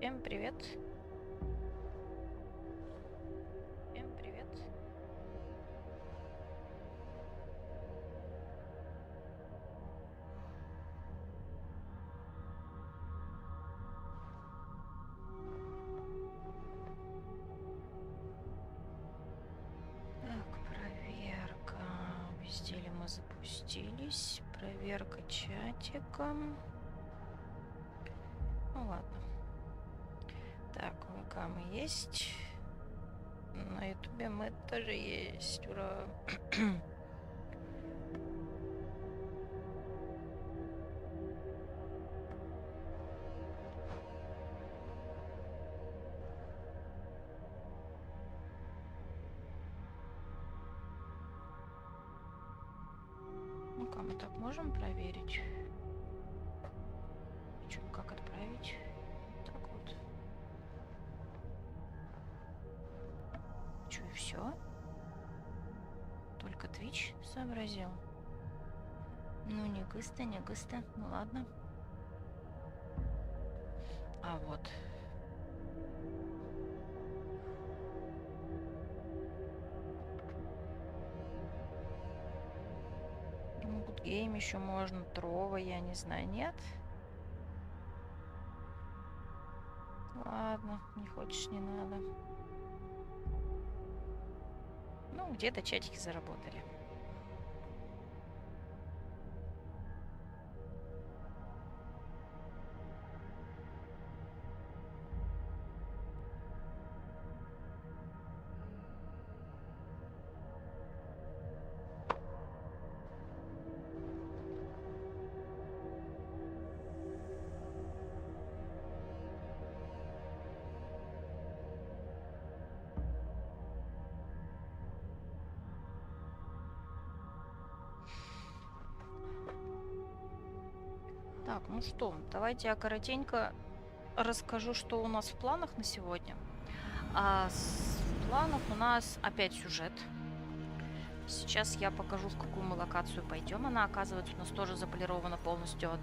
Всем привет. Всем привет. Так, проверка. Везде ли мы запустились? Проверка чатиком. Ну ладно. Так, ВК мы есть. На ютубе мы тоже есть. Ура! Ну-ка, мы так можем проверить? Чё, как отправить? Так вот. Чё, и все? Только Twitch сообразил? Ну, не густо, не густо. Ну, ладно. А вот. Ну, Good Game еще можно. Трова, я не знаю, нет? Ладно, не хочешь, не надо. Ну, где-то чатики заработали. Так, ну что, давайте я коротенько расскажу, что у нас в планах на сегодня. В планах у нас опять сюжет. Сейчас я покажу, в какую мы локацию пойдем. Она, оказывается, у нас тоже заполирована полностью от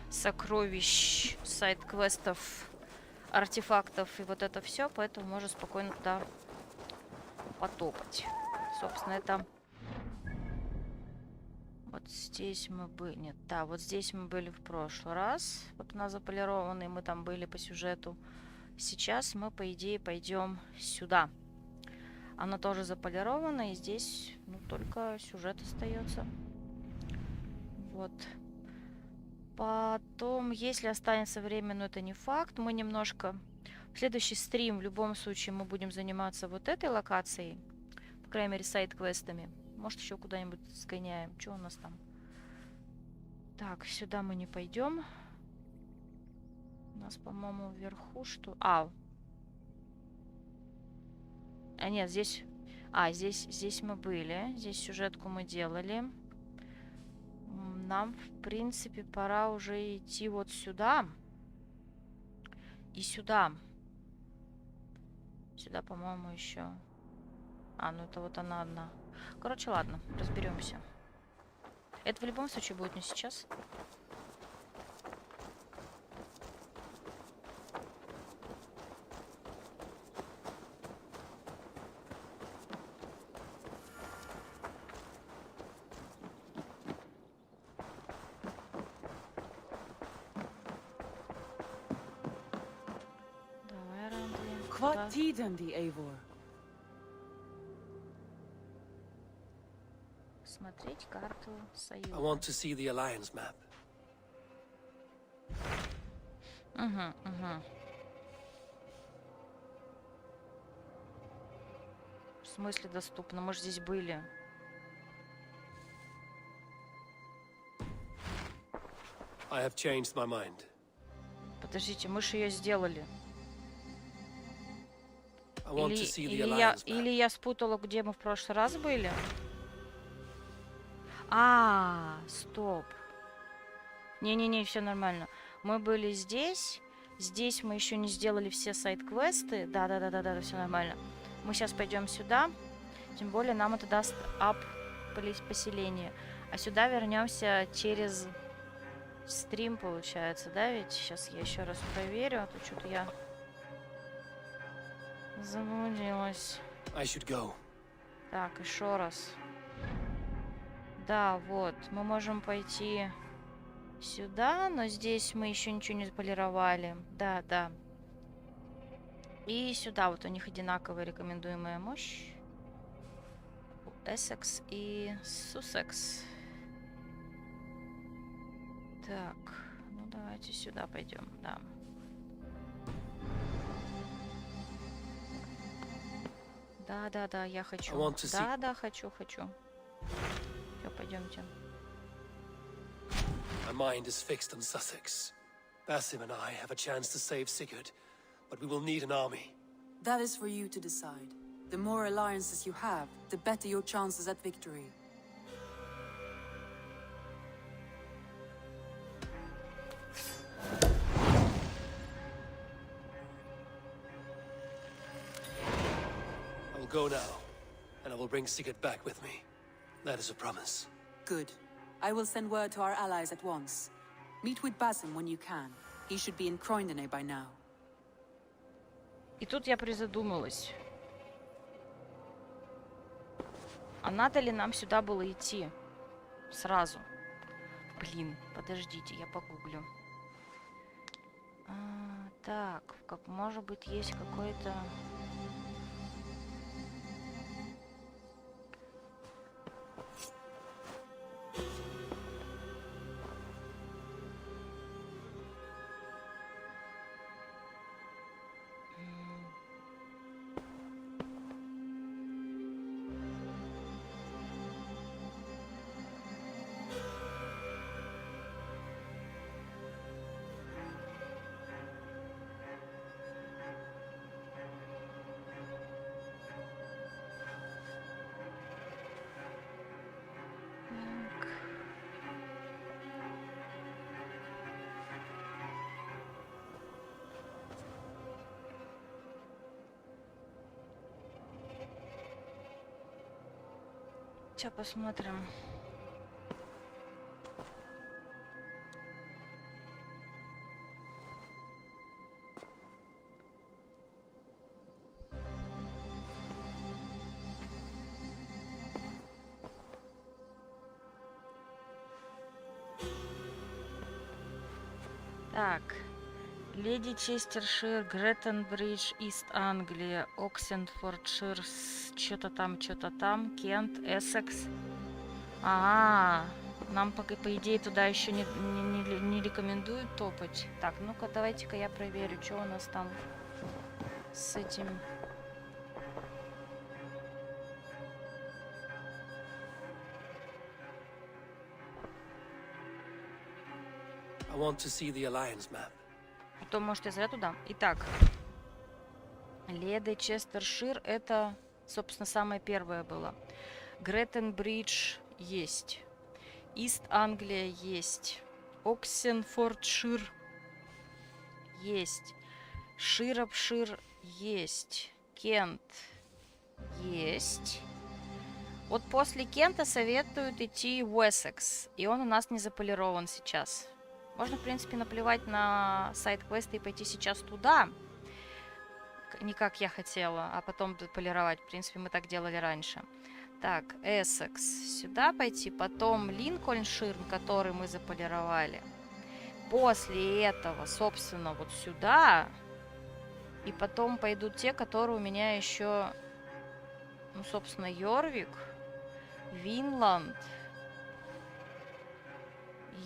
сокровищ, сайд-квестов, артефактов и вот это все. Поэтому можно спокойно туда потопать. Собственно, это... Вот здесь мы были... Нет, да, вот здесь мы были в прошлый раз. Вот она заполированная, мы там были по сюжету. Сейчас мы, по идее, пойдем сюда. Она тоже заполирована, и здесь, ну, только сюжет остается. Вот. Потом, если останется время, но это не факт, мы немножко... В следующий стрим, в любом случае, мы будем заниматься вот этой локацией. По крайней мере, сайд-квестами. Может, еще куда-нибудь сгоняем. Что у нас там? Так, сюда мы не пойдем. У нас, по-моему, вверху что... нет, здесь... здесь мы были. Здесь сюжетку мы делали. Нам, в принципе, пора уже идти вот сюда. И сюда. Сюда, по-моему, еще... ну это вот она одна. Короче, ладно, разберемся. Это в любом случае будет не сейчас. Давай, Ранди. Смотреть карту Союза. I want to see the Alliance map. Угу. В смысле доступно? Мы же здесь были. I have changed my mind. Подождите, мы же ее сделали. I want to see the Alliance map. Или я спутала, где мы в прошлый раз были? Стоп. Не-не-не, все нормально. Мы были здесь. Здесь мы еще не сделали все сайд-квесты. Да, все нормально. Мы сейчас пойдем сюда. Тем более нам это даст ап поселение. А сюда вернемся через стрим, получается, да? Ведь сейчас я еще раз проверю. А то что-то я Заблудилась. I should go. Так, еще раз. Да, вот. Мы можем пойти сюда, но здесь мы еще ничего не заполировали. Да, да. И сюда вот у них одинаковая рекомендуемая мощь. У Essex и Sussex. Так, ну давайте сюда пойдем, да. Да, я хочу. Да, хочу. Все, пойдемте. My mind is fixed on Sussex. Basim and I have a chance to save Sigurd, but we will need an army. That is for you to decide. The more alliances you have, the better your chances at victory. I will go now, and I will bring Sigurd back with me. That is a promise. Good. I will send word to our allies at once. Meet with Basim when you can. He should be in Croydon by now. И тут я призадумалась. А надо ли нам сюда было идти? Сразу. Блин, подождите, я погуглю. Так, как может быть есть какой-то... Сейчас посмотрим. Так. Леди Честершир, Греттенбридж, Ист Англия, Оксенфордшир, что-то там, Кент, Эссекс. Нам по идее туда еще не рекомендуют топать. Так, ну-ка давайте-ка я проверю, что у нас там с этим. I want to see the Alliance map. То, может, я зря туда. Итак, Леди Честершир, это, собственно, самое первое было. Греттенбридж есть. Ист Англия есть. Оксенфордшир есть. Широпшир есть. Кент есть. Вот после Кента советуют идти в Уэссекс. И он у нас не заполирован сейчас. Можно, в принципе, наплевать на сайд-квесты и пойти сейчас туда. Не как я хотела, а потом полировать. В принципе, мы так делали раньше. Так, Эссекс. Сюда пойти. Потом Линкольншир, который мы заполировали. После этого, собственно, вот сюда. И потом пойдут те, которые у меня еще... Ну, собственно, Йорвик. Винланд.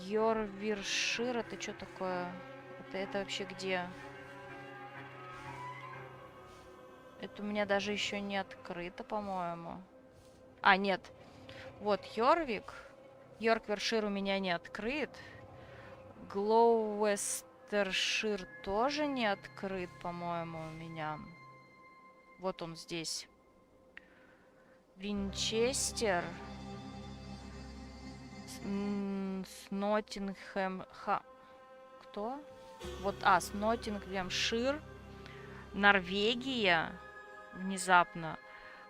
Йорвиршир, это что такое? Это вообще где? Это у меня даже еще не открыто, по-моему. А, нет. Вот Йорвик. Йорквиршир у меня не открыт. Глоуэстершир тоже не открыт, по-моему, у меня. Вот он здесь. Винчестер. Ноттингем... Кто? Вот, Ноттингемшир. Норвегия. Внезапно.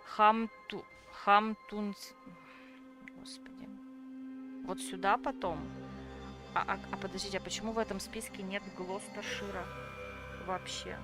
Хамтун... Господи. Вот сюда потом. Подождите, а почему в этом списке нет Глостершира? Вообще.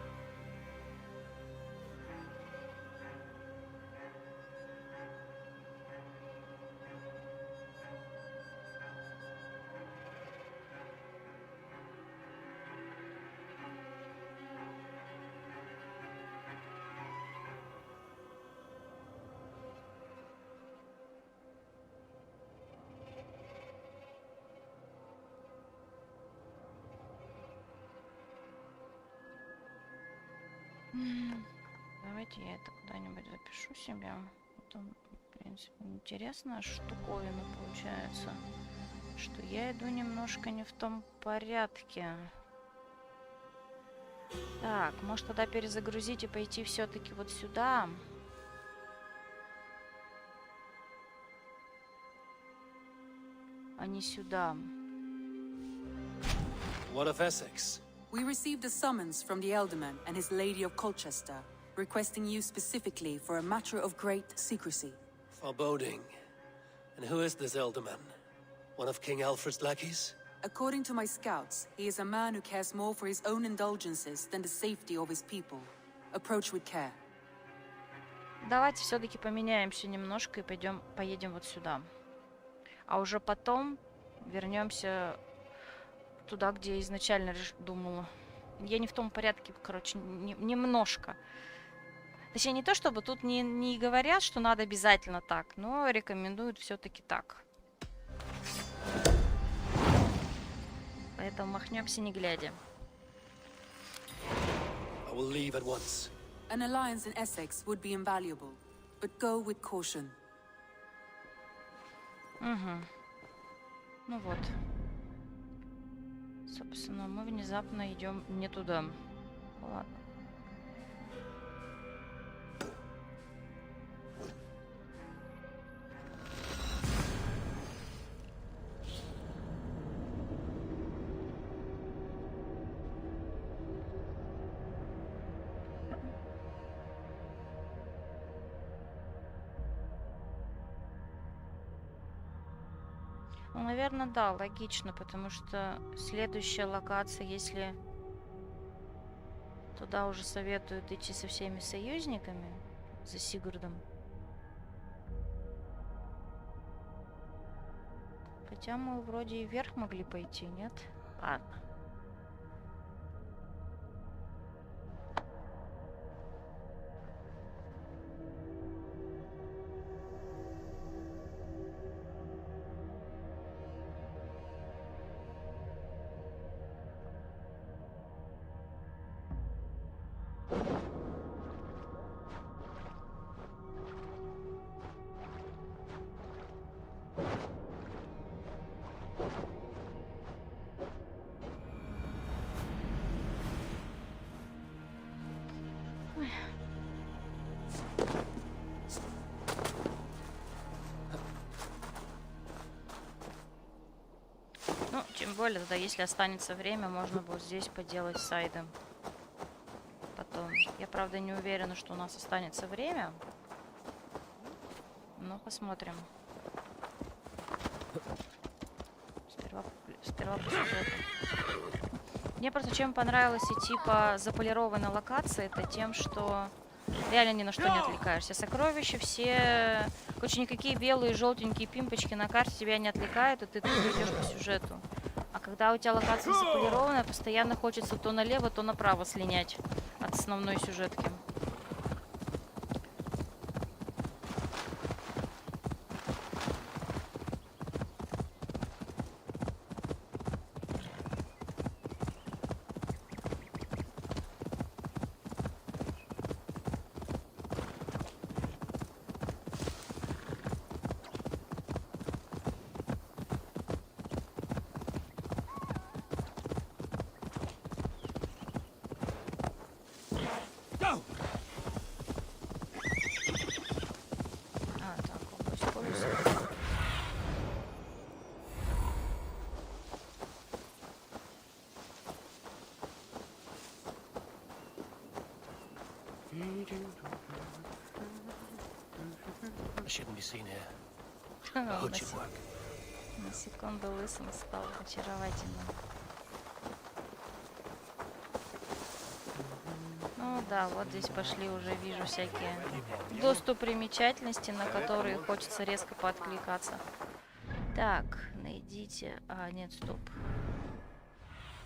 Давайте я это куда-нибудь запишу себе. Это, в принципе, интересная штуковина получается, что я иду немножко не в том порядке. Так, может тогда перезагрузить и пойти все-таки вот сюда. А не сюда. What of Essex? We received a summons from the Elderman and his Lady of Colchester, requesting you specifically for a matter of great secrecy. Foreboding. And who is this Elderman? One of King Alfred's lackeys? According to my scouts, he is a man who cares more for his own indulgences than the safety of his people. Approach with care. Давайте все-таки поменяемся немножко и поедем вот сюда. А уже потом вернемся туда, где я изначально думала. Я не в том порядке, короче, немножко. Точнее, не то, чтобы тут не говорят, что надо обязательно так, но рекомендуют все-таки так. Поэтому махнемся не глядя. I will leave at once. An alliance in Essex would be invaluable, but go with caution. Угу. Ну вот. Собственно, мы внезапно идем не туда. Ладно. Ну, наверное, да, логично, потому что следующая локация, если туда уже советуют идти со всеми союзниками, за Сигурдом. Хотя мы вроде и вверх могли пойти, нет? Ладно. Ну, тем более, тогда, если останется время, можно будет здесь поделать сайды. Потом. Я, правда, не уверена, что у нас останется время. Но посмотрим. Сперва по сюжету. Мне просто чем понравилось идти по заполированной локации, это тем, что реально ни на что не отвлекаешься. Сокровища все... Короче, никакие белые, желтенькие пимпочки на карте тебя не отвлекают, и ты идешь по сюжету. А когда у тебя локация заполированная, постоянно хочется то налево, то направо слинять от основной сюжетки. I shouldn't be seen here. I hope you work. На секунду лысым стал очаровательным. Ну да, вот здесь пошли уже, вижу всякие достопримечательности, на которые хочется резко пооткликаться. Так, найдите... А, нет, стоп.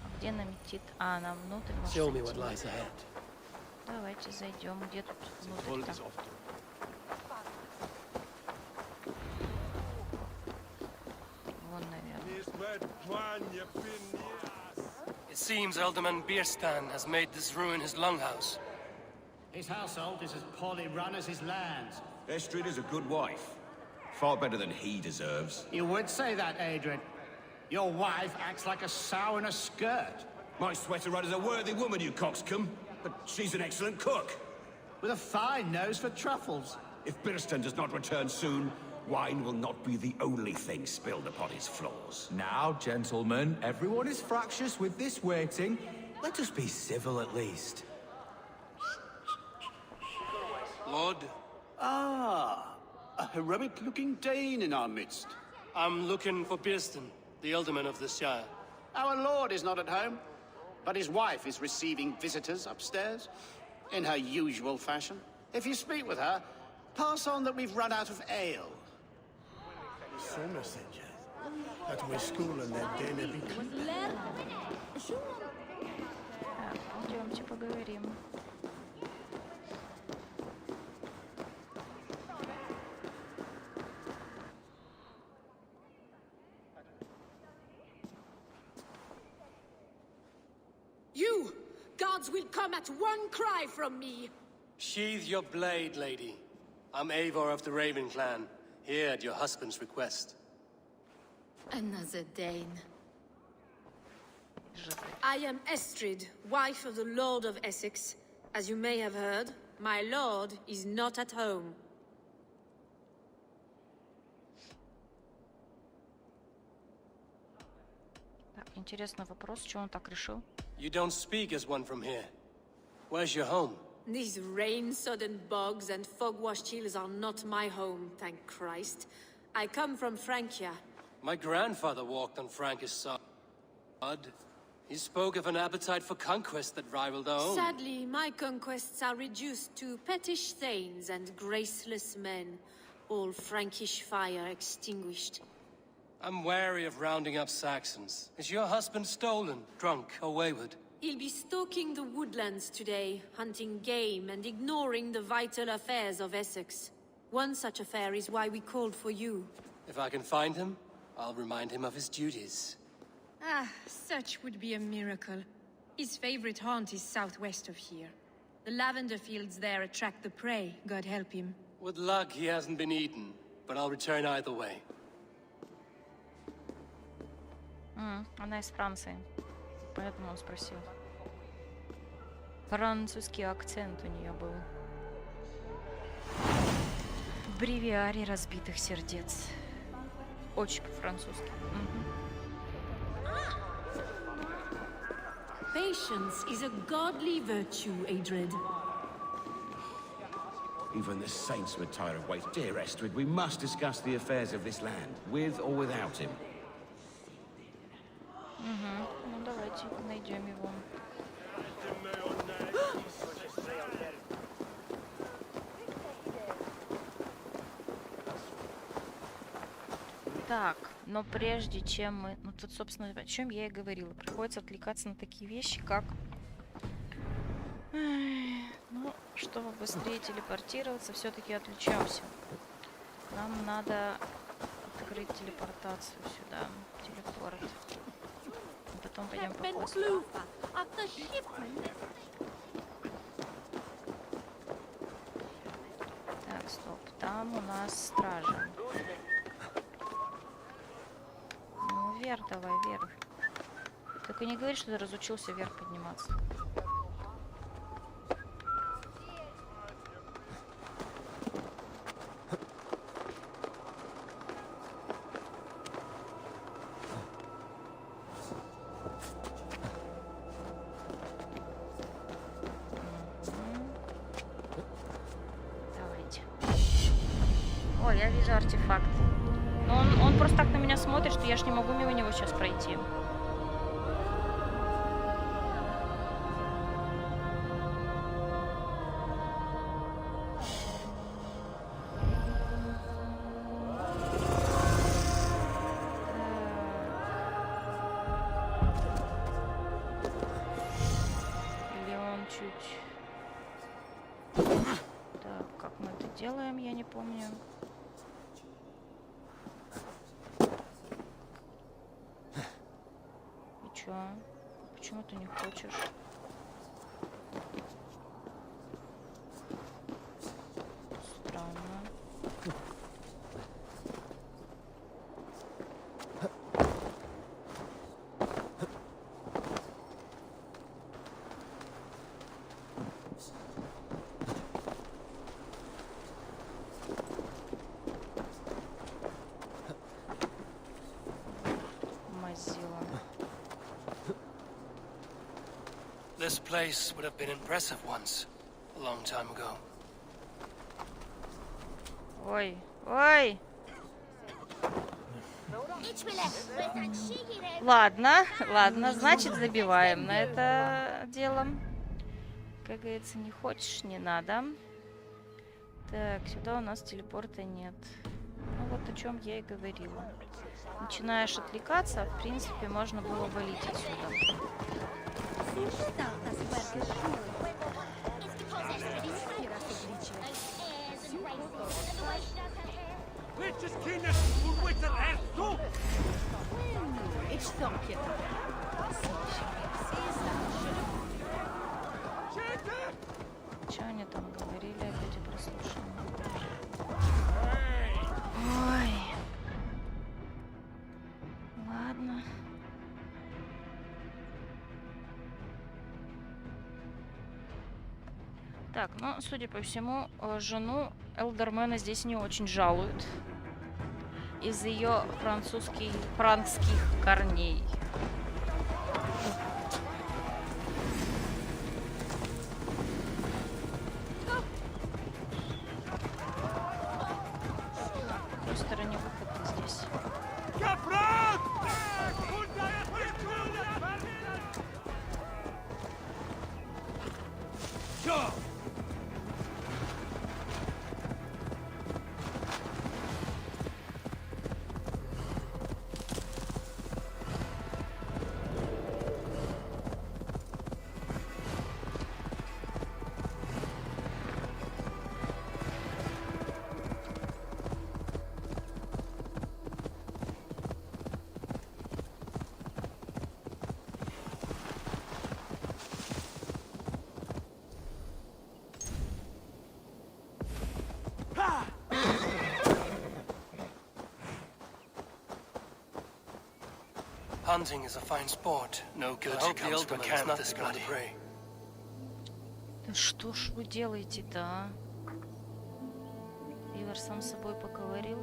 А где нам идти? А, нам внутрь Show me можно what идти. lies ahead. Давайте зайдем. Где тут внутрь-то? Вон, наверное. It seems Elderman Bierstan has made this ruin his longhouse. His household is as poorly run as his lands. Estrid is a good wife. Far better than he deserves. You would say that, Adrian. Your wife acts like a sow in a skirt. My sweater runner's a worthy woman, you coxcomb. But she's an excellent cook. With a fine nose for truffles. If Birston does not return soon, wine will not be the only thing spilled upon his floors. Now, gentlemen, everyone is fractious with this waiting. Let us be civil at least. Lord, Ah, a heroic-looking Dane in our midst. I'm looking for Birston, the alderman of the Shire. Our lord is not at home, but his wife is receiving visitors upstairs, in her usual fashion. If you speak with her, pass on that we've run out of ale. That мы школа на день Так, идемте поговорим. You! Gods will come at one cry from me! Sheathe your blade, lady. I'm Eivor of the Raven clan, here at your husband's request. Another Dane. I am Estrid, wife of the Lord of Essex. As you may have heard, my lord is not at home. Так, интересный вопрос, что он так решил? You don't speak as one from here. Where's your home? These rain-sodden bogs and fog-washed hills are not my home, thank Christ. I come from Francia. My grandfather walked on Frankish sod. He spoke of an appetite for conquest that rivaled our own. Sadly, my conquests are reduced to pettish thanes and graceless men, all Frankish fire extinguished. I'm wary of rounding up Saxons. Is your husband stolen, drunk, or wayward? He'll be stalking the woodlands today, hunting game and ignoring the vital affairs of Essex. One such affair is why we called for you. If I can find him, I'll remind him of his duties. Ah, such would be a miracle. His favorite haunt is southwest of here. The lavender fields there attract the prey, God help him. With luck, he hasn't been eaten, but I'll return either way. Она из Франции, поэтому он спросил. Французский акцент у нее был. В бревиаре разбитых сердец. Очень по-французски. Patience is a godly virtue, Adred. Even the saints would tire of wait. Dear Estrid, we must discuss the affairs of this land, with or without him. Ну давайте найдем его. Так, но прежде чем мы... Ну тут, собственно, о чем я и говорила. Приходится отвлекаться на такие вещи, как... Ну, чтобы быстрее телепортироваться, все-таки отвлечемся. Нам надо открыть телепортацию сюда. Телепорт. И потом пойдем по хосту. Так, стоп. Там у нас стража. Ну, вверх давай, вверх. Только не говори, что ты разучился вверх подниматься. Давайте. О, я вижу артефакт. Но он просто так на меня смотрит, что я ж не могу мимо него сейчас пройти. Или он чуть... Так, как мы это делаем, я не помню. И чё? Почему ты не хочешь? This place would have been impressive once, a long time ago. Ой, ой. Ладно, ладно, значит забиваем на это дело. Как говорится, не хочешь, не надо. Так, сюда у нас телепорта нет. Ну вот о чем я и говорила. Начинаешь отвлекаться, в принципе, можно было валить отсюда. Что они там говорили, опять я прослушала. Ой. Ладно. Так, ну, судя по всему, жену Элдермена здесь не очень жалуют из-за ее франкских корней. В какой стороне выход здесь? Hunting is a fine sport. No good comes from camp this bloody prey. Да что ж вы делаете-то, а? Ивар сам с собой поговорил.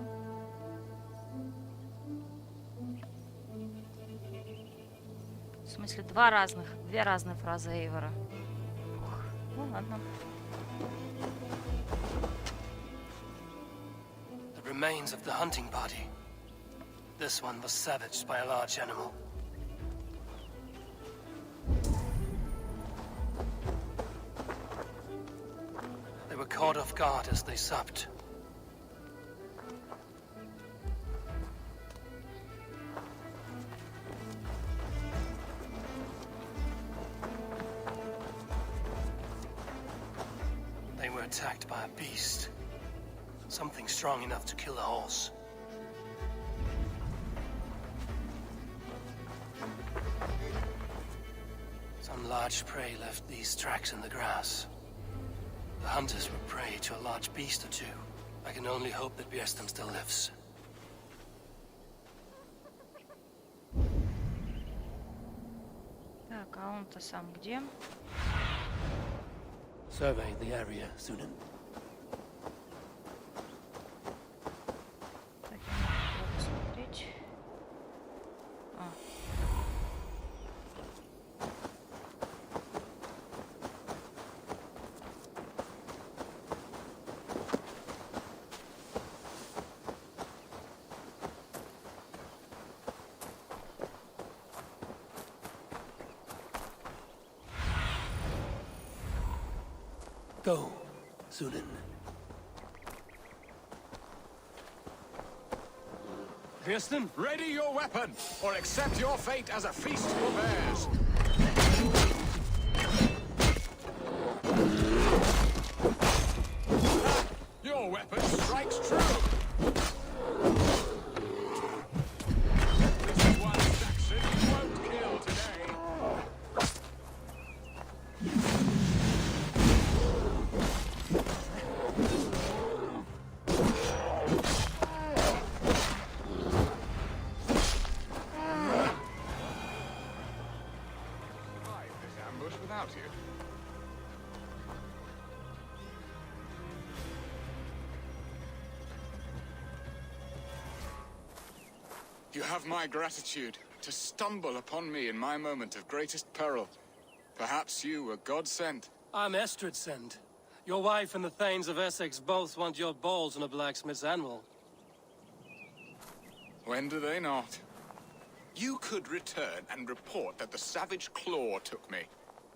В смысле, две разные фразы Эйвора. Ну ладно. The remains of the hunting party. This one was savaged by a large animal. They were caught off guard as they supped. They were attacked by a beast. Something strong enough to kill a horse. Some large prey left these tracks in the grass. The hunters were prey to a large beast or two. I can only hope that Bierstam still lives. Так, а он-то сам где? Survey the area, Sunan. Так, я могу посмотреть. А. Go, Sunan. Bierstam? Ready your weapon, or accept your fate as a feast for bears. Your weapon strikes true. This is one Saxon you won't kill today. Without you. You have my gratitude to stumble upon me in my moment of greatest peril. Perhaps you were God-sent. I'm Estrid sent. Your wife and the Thanes of Essex both want your balls on a blacksmith's anvil. When do they not? You could return and report that the savage Claw took me.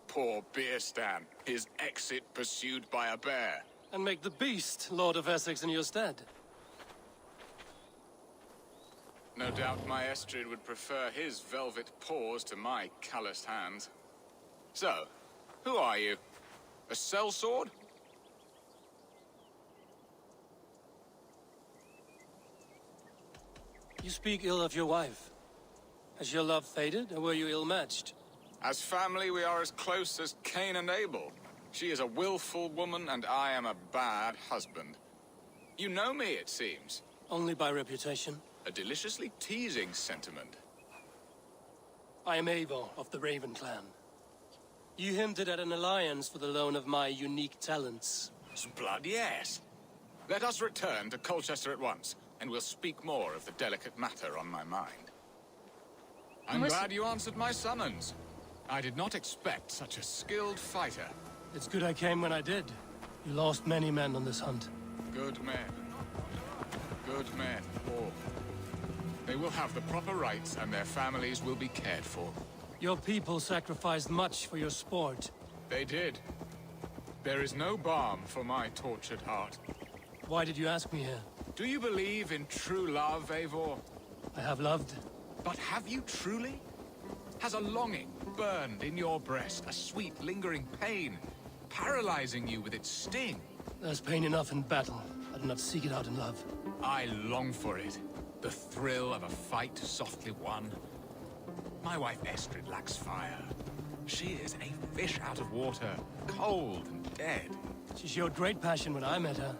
Poor Beerstan, his exit pursued by a bear. And make the beast Lord of Essex in your stead. No doubt my Estrid would prefer his velvet paws to my calloused hands. So, who are you? A sellsword? You speak ill of your wife. Has your love faded, or were you ill-matched? As family, we are as close as Cain and Abel. She is a willful woman, and I am a bad husband. You know me, it seems. Only by reputation. A deliciously teasing sentiment. I am Eivor of the Raven clan. You hinted at an alliance for the loan of my unique talents. Blood, yes. Let us return to Colchester at once, and we'll speak more of the delicate matter on my mind. I'm glad you answered my summons. I did not expect such a skilled fighter. It's good I came when I did. You lost many men on this hunt. Good men. Good men, all. They will have the proper rights, and their families will be cared for. Your people sacrificed much for your sport. They did. There is no balm for my tortured heart. Why did you ask me here? Do you believe in true love, Eivor? I have loved. But have you truly? Has a longing burned in your breast, a sweet, lingering pain, paralyzing you with its sting? There's pain enough in battle. I do not seek it out in love. I long for it. The thrill of a fight softly won. My wife Estrid lacks fire. She is a fish out of water, cold and dead. She showed great passion when I met her,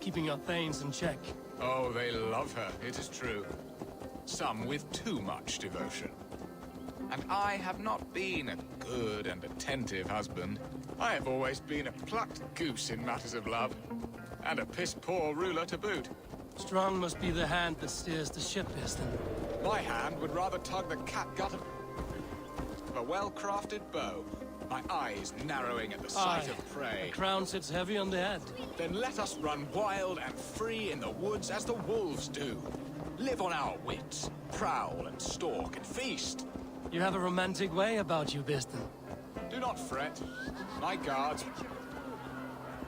keeping your Thanes in check. Oh, they love her, it is true. Some with too much devotion. And I have not been a good and attentive husband. I have always been a plucked goose in matters of love. And a piss-poor ruler to boot. Strong must be the hand that steers the ship, Eston. My hand would rather tug the catgut of a well-crafted bow. My eyes narrowing at the sight of prey. The crown sits heavy on the head. Then let us run wild and free in the woods as the wolves do. Live on our wits, prowl and stalk and feast. You have a romantic way about you, Biston. Do not fret. My guards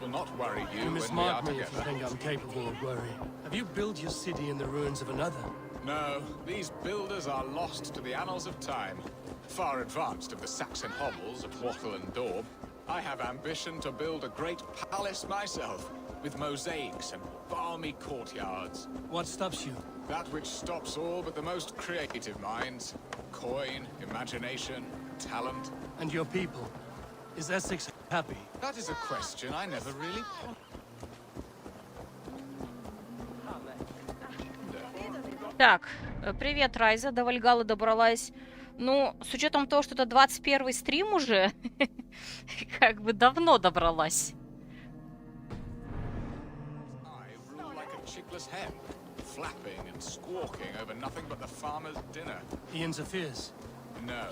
will not worry you You when we are mismark me together. if you think I'm capable of worry. Have you built your city in the ruins of another? No, these builders are lost to the annals of time. Far advanced of the Saxon hovels of Wattle and Daub. I have ambition to build a great palace myself, with mosaics and balmy courtyards. What stops you? That which stops all but the most creative minds. Coin, imagination, talent. And your people? Is Essex happy? That is a question I never really pondered. Так, привет, Райза, до Вальгалы добралась. Ну, с учетом того, что это 21-й стрим уже, как бы давно добралась. Flapping and squawking over nothing but the farmer's dinner. He interferes. No,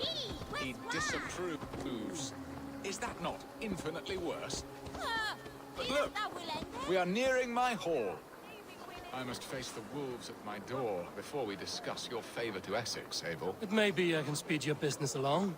he disapproves. Is that not infinitely worse? But look, we are nearing my hall. I must face the wolves at my door before we discuss your favor to Essex, Abel. It may be I can speed your business along.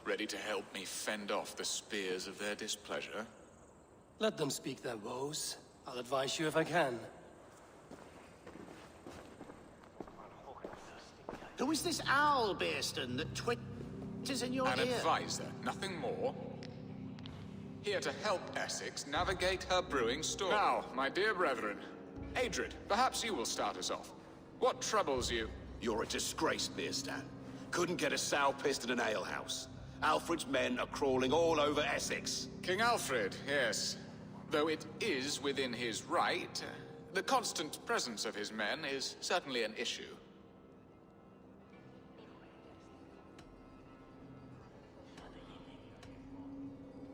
Ready to help me fend off the spears of their displeasure? Let them speak their woes. I'll advise you if I can. Who is this owl, Beerston, that twitters in your An ear? advisor, nothing more. Here to help Essex navigate her brewing storm. Now, my dear brethren, Adrid, perhaps you will start us off. What troubles you? You're a disgrace, Beerstan. Couldn't get a sow pissed in an alehouse. Alfred's men are crawling all over Essex. King Alfred, yes. Though it is within his right, the constant presence of his men is certainly an issue.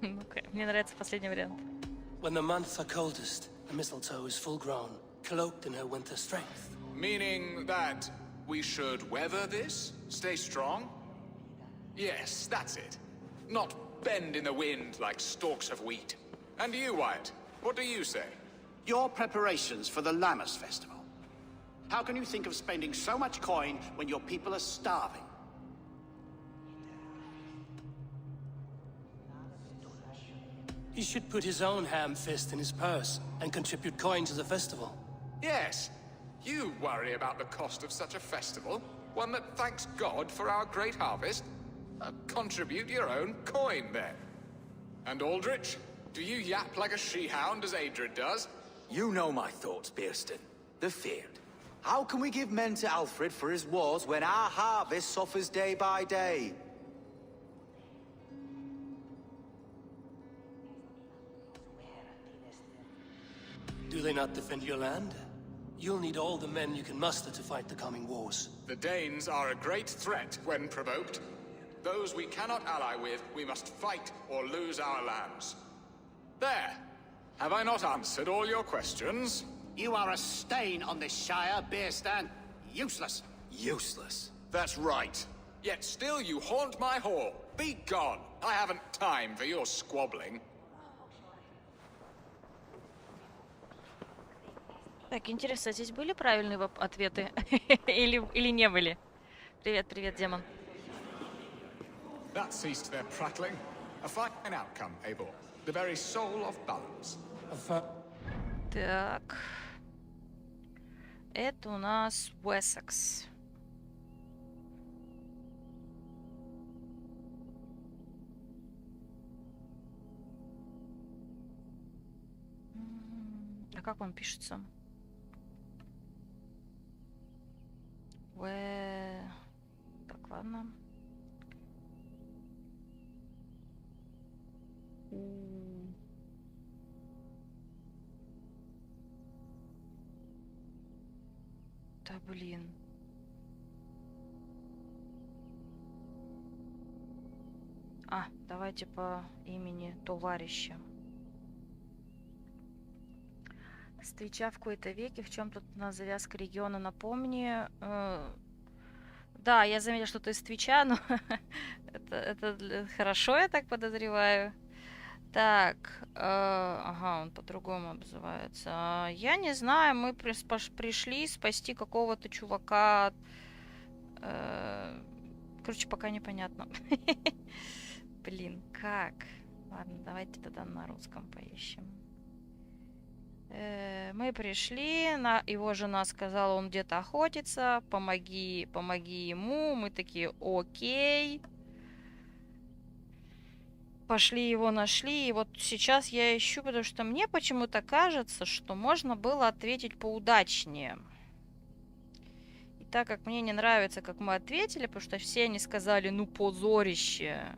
Okay, мне нравится последний вариант. When the months are coldest, the mistletoe is full grown, cloaked in her winter strength. Meaning that we should weather this? Stay strong? Yes, that's it. Not bend in the wind like stalks of wheat. And you, Wyatt, what do you say? Your preparations for the Lammas festival. How can you think of spending so much coin when your people are starving? He should put his own ham fist in his purse and contribute coin to the festival. Yes, you worry about the cost of such a festival, one that thanks God for our great harvest. Contribute your own coin, then. And Aldrich, do you yap like a she-hound as Adred does? You know my thoughts, Bearston. They're feared. How can we give men to Alfred for his wars when our harvest suffers day by day? Do they not defend your land? You'll need all the men you can muster to fight the coming wars. The Danes are a great threat when provoked. Those we cannot ally with, we must fight or lose our lands. There! Have I not answered all your questions? You are a stain on this Shire, Bearstan. Useless. Useless. That's right. Yet still you haunt my hall. Be gone. I haven't time for your squabbling. Так, интересно, здесь были правильные ответы или не были? Привет, привет, демон. That ceased their prattling. A fine outcome, Eivor. The very soul of balance. Так. Это у нас Уэссекс. А как он пишется? Так, ладно. Да блин. Давайте по имени товарища. С Твича в кои-то веке. В чем тут на завязка региона, напомни. Да, я заметила, что ты с Твича, но это хорошо, я так подозреваю. Так, ага, он по-другому обзывается. Я не знаю, мы пришли спасти какого-то чувака. Короче, пока непонятно. Блин, как? Ладно, давайте тогда на русском поищем. Мы пришли, его жена сказала, он где-то охотится, помоги ему. Мы такие, окей. Пошли его нашли, и вот сейчас я ищу, потому что мне почему-то кажется, что можно было ответить поудачнее. И так как мне не нравится, как мы ответили, потому что все они сказали, ну позорище.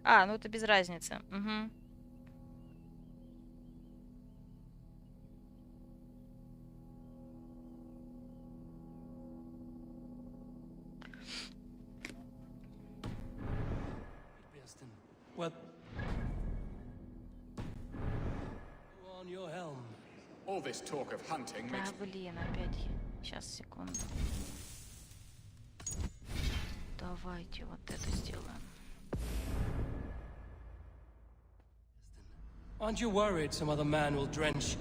Ну это без разницы. Угу. Well, on your helm. All this talk of hunting makes... блин, опять. Сейчас, секунду. Давайте вот это сделаем. Aren't you worried some other man will drench?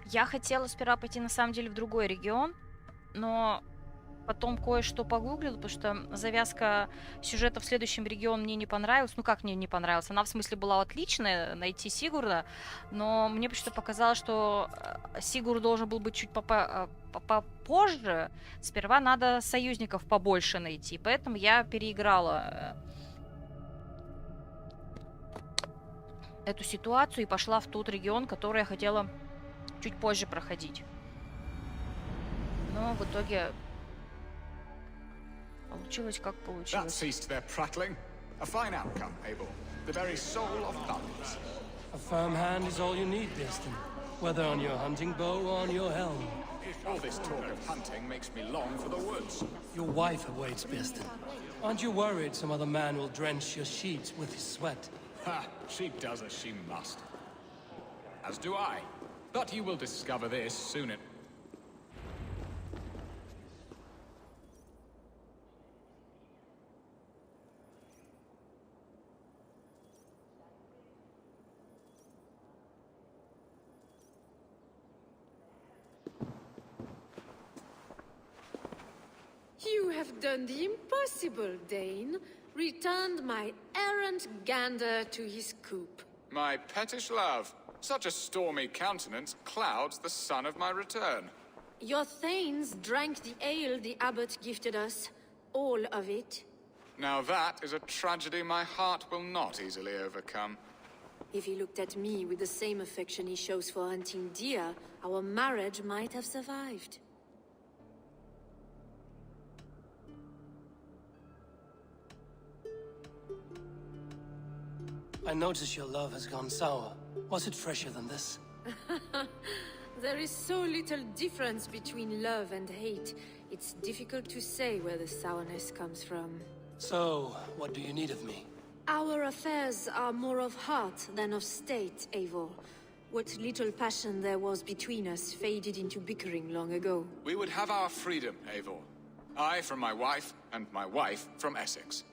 Я хотела сперва пойти на самом деле в другой регион, но потом кое-что погуглила, потому что завязка сюжета в следующем регионе мне не понравилась. Ну как мне не понравилась? Она в смысле была отличная, найти Сигурда, но мне почему-то показалось, что Сигурд должен был быть чуть попозже. Сперва надо союзников побольше найти, поэтому я переиграла эту ситуацию и пошла в тот регион, который я хотела чуть позже проходить. Но в итоге получилось как That получилось. ceased their prattling. A fine outcome, Abel. The very soul of thumbs. A firm hand is all you need, Bearston. Whether on your hunting bow or on your helm. All this talk of hunting makes me long for the woods. Your wife awaits, Bearston. Aren't you worried some other man will drench your sheets with his sweat? Ha! She does as she must. As do I. But you will discover this soon enough. You have done the impossible, Dane. Returned my errant gander to his coop. My pettish love. Such a stormy countenance clouds the sun of my return. Your thanes drank the ale the abbot gifted us. All of it. Now that is a tragedy my heart will not easily overcome. If he looked at me with the same affection he shows for hunting deer, our marriage might have survived. I notice your love has gone sour. Was it fresher than this? There is so little difference between love and hate. It's difficult to say where the sourness comes from. So, what do you need of me? Our affairs are more of heart than of state, Eivor. What little passion there was between us faded into bickering long ago. We would have our freedom, Eivor. I from my wife, and my wife from Essex.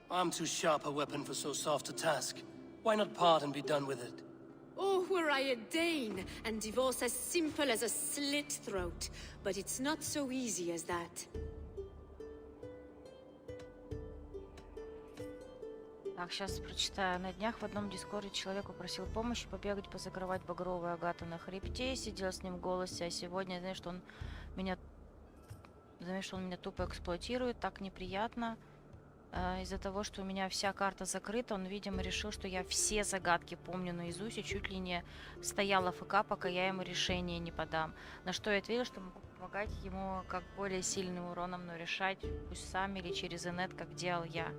I'm too sharp a weapon for so soft a task. Why not part and be done with it? Oh, were I a Dane, and divorce as simple as a slit throat. But it's not so easy as that. Так, сейчас прочитаю. На днях в одном дискорде человек попросил помощи побегать, позакрывать багровые агаты на хребте. Сидел с ним в голосе, а сегодня, знаешь, что он меня тупо эксплуатирует. Так неприятно. Из-за того, что у меня вся карта закрыта, он, видимо, решил, что я все загадки помню наизусть и чуть ли не стояла ФК, пока я ему решение не подам. На что я ответила, что могу помогать ему как более сильным уроном, но решать пусть сам или через инет, как делал я.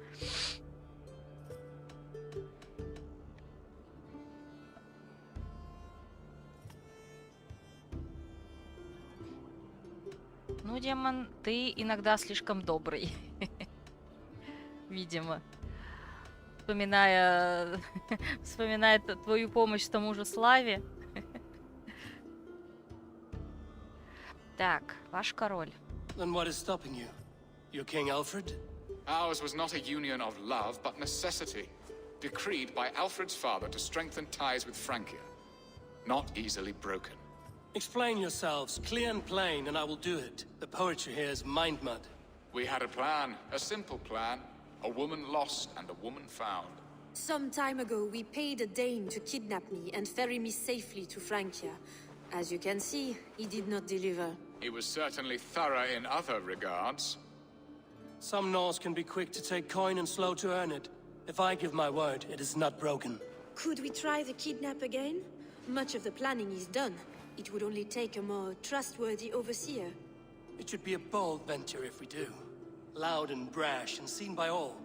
Ну, демон, ты иногда слишком добрый. Видимо. Вспоминая твою помощь тому же Славе. Так, ваш король. Then what is stopping you? Your King Alfred? Ours was not a union of love, but necessity, decreed by Alfred's father to strengthen ties with Francia. Not easily broken. Explain yourselves, clear and plain, and I will do it. The poetry here is mind mud. We had a plan, a simple plan. A woman lost and a woman found. Some time ago, we paid a Dane to kidnap me and ferry me safely to Francia. As you can see, he did not deliver. He was certainly thorough in other regards. Some Norse can be quick to take coin and slow to earn it. If I give my word, it is not broken. Could we try the kidnap again? Much of the planning is done. It would only take a more trustworthy overseer. It should be a bold venture if we do. Loud and brash and seen by all.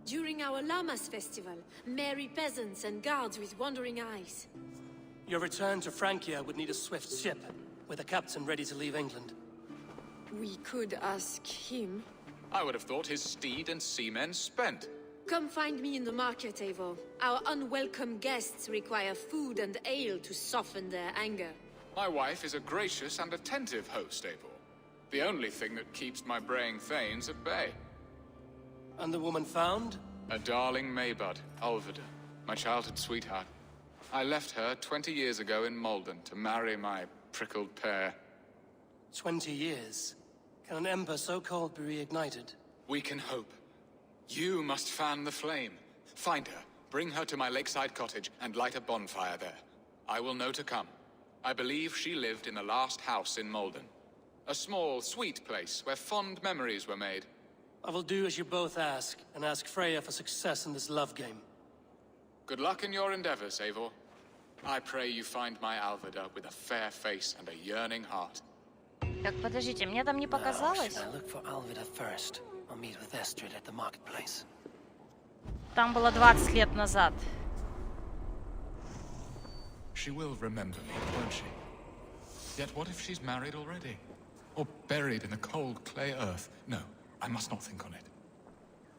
During our Lamas festival, merry peasants and guards with wandering eyes. Your return to Francia would need a swift ship, with a captain ready to leave England. We could ask him. I would have thought his steed and seamen spent. Come find me in the market, Eivor. Our unwelcome guests require food and ale to soften their anger. My wife is a gracious and attentive host, Eivor. The only thing that keeps my braying thanes at bay. And the woman found? A darling Maybud, Ulvida, my childhood sweetheart. I left her 20 years ago in Malden to marry my prickled pair. 20 years? Can an ember so cold be reignited? We can hope. You must fan the flame. Find her, bring her to my lakeside cottage, and light a bonfire there. I will know to come. I believe she lived in the last house in Malden. A small, sweet place where fond memories were made. I will do as you both ask, and ask Freya for success in this love game. Good luck in your endeavors, Eivor. I pray you find my Alvida with a fair face and a yearning heart. Так, подождите, мне там не показалось? I look for Alvida first. I'll meet with Estrid at the marketplace. Там было 20 лет назад. She will remember me, won't she? Yet what if she's married already? Or buried in the cold clay earth? No, I must not think on it.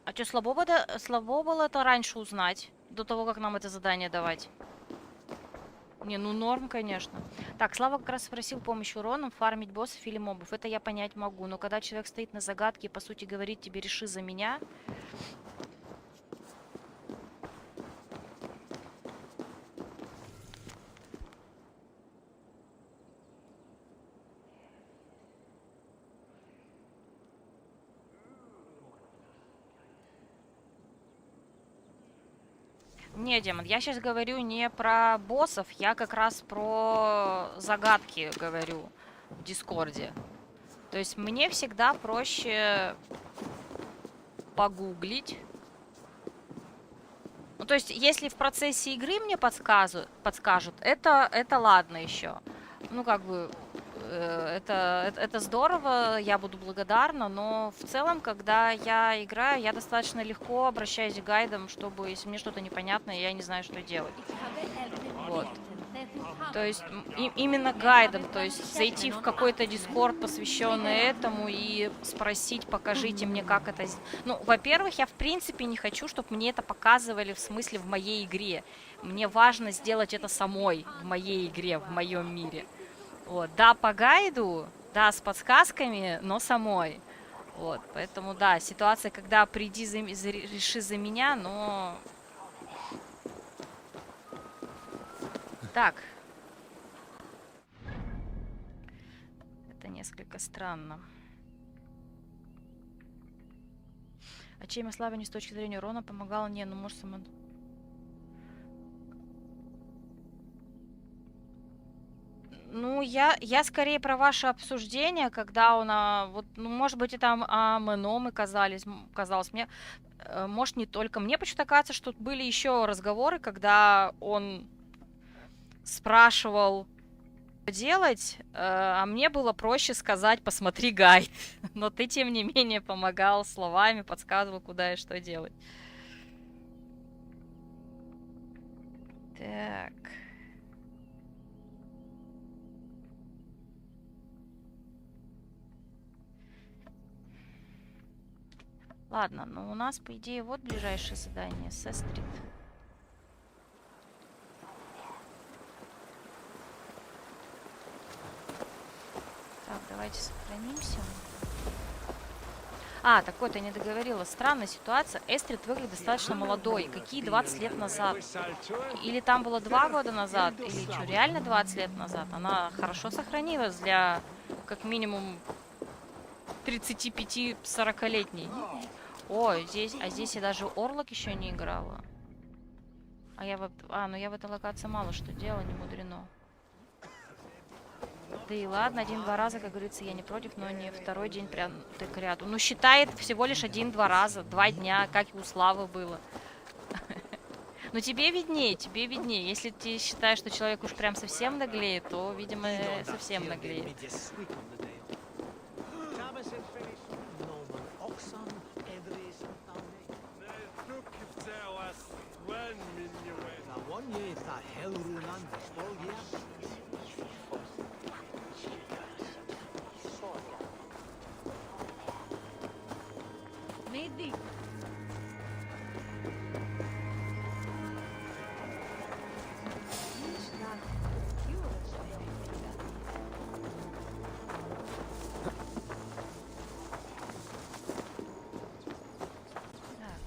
А что, слабо было это раньше узнать, до того, как нам это задание давать? Не, ну норм, конечно. Так, Слава как раз спросил помощь уроном фармить боссов или мобов. Это я понять могу, но когда человек стоит на загадке и, по сути, говорит тебе «реши за меня», не, Демон, я сейчас говорю не про боссов, я как раз про загадки говорю в Дискорде. То есть мне всегда проще погуглить. Ну, то есть, если в процессе игры мне подскажут, это ладно еще. Ну, как бы, это здорово, я буду благодарна, но в целом, когда я играю, я достаточно легко обращаюсь к гайдам, чтобы, если мне что-то непонятно, я не знаю, что делать. Вот. То есть, именно гайдом, то есть зайти в какой-то дискорд, посвященный этому, и спросить, покажите мне, как это... Ну, во-первых, я в принципе не хочу, чтобы мне это показывали, в смысле, в моей игре. Мне важно сделать это самой в моей игре, в моем мире. Вот, да, по гайду, да, с подсказками, но самой. Вот, поэтому, да, ситуация, когда приди, реши за меня, но... Так. Это несколько странно. А чем ослабление с точки зрения урона помогало? Не, ну, может, сама... Ну, я скорее про ваше обсуждение, когда он, вот, ну, может быть, это Меномы казалось мне, может, не только. Мне почему-то кажется, что были еще разговоры, когда он спрашивал, что делать, а мне было проще сказать, посмотри гайд. Но ты, тем не менее, помогал словами, подсказывал, куда и что делать. Так... Ладно, ну у нас, по идее, вот ближайшее задание. Сестрит. Так, давайте сохранимся. А, так вот, я не договорила. Странная ситуация. Эстрид выглядит достаточно молодой. Какие 20 лет назад? Или там было 2 года назад? Или что, реально 20 лет назад? Она хорошо сохранилась для, как минимум, 35-40-летней. О, здесь я даже Орлок еще не играла. Ну я в этой локации мало что делала, не мудрено. Да и ладно, 1-2 раза, как говорится, я не против, но не второй день прям к ряду. Ну, считает всего лишь 1-2 раза, 2 дня, как и у Славы было. Но тебе виднее, тебе виднее. Если ты считаешь, что человек уж прям совсем наглеет, то, видимо, совсем наглеет.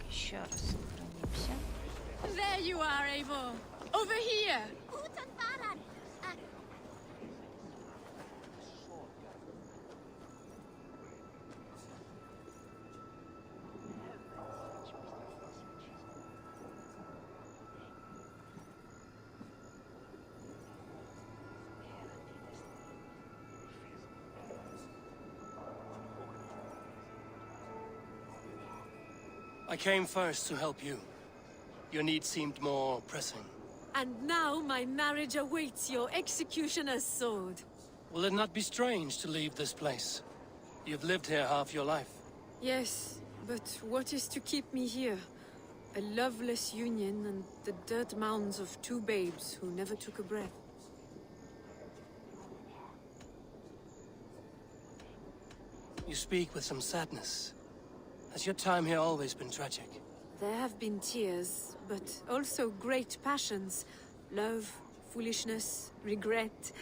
Еще раз сохранимся. There you are, Eivor. Over here. I came first to help you. Your need seemed more pressing. And now my marriage awaits your executioner's sword. Will it not be strange to leave this place? You've lived here half your life. Yes, but what is to keep me here? A loveless union and the dirt mounds of two babes who never took a breath. You speak with some sadness. Has your time here always been tragic? There have been tears, but also great passions. Love, foolishness, regret.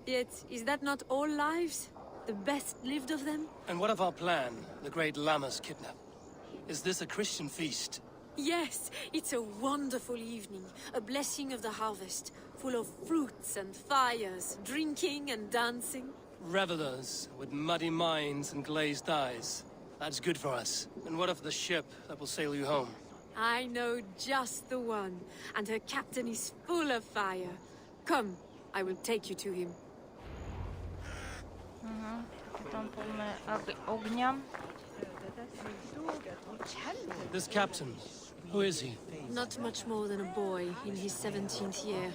Yet, is that not all lives? The best lived of them? And what of our plan, the great Lamma's kidnap? Is this a Christian feast? Yes, it's a wonderful evening. A blessing of the harvest, full of fruits and fires, drinking and dancing. Revelers with muddy minds and glazed eyes. That's good for us. And what of the ship that will sail you home? I know just the one, and her captain is full of fire. Come, I will take you to him. Капитан полный огня. This captain, who is he? Not much more than a boy in his 17th year.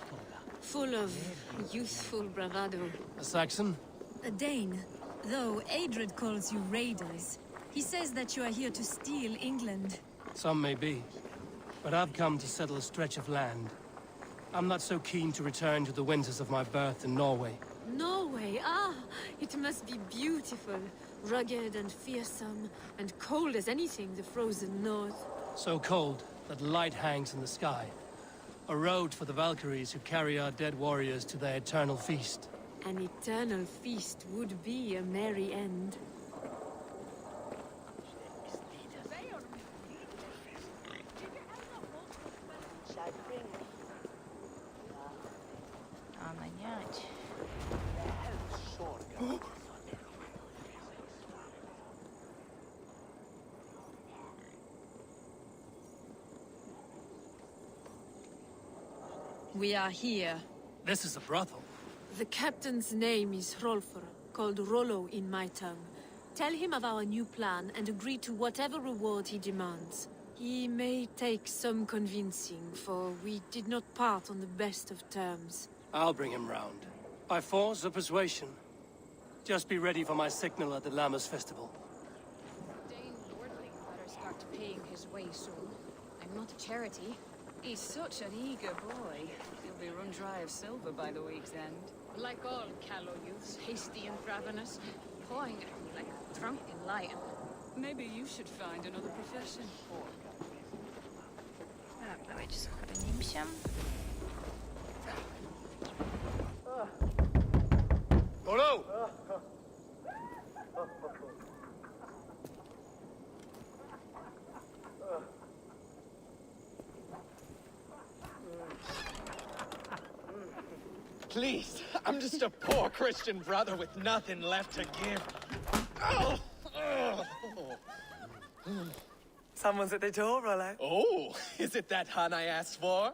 Full of youthful bravado. A Saxon? A Dane, though Adred calls you raiders. He says that you are here to steal England. Some may be. But I've come to settle a stretch of land. I'm not so keen to return to the winters of my birth in Norway. Norway, it must be beautiful. Rugged and fearsome, and cold as anything the frozen north. So cold that light hangs in the sky. A road for the Valkyries who carry our dead warriors to their eternal feast. An eternal feast would be a merry end. А нанять. We are here. This is a brothel. The captain's name is Hrolfr, called Rollo in my tongue. Tell him of our new plan and agree to whatever reward he demands. He may take some convincing, for we did not part on the best of terms. I'll bring him round. By force or persuasion. Just be ready for my signal at the Lammas festival. Dane Lordling better start paying his way soon. I'm not a charity. He's such an eager boy. He'll be run dry of silver by the week's end. Like all callow youths, hasty and ravenous, pawing at me like a drunken lion. Maybe you should find another profession. Так, давайте сохранимся. Rollo! Please, I'm just a poor Christian brother with nothing left to give. Oh! Someone's at the door, Rollo. Oh, is it that hun I asked for?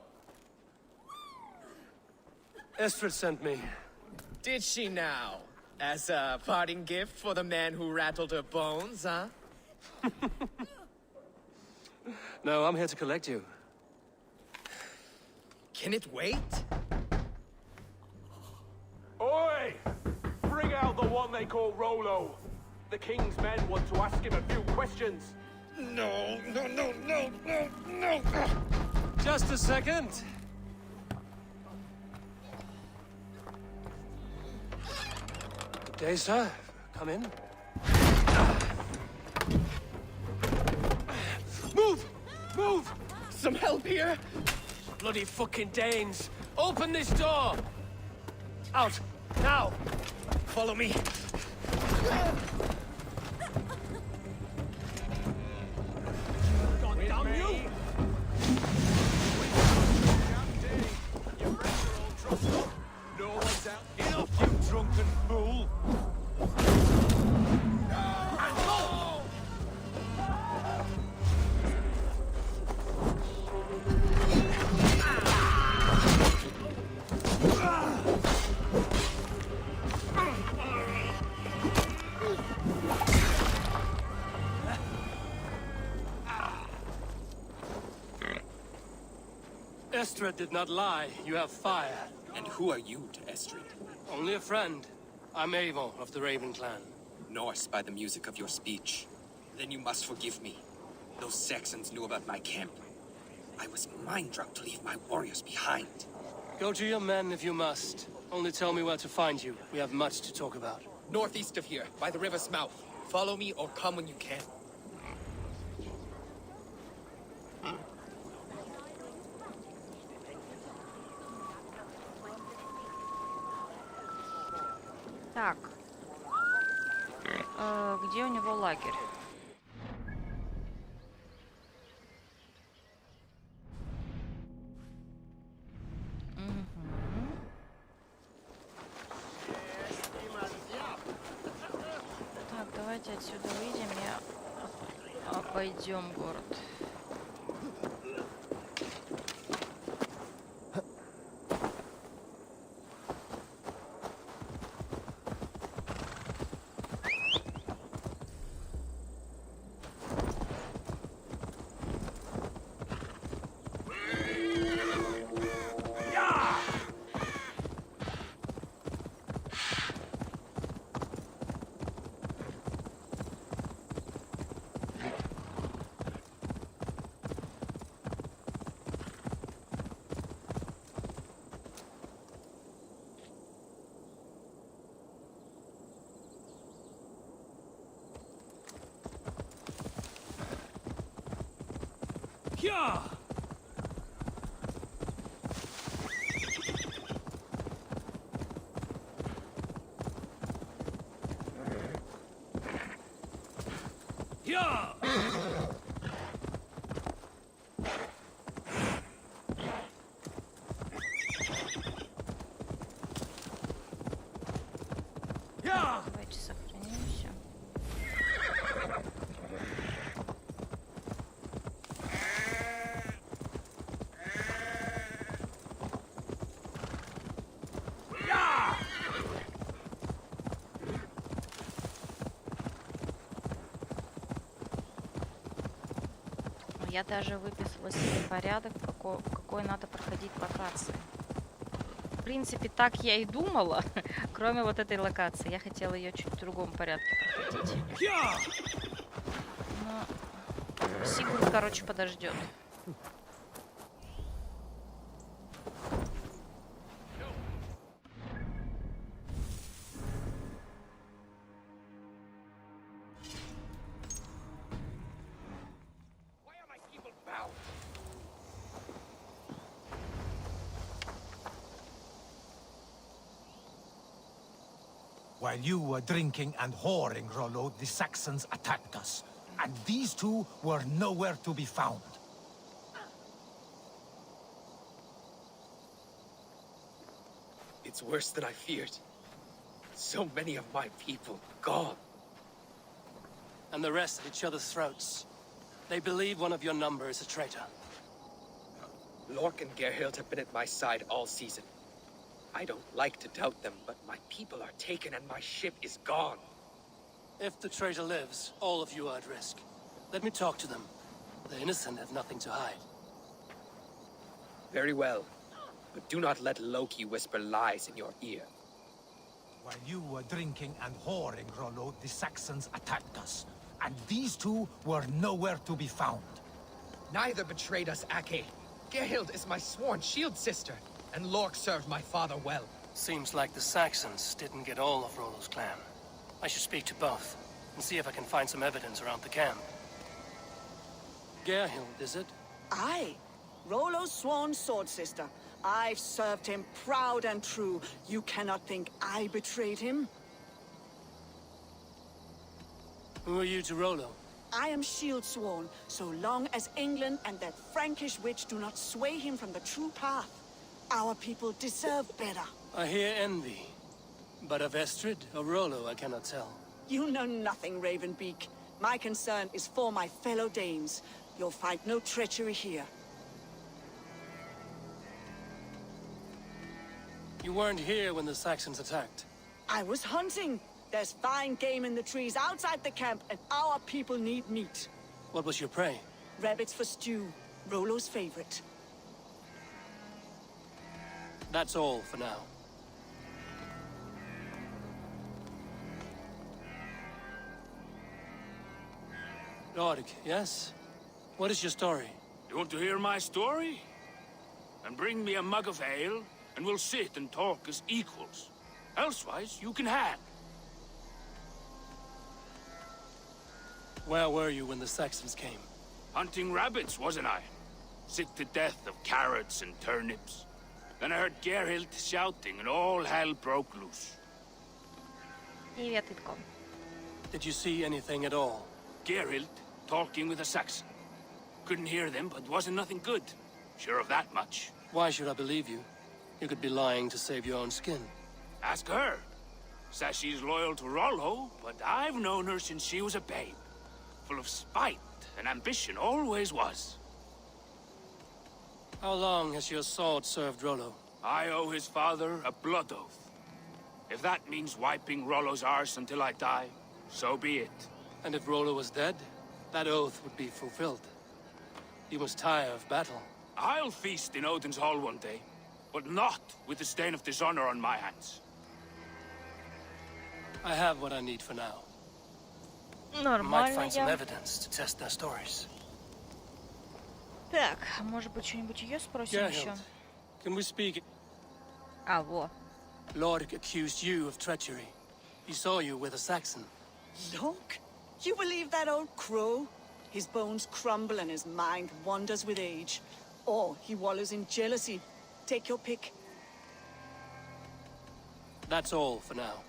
Estrid sent me. Did she now? As a parting gift for the man who rattled her bones, huh? No, I'm here to collect you. Can it wait? Oi! Bring out the one they call Rollo. The king's men want to ask him a few questions. No. Just a second. Good day, sir. Come in. Move! Some help here? Bloody fucking Danes! Open this door! Out! Now! Follow me. Damn you! No one's out. Enough, you drunken fool! Estrid did not lie. You have fire. And who are you to Estrid? Only a friend. I'm Eivor of the Raven clan. Norse by the music of your speech. Then you must forgive me. Those Saxons knew about my camp. I was mind-drunk to leave my warriors behind. Go to your men if you must. Only tell me where to find you. We have much to talk about. Northeast of here, by the river's mouth. Follow me or come when you can. Так. Где у него лагерь? Так, давайте отсюда выйдем и обойдем город. Yeah! Yeah! Давайте сохранимся. Я даже выписала себе порядок, какой надо проходить локации. В принципе, так я и думала, кроме вот этой локации. Я хотела ее чуть в другом порядке проходить. Но Сигурд, короче, подождет. While you were drinking and whoring, Rollo, the Saxons attacked us. And these two were nowhere to be found. It's worse than I feared. So many of my people gone. And the rest at each other's throats. They believe one of your number is a traitor. Lork and Gerhild have been at my side all season. I don't like to doubt them, but my people are taken and my ship is gone. If the traitor lives, all of you are at risk. Let me talk to them. The innocent have nothing to hide. Very well. But do not let Loki whisper lies in your ear. While you were drinking and whoring, Rollo, the Saxons attacked us. And these two were nowhere to be found. Neither betrayed us, Ake. Gerhild is my sworn shield sister, and Lork served my father well. Seems like the Saxons didn't get all of Rollo's clan. I should speak to both, and see if I can find some evidence around the camp. Gerhild, is it? Aye. Rollo's sworn sword sister. I've served him proud and true. You cannot think I betrayed him? Who are you to Rollo? I am shield sworn, so long as England and that Frankish witch do not sway him from the true path. Our people deserve better. I hear envy. But of Estrid or Rollo, I cannot tell. You know nothing, Ravenbeak. My concern is for my fellow Danes. You'll find no treachery here. You weren't here when the Saxons attacked. I was hunting. There's fine game in the trees outside the camp, and our people need meat. What was your prey? Rabbits for stew. Rollo's favorite. That's all for now. Lord, yes? What is your story? You want to hear my story? Then bring me a mug of ale, and we'll sit and talk as equals. Elsewise, you can hang. Where were you when the Saxons came? Hunting rabbits, wasn't I? Sick to death of carrots and turnips. Then I heard Gerhild shouting, and all hell broke loose. Did you see anything at all? Gerhild talking with a Saxon. Couldn't hear them, but wasn't nothing good. Sure of that much. Why should I believe you? You could be lying to save your own skin. Ask her. Says she's loyal to Rollo, but I've known her since she was a babe. Full of spite and ambition, always was. How long has your sword served Rollo? I owe his father a blood oath. If that means wiping Rollo's arse until I die, so be it. And if Rollo was dead, that oath would be fulfilled. You must tire of battle. I'll feast in Odin's hall one day, but not with the stain of dishonor on my hands. I have what I need for now. Нормально, Might find some я. evidence to test their stories. Так, может быть, что-нибудь ее спросим еще? Gerhild, can we speak? А, во. Lord accused you of treachery. He saw you with a Saxon. Look, you believe that old crow? His bones crumble and his mind wanders with age. Or he wallows in jealousy. Take your pick. That's all for now.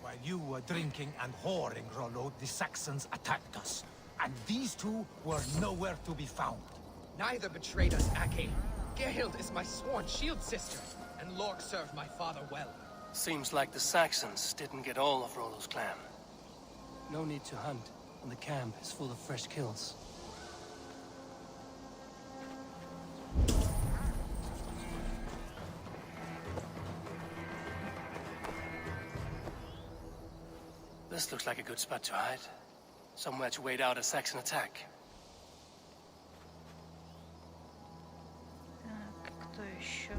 While you were drinking and whoring, Rollo, the Saxons attacked us. And these two were nowhere to be found. Neither betrayed us, Ake. Gerhild is my sworn shield sister, and Lork served my father well. Seems like the Saxons didn't get all of Rollo's clan. No need to hunt, and the camp is full of fresh kills. This looks like a good spot to hide. Somewhere to wait out a Saxon attack. Так, кто еще?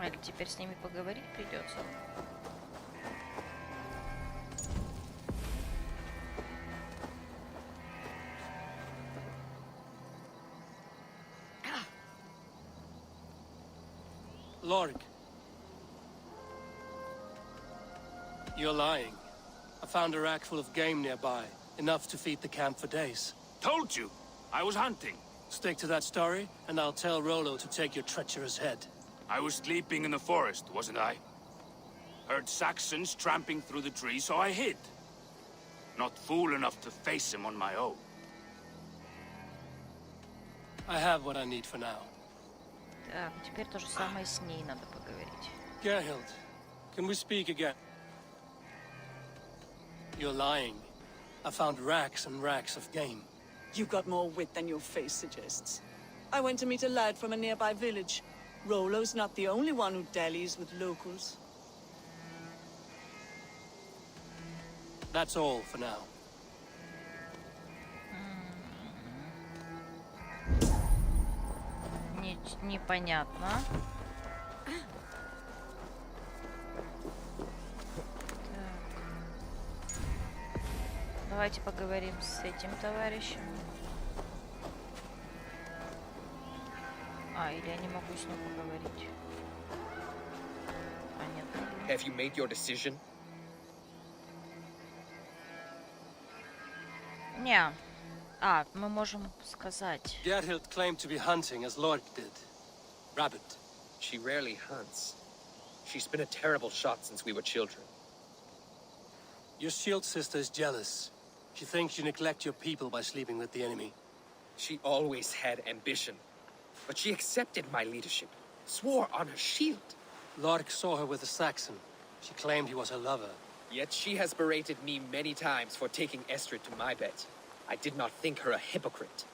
Или теперь с ними поговорить придется? Lorik. You're lying. I found a rack full of game nearby, enough to feed the camp for days. Told you! I was hunting. Stick to that story, and I'll tell Rollo to take your treacherous head. I was sleeping in the forest, wasn't I? Heard Saxons tramping through the trees, so I hid. Not fool enough to face him on my own. I have what I need for now. Так, теперь то же самое с ней надо поговорить. Gerhild, can we speak again? You're lying. I found racks and racks of game. You've got more wit than your face suggests. I went to meet a lad from a nearby village. Rollo's not the only one who dallies with locals. That's all for now. Непонятно. Так. Давайте поговорим с этим товарищем. А, или я не могу с ним поговорить. Понятно. Have you made your decision? Не. А, мы можем сказать. Gerhild claimed to be hunting as Lord did. Rabbit. She rarely hunts. She's been a terrible shot since we were children. Your shield sister is jealous. She thinks you neglect your people by sleeping with the enemy. She always had ambition. But she accepted my leadership. Swore on her shield. Lork saw her with a Saxon. She claimed he was her lover. Yet she has berated me many times for taking Estrid to my bed. I did not think her a hypocrite.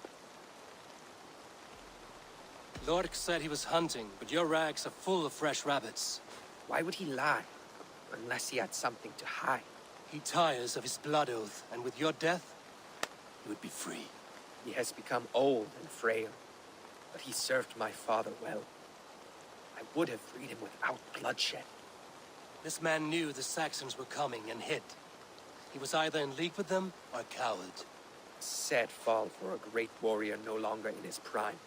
Lork said he was hunting, but your rags are full of fresh rabbits. Why would he lie? Unless he had something to hide. He tires of his blood oath, and with your death, he would be free. He has become old and frail, but he served my father well. I would have freed him without bloodshed. This man knew the Saxons were coming and hid. He was either in league with them or a coward. Sad fall for a great warrior no longer in his prime.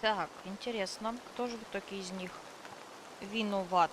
Так, интересно, кто же в итоге из них виноват?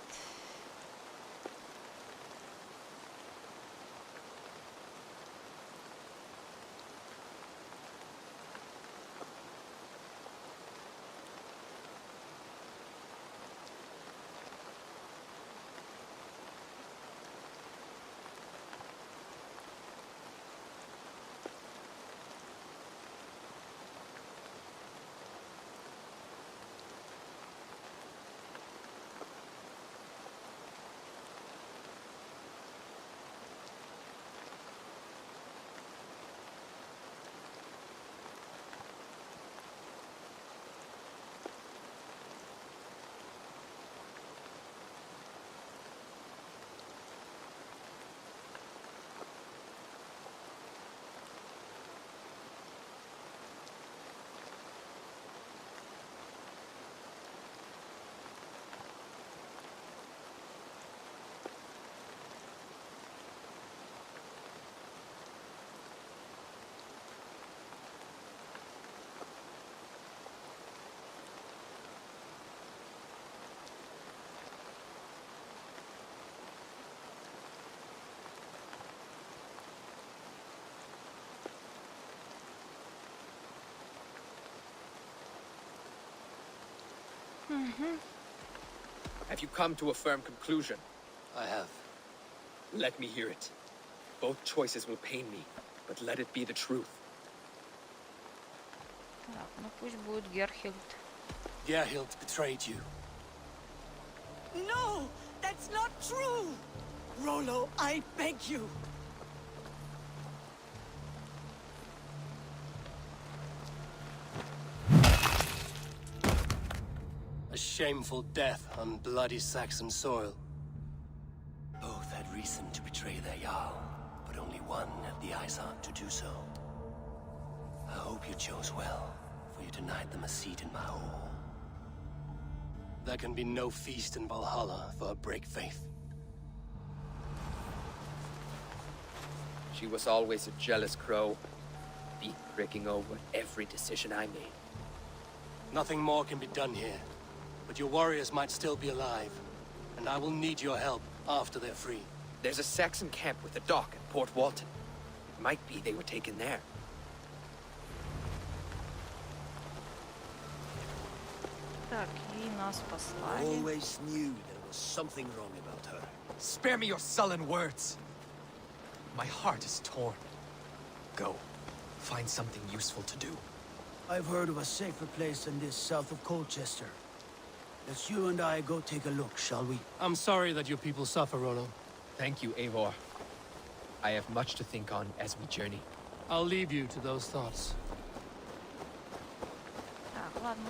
Have you come to a firm conclusion? I have. Let me hear it. Both choices will pain me, but let it be the truth. Так, ну пусть будет Герхильд. Gerhild betrayed you. No! That's not true! Rollo, I beg you! A shameful death on bloody Saxon soil. Both had reason to betray their Jarl, but only one had the eyesight to do so. I hope you chose well, for you denied them a seat in my hall. There can be no feast in Valhalla for a break faith. She was always a jealous crow, beak pricking over every decision I made. Nothing more can be done here, but your warriors might still be alive, and I will need your help after they're free. There's a Saxon camp with a dock at Port Walton. It might be they were taken there. Так, и нас послали. Always knew there was something wrong about her. Spare me your sullen words. My heart is torn. Go. Find something useful to do. I've heard of a safer place than this south of Colchester. Let's you and I go take a look, shall we? I'm sorry that your people suffer, Rollo. Thank you, Eivor. I have much to think on as we journey. I'll leave you to those thoughts. Так, ладно.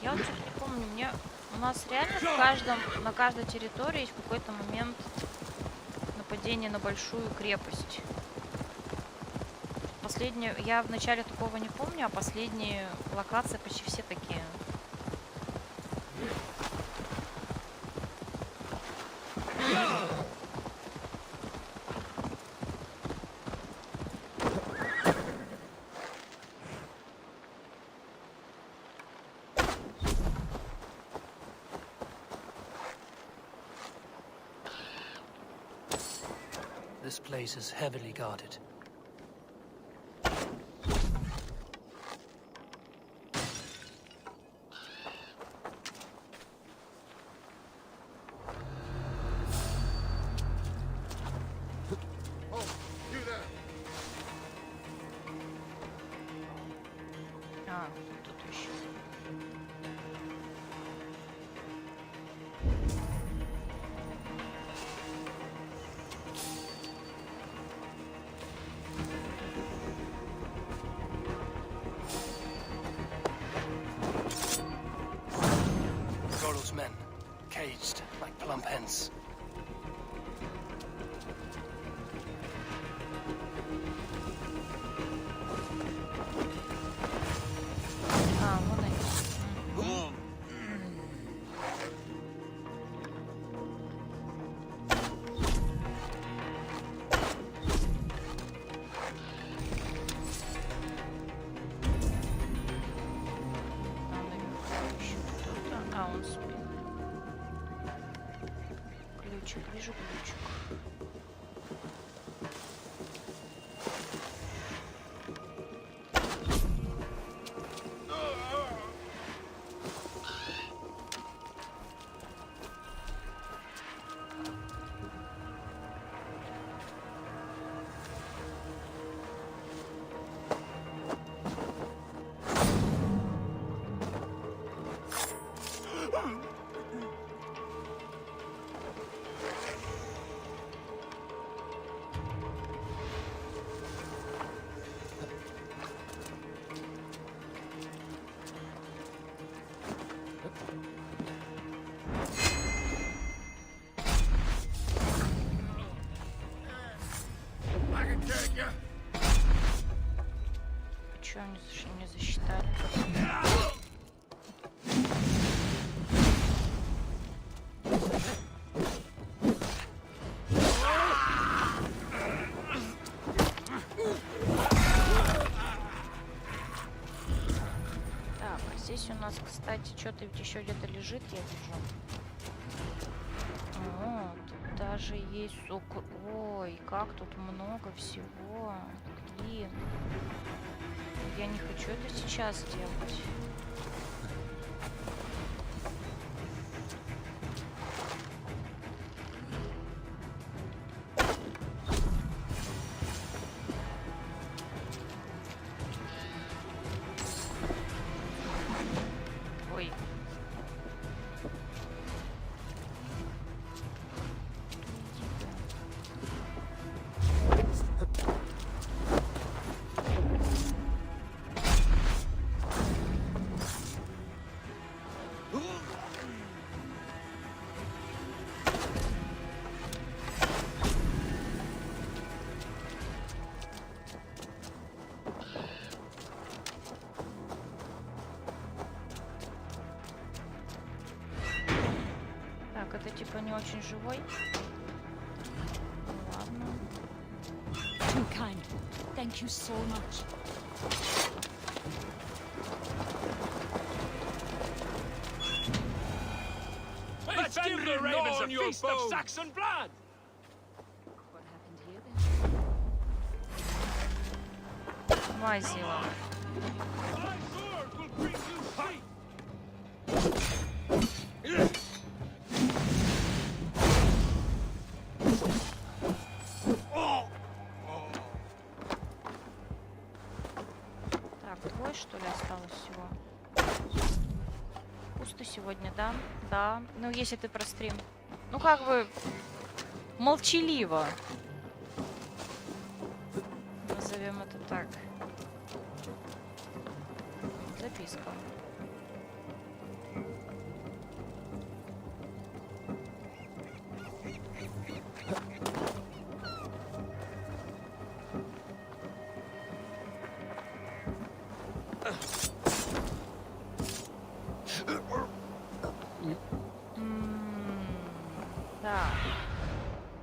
Я вот что-то не помню, у нас реально на каждой территории есть в какой-то момент нападение на большую крепость. Последнюю, я в начале такого не помню, а последние локации почти все такие. This place is heavily guarded. А, тут еще. chance. А, вон они. А, он спит. Ключик, вижу ключик. Чё они не засчитали? Так, а здесь у нас, кстати, что-то ведь еще где-то лежит, я вижу. О, тут даже есть сок. Ой, как тут много всего. Блин. Я не хочу это сейчас делать. Ой. Так, это типа не очень живой. Ладно. Too kind. Thank you so much. Let's give the ravens a feast of Saxon blood! What happened here then? Мазила. Так, двое что ли осталось всего? Пусто сегодня, да? Да. Ну, если ты про стрим. Ну, как бы молчаливо. Назовем это так. Записка. Так.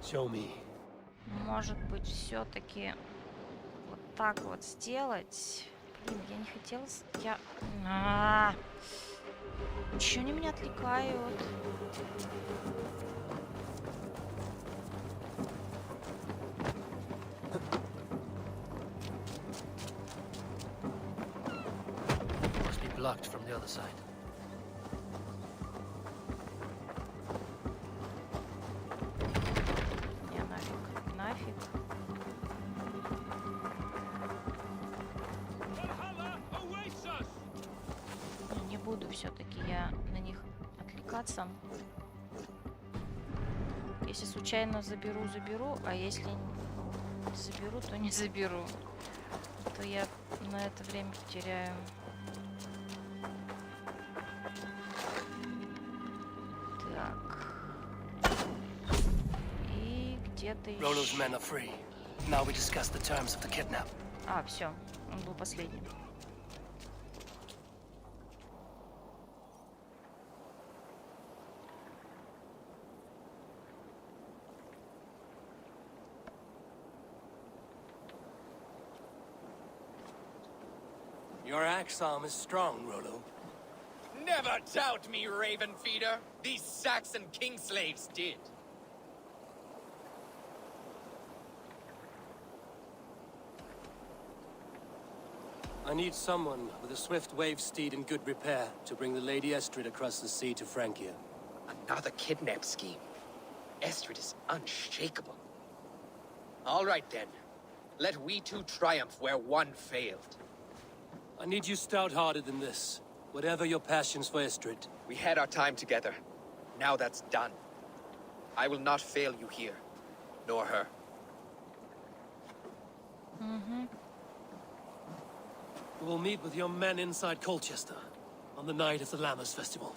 Show me. Может быть, все-таки вот так вот сделать. Блин, я не хотела... Я... Чего они меня отвлекают? Must be blocked from the other side. Не, нафиг. Нафиг. Не буду все-таки я на них отвлекаться. Если случайно заберу, заберу, а если не заберу, то не заберу. То я на это время потеряю. Так. Где ты Rollo's ещё? men are free. Now we discuss the terms of the kidnap. А, все, он был последним. Your axe arm is strong, Rollo. Never doubt me, Raven Feeder. These Saxon king slaves did. I need someone with a swift wave steed in good repair to bring the Lady Estrid across the sea to Francia. Another kidnap scheme. Estrid is unshakable. All right, then. Let we two triumph where one failed. I need you stout-hearted in this, whatever your passions for Estrid. We had our time together. Now that's done. I will not fail you here, nor her. Mm-hmm. We will meet with your men inside Colchester on the night of the Lammers Festival.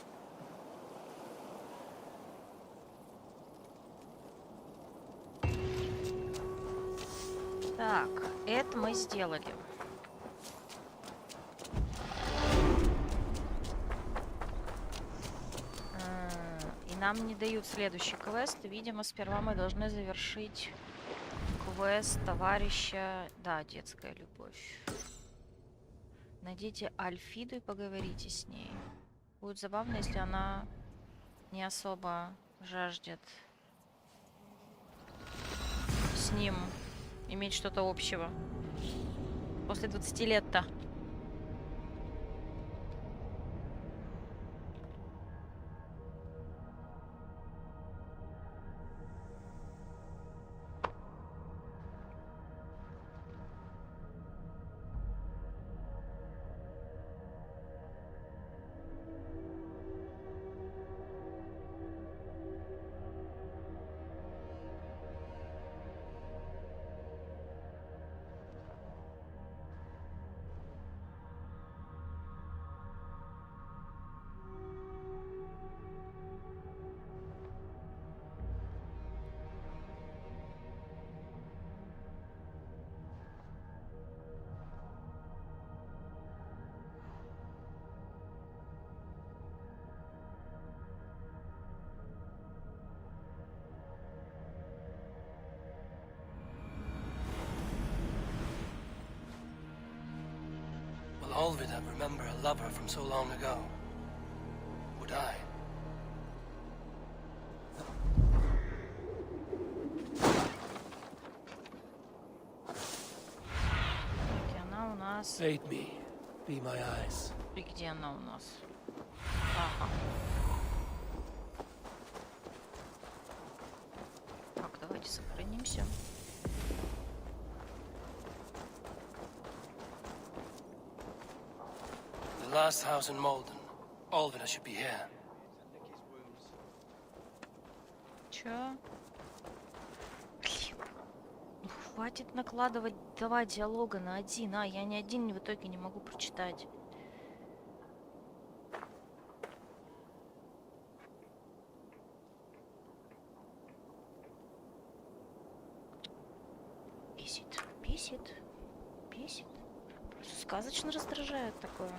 Так, это мы сделали. И нам не дают следующий квест. Видимо, сперва мы должны завершить квест товарища... Да, детская любовь. Найдите Альфиду и поговорите с ней. Будет забавно, если она не особо жаждет с ним иметь что-то общего. После 20 лет-то. Olvid, I remember a lover from so long ago. Would I? И она у нас... Aid me. Be my eyes. И где она у нас? Ага. Так, давайте сохранимся. The last house in Malden. Olvid should be here. Чё? Блин. Ну, хватит накладывать 2 диалога на один. А, я ни один в итоге не могу прочитать. Бесит, бесит, бесит. Просто сказочно раздражает такое.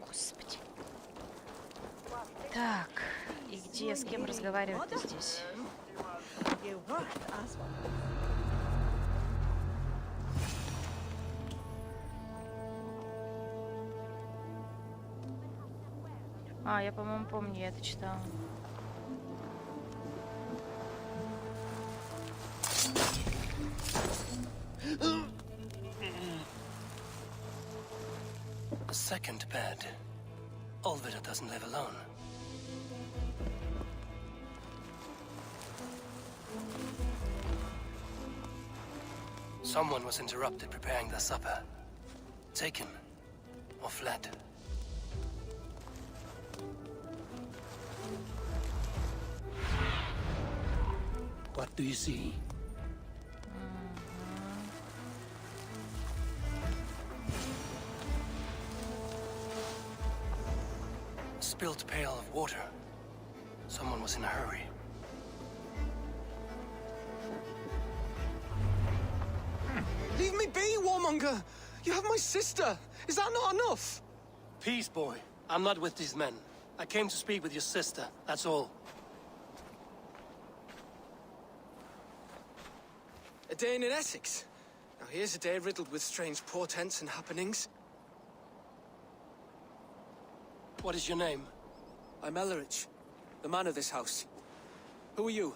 Господи. Так, и где, с кем разговаривать здесь? А, я, по-моему, помню, я это читала. A second bed. Olvid doesn't live alone. Someone was interrupted preparing their supper. Taken or fled. What do you see? pail of water. Someone was in a hurry. Leave me be, warmonger! You have my sister! Is that not enough? Peace, boy. I'm not with these men. I came to speak with your sister, that's all. A day in Essex. Now here's a day riddled with strange portents and happenings. What is your name? I'm Ellerich, the man of this house. Who are you?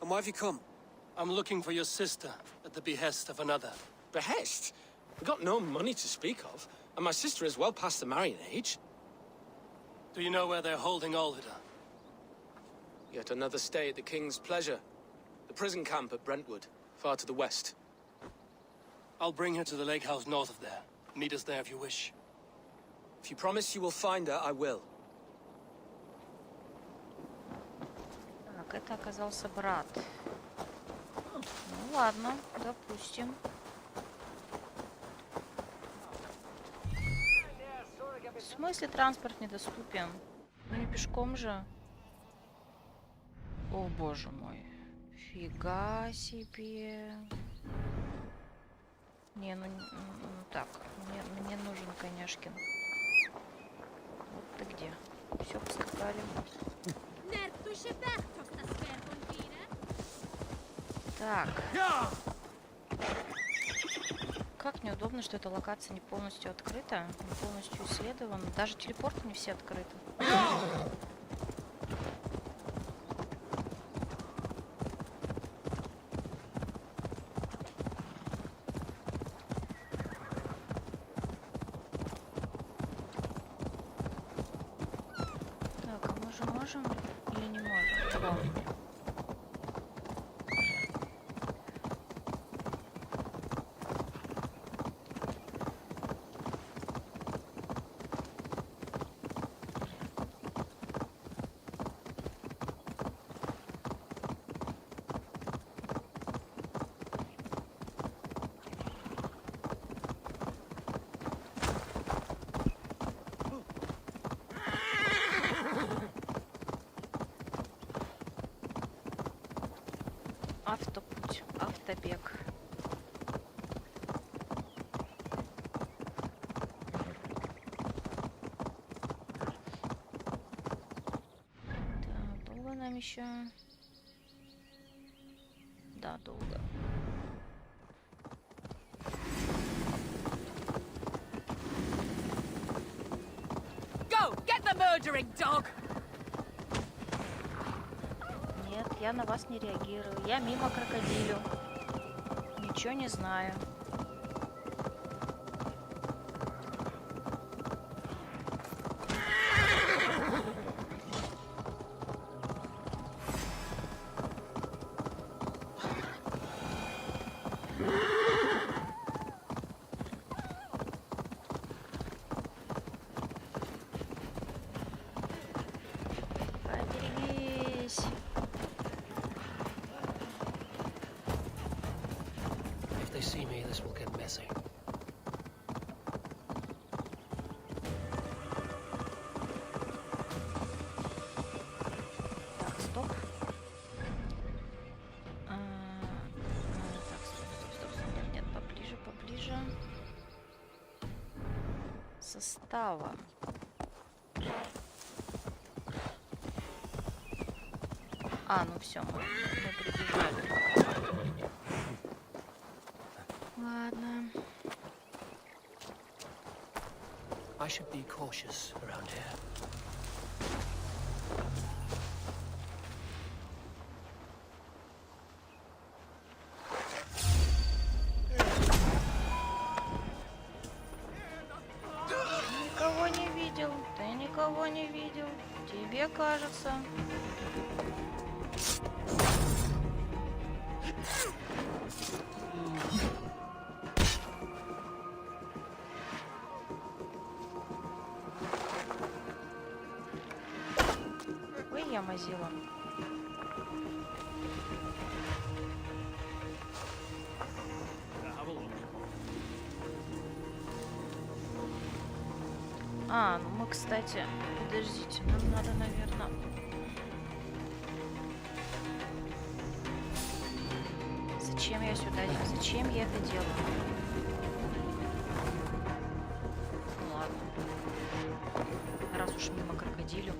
And why have you come? I'm looking for your sister, at the behest of another. Behest? We've got no money to speak of, and my sister is well past the marrying age. Do you know where they're holding Olvida? Yet another stay at the King's pleasure. The prison camp at Brentwood, far to the west. I'll bring her to the lake house north of there. Meet us there if you wish. If you promise you will find her, I will. Так, это оказался брат. Ну ладно, допустим. В смысле транспорт недоступен? Ну не пешком же. О боже мой. Фига себе. Не, ну так. Мне нужен коняшкин. Вот ты где? Все, поскакали. Так. Как неудобно, что эта локация не полностью открыта, не полностью исследована. Даже телепорты не все открыты. Так, а мы же можем или не можем? Во. Автопуть, автобег. Так, долго нам еще? Да, долго. Go! Get the murdering dog! Нет, я на вас не реагирую. Я мимо крокодилю. Ничего не знаю. Поберегись. If they see me, this will get messy. Так, стоп. Так, стоп. Нет, поближе, поближе. Состава. А, ну все, мы прибежали. Ладно. I should be cautious around here. Никого не видел. Ты никого не видел. Тебе кажется. Ой, я мазила. А, ну мы, кстати, подождите, нам надо, наверное... Зачем я сюда? Зачем я это делаю? Ну ладно. Раз уж мимо крокодилю.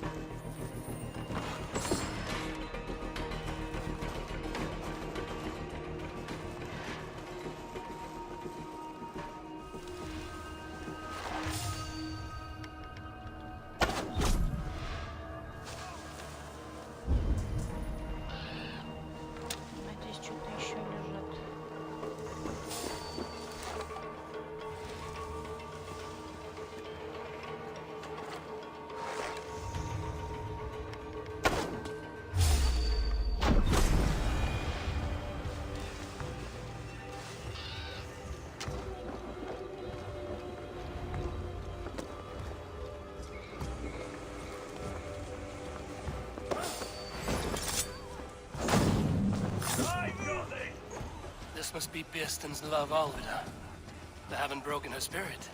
This must be Bearston's love Alvida. They haven't broken her spirit.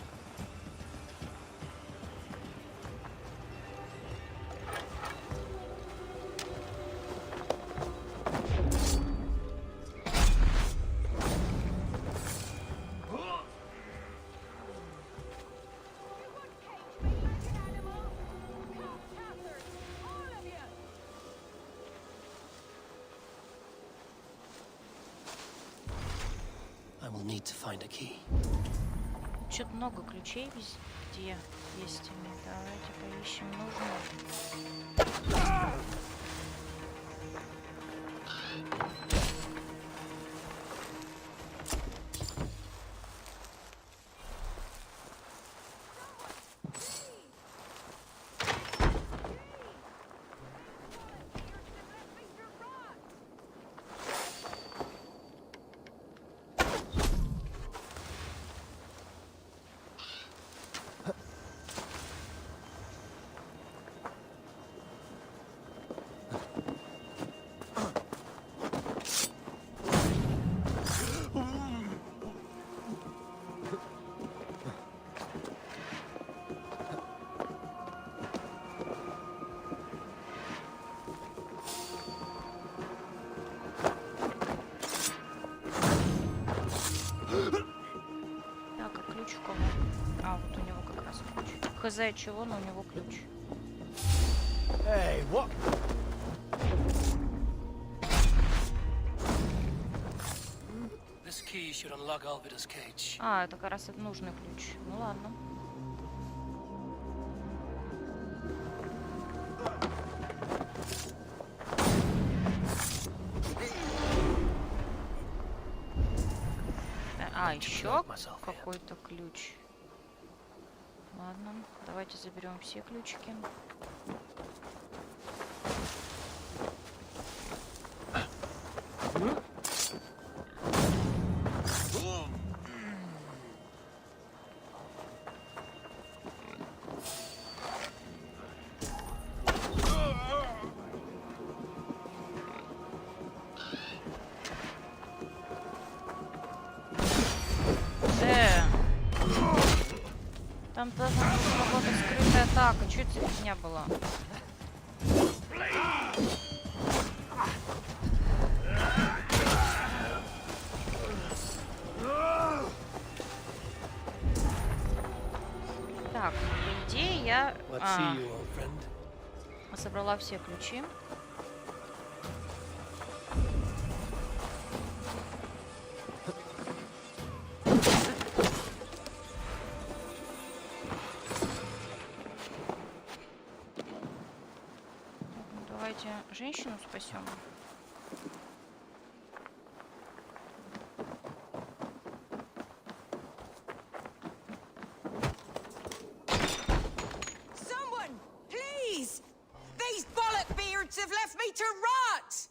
I will need to find a key. Что-то много ключей везде есть. Давайте поищем нужную. Хз чего, но у него ключ. Hey, what? This key should unlock Alvida's cage. А, это как раз нужный ключ. Ну ладно. А, еще какой-то ключ. Ладно, давайте заберем все ключики. Там должна работать скрытая атака. Что это за фигня была? Так, по идее я собрала все ключи. Давайте женщину спасем. Someone, please! These bollock beards have left me to rot!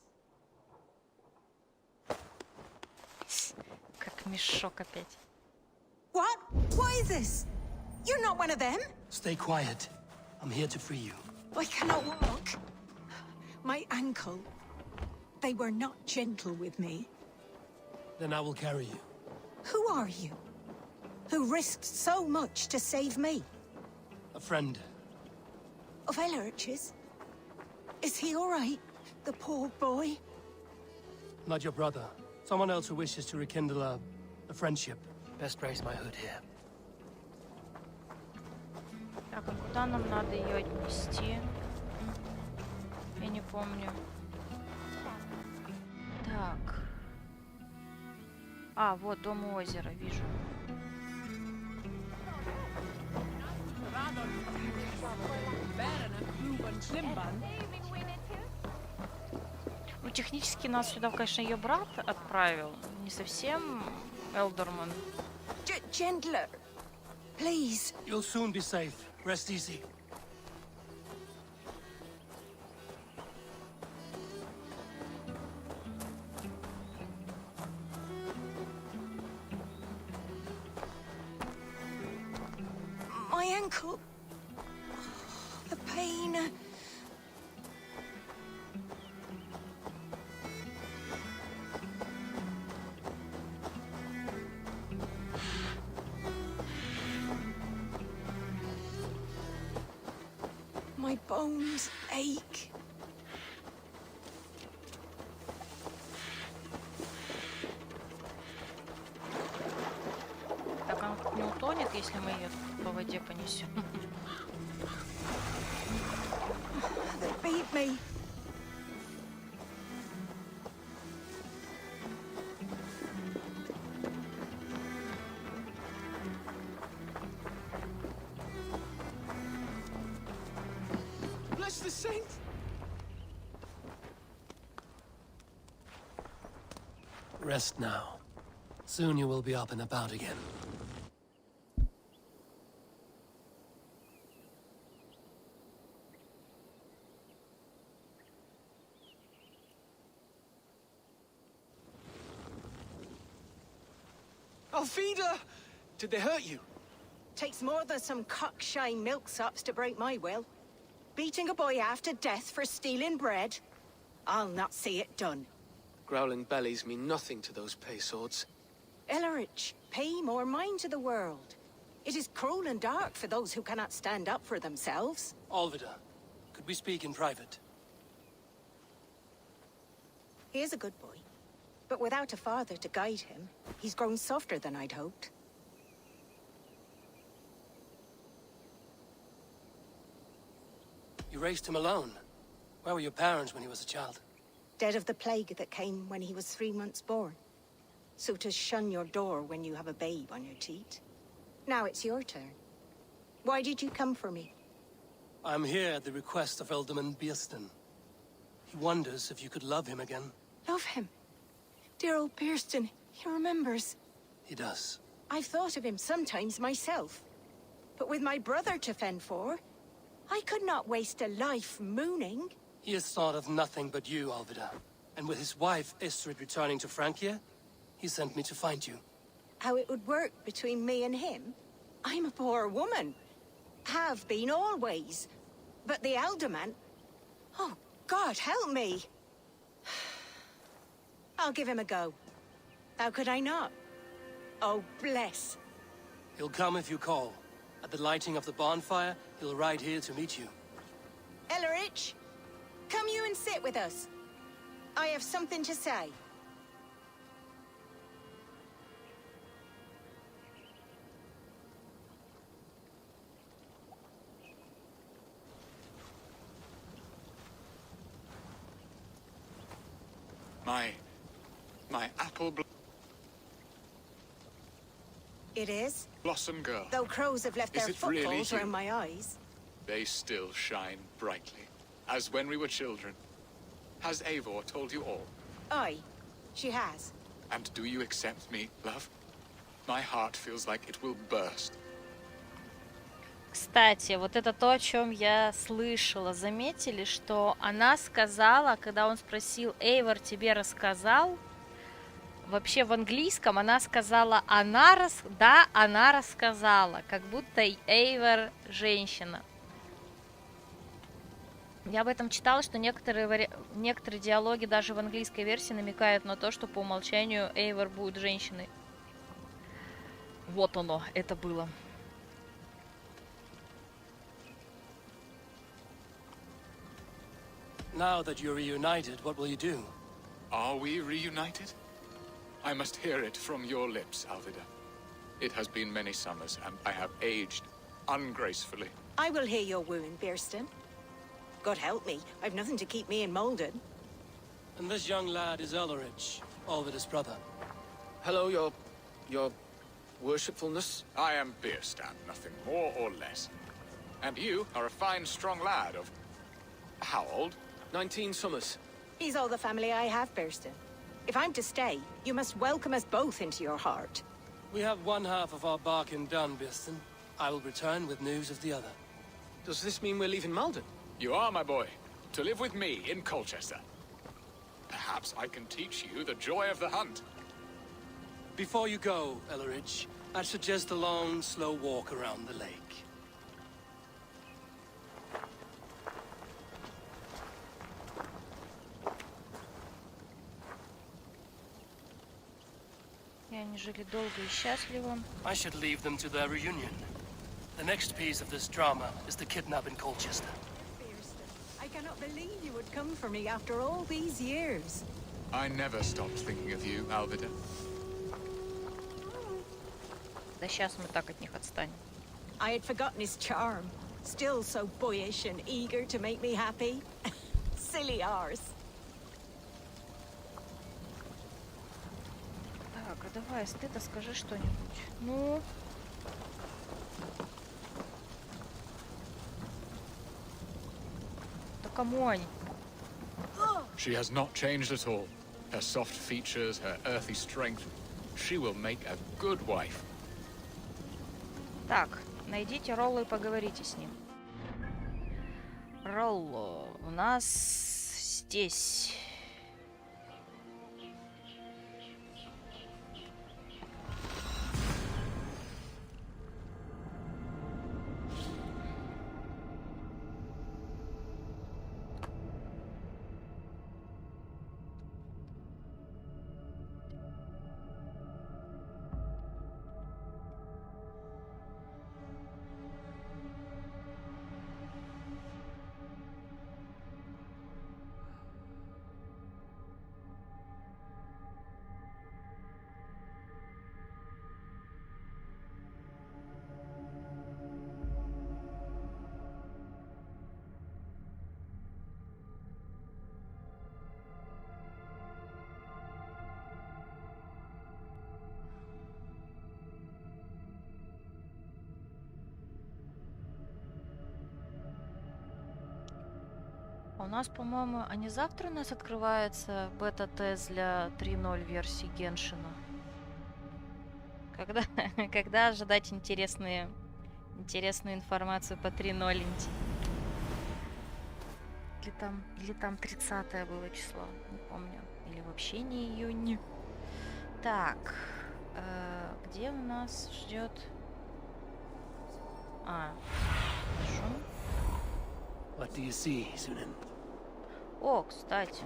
Как мешок опять. What? What is this? You're not one of them? Stay quiet. I'm here to free you. I cannot walk. My ankle. They were not gentle with me. Then I will carry you. Who are you? Who risked so much to save me? A friend. Of Ellerch's? Is he all right? The poor boy? Not your brother. Someone else who wishes to rekindle a friendship. Best raise my hood here. Так, а куда нам надо ее отнести? Я не помню. Так. А, вот дом у озера, вижу. Ну, технически нас сюда, конечно, ее брат отправил. Не совсем Элдерман. Gentler, please. You'll soon be safe. Rest easy. My ankle. The pain. My bones ache. Так, она не утонет, если мы ее по воде понесем. They beat me. Bless the saint! Rest now. Soon you will be up and about again. Alfida! Did they hurt you? Takes more than some cockshy milksops to break my will. Beating a boy half to death for stealing bread? I'll not see it done. Growling bellies mean nothing to those pay swords. Ellerich, pay more mind to the world. It is cruel and dark for those who cannot stand up for themselves. Alvida, could we speak in private? He is a good boy, but without a father to guide him, he's grown softer than I'd hoped. You raised him alone. Where were your parents when he was a child? Dead of the plague that came when he was 3 months born. So to shun your door when you have a babe on your teat. Now it's your turn. Why did you come for me? I'm here at the request of Alderman Bearston. He wonders if you could love him again. Love him? Dear old Bearston, he remembers. He does. I've thought of him sometimes myself. But with my brother to fend for, I could not waste a life mooning. He has thought of nothing but you, Alvida. And with his wife, Estrid, returning to Francia, he sent me to find you. How it would work between me and him? I'm a poor woman. Have been always. But the alderman... Oh, God, help me! I'll give him a go. How could I not? Oh, bless. He'll come if you call. At the lighting of the bonfire, he'll ride here to meet you. Ellerich, come you and sit with us. I have something to say. My apple It is? blossom girl. Though crows have left Is their it really footballs you? around my eyes. They still shine brightly, as when we were children. Has Eivor told you all? Aye, she has. And do you accept me, love? My heart feels like it will burst. Кстати, вот это то, о чем я слышала. Заметили, что она сказала, когда он спросил, Эйвор тебе рассказал? Вообще в английском она сказала, да, она рассказала, как будто Эйвор женщина. Я об этом читала, что некоторые диалоги даже в английской версии намекают на то, что по умолчанию Эйвор будет женщиной. Вот оно, это было. Now that you're reunited, what will you do? Are we reunited? I must hear it from your lips, Alvida. It has been many summers, and I have aged ungracefully. I will heal your wound, Bearston. God help me, I've nothing to keep me in Malden. And this young lad is Elrich, Alvida's brother. Hello, your worshipfulness. I am Beerstan, nothing more or less. And you are a fine, strong lad of... how old? 19 summers. He's all the family I have, Bearston. If I'm to stay, you must welcome us both into your heart. We have one half of our bargain done, Bearston. I will return with news of the other. Does this mean we're leaving Malden? You are, my boy, to live with me in Colchester. Perhaps I can teach you the joy of the hunt. Before you go, Elrich, I'd suggest a long, slow walk around the lake. И они жили долго и счастливо. I should leave them to their reunion. The next piece of this drama is the kidnap in Colchester. Bearston, I cannot believe you would come for me after all these years. I never stopped thinking of you, Alvida. Да сейчас мы так от них отстанем. I had forgotten his charm. Still so boyish and eager to make me happy. Silly ours. Так, а давай, ты-то скажи что-нибудь. Ну? Да камонь. She has not changed at all. Her soft features, her earthy strength. She will make a good wife. Так, найдите Ролло и поговорите с ним. Ролло у нас здесь. У нас, по-моему, а не завтра у нас открывается бета-тест для 3.0 версии Геншина? Когда ожидать интересную информацию по 3.0? Или там 30-е было число, не помню. Или вообще не июнь. Так, где у нас ждет? А, хорошо. What do you see, Sunan? О, кстати.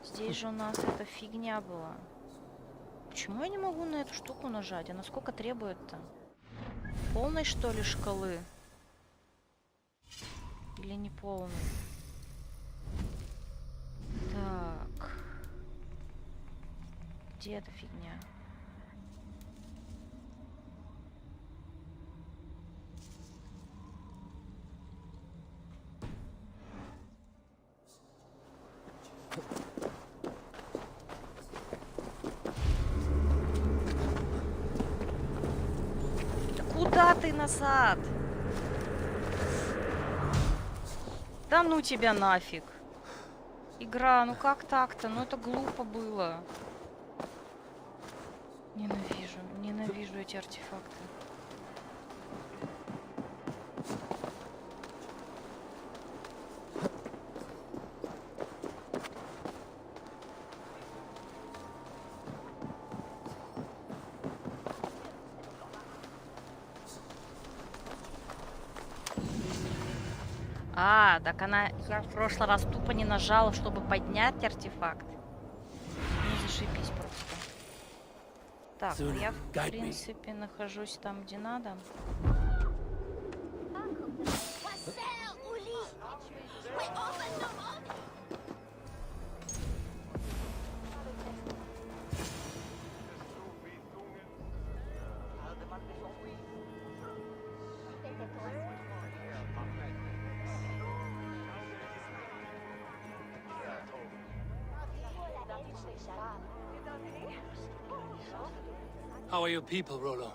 Здесь же у нас эта фигня была. Почему я не могу на эту штуку нажать? Она сколько требует-то? Полной, что ли, шкалы? Или не полной? Так. Где эта фигня? Куда ты назад? Да ну тебя нафиг. Игра, ну как так-то? Ну это глупо было. Ненавижу эти артефакты. А, так я в прошлый раз тупо не нажала, чтобы поднять артефакт. Не зашибись просто. Так, я в принципе нахожусь там, где надо. How are your people, Rollo?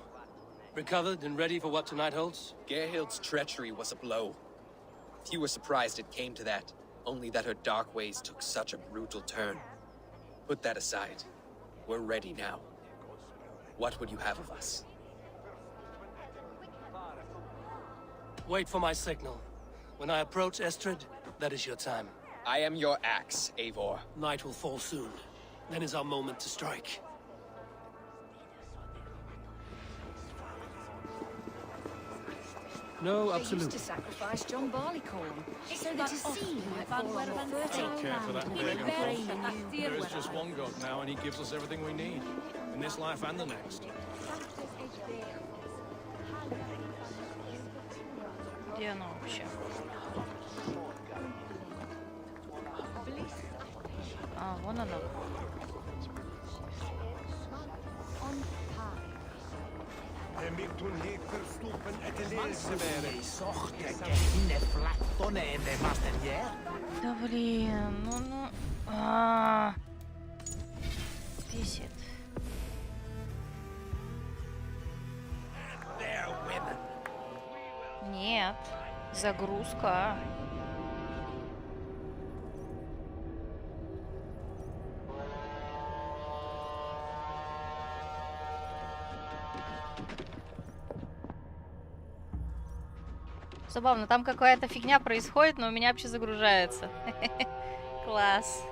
Recovered and ready for what tonight holds? Gerhild's treachery was a blow. Few were surprised it came to that, only that her dark ways took such a brutal turn. Put that aside. We're ready now. What would you have of us? Wait for my signal. When I approach Estrid, that is your time. I am your axe, Eivor. Night will fall soon. Then is our moment to strike. No, They absolutely. used to sacrifice John Barleycorn, so that his seed might fall on the fertile land. There is just one God now, and he gives us everything we need. In this life and the next. Где она вообще? А, вон она. Да блин, ну... Бесит. Нет, загрузка. Забавно, там какая-то фигня происходит, но у меня вообще загружается. Класс.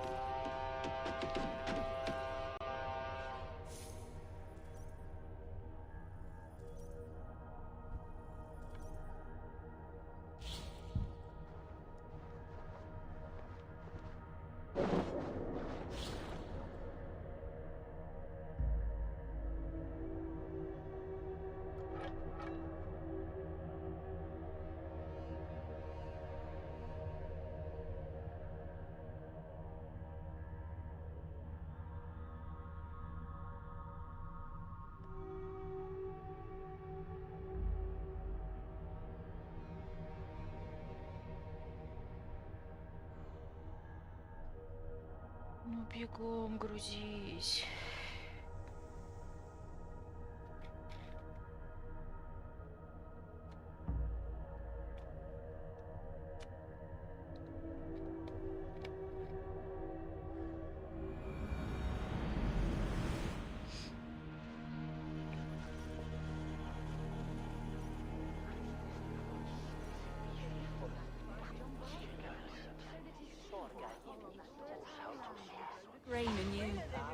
Ну, бегом грузись.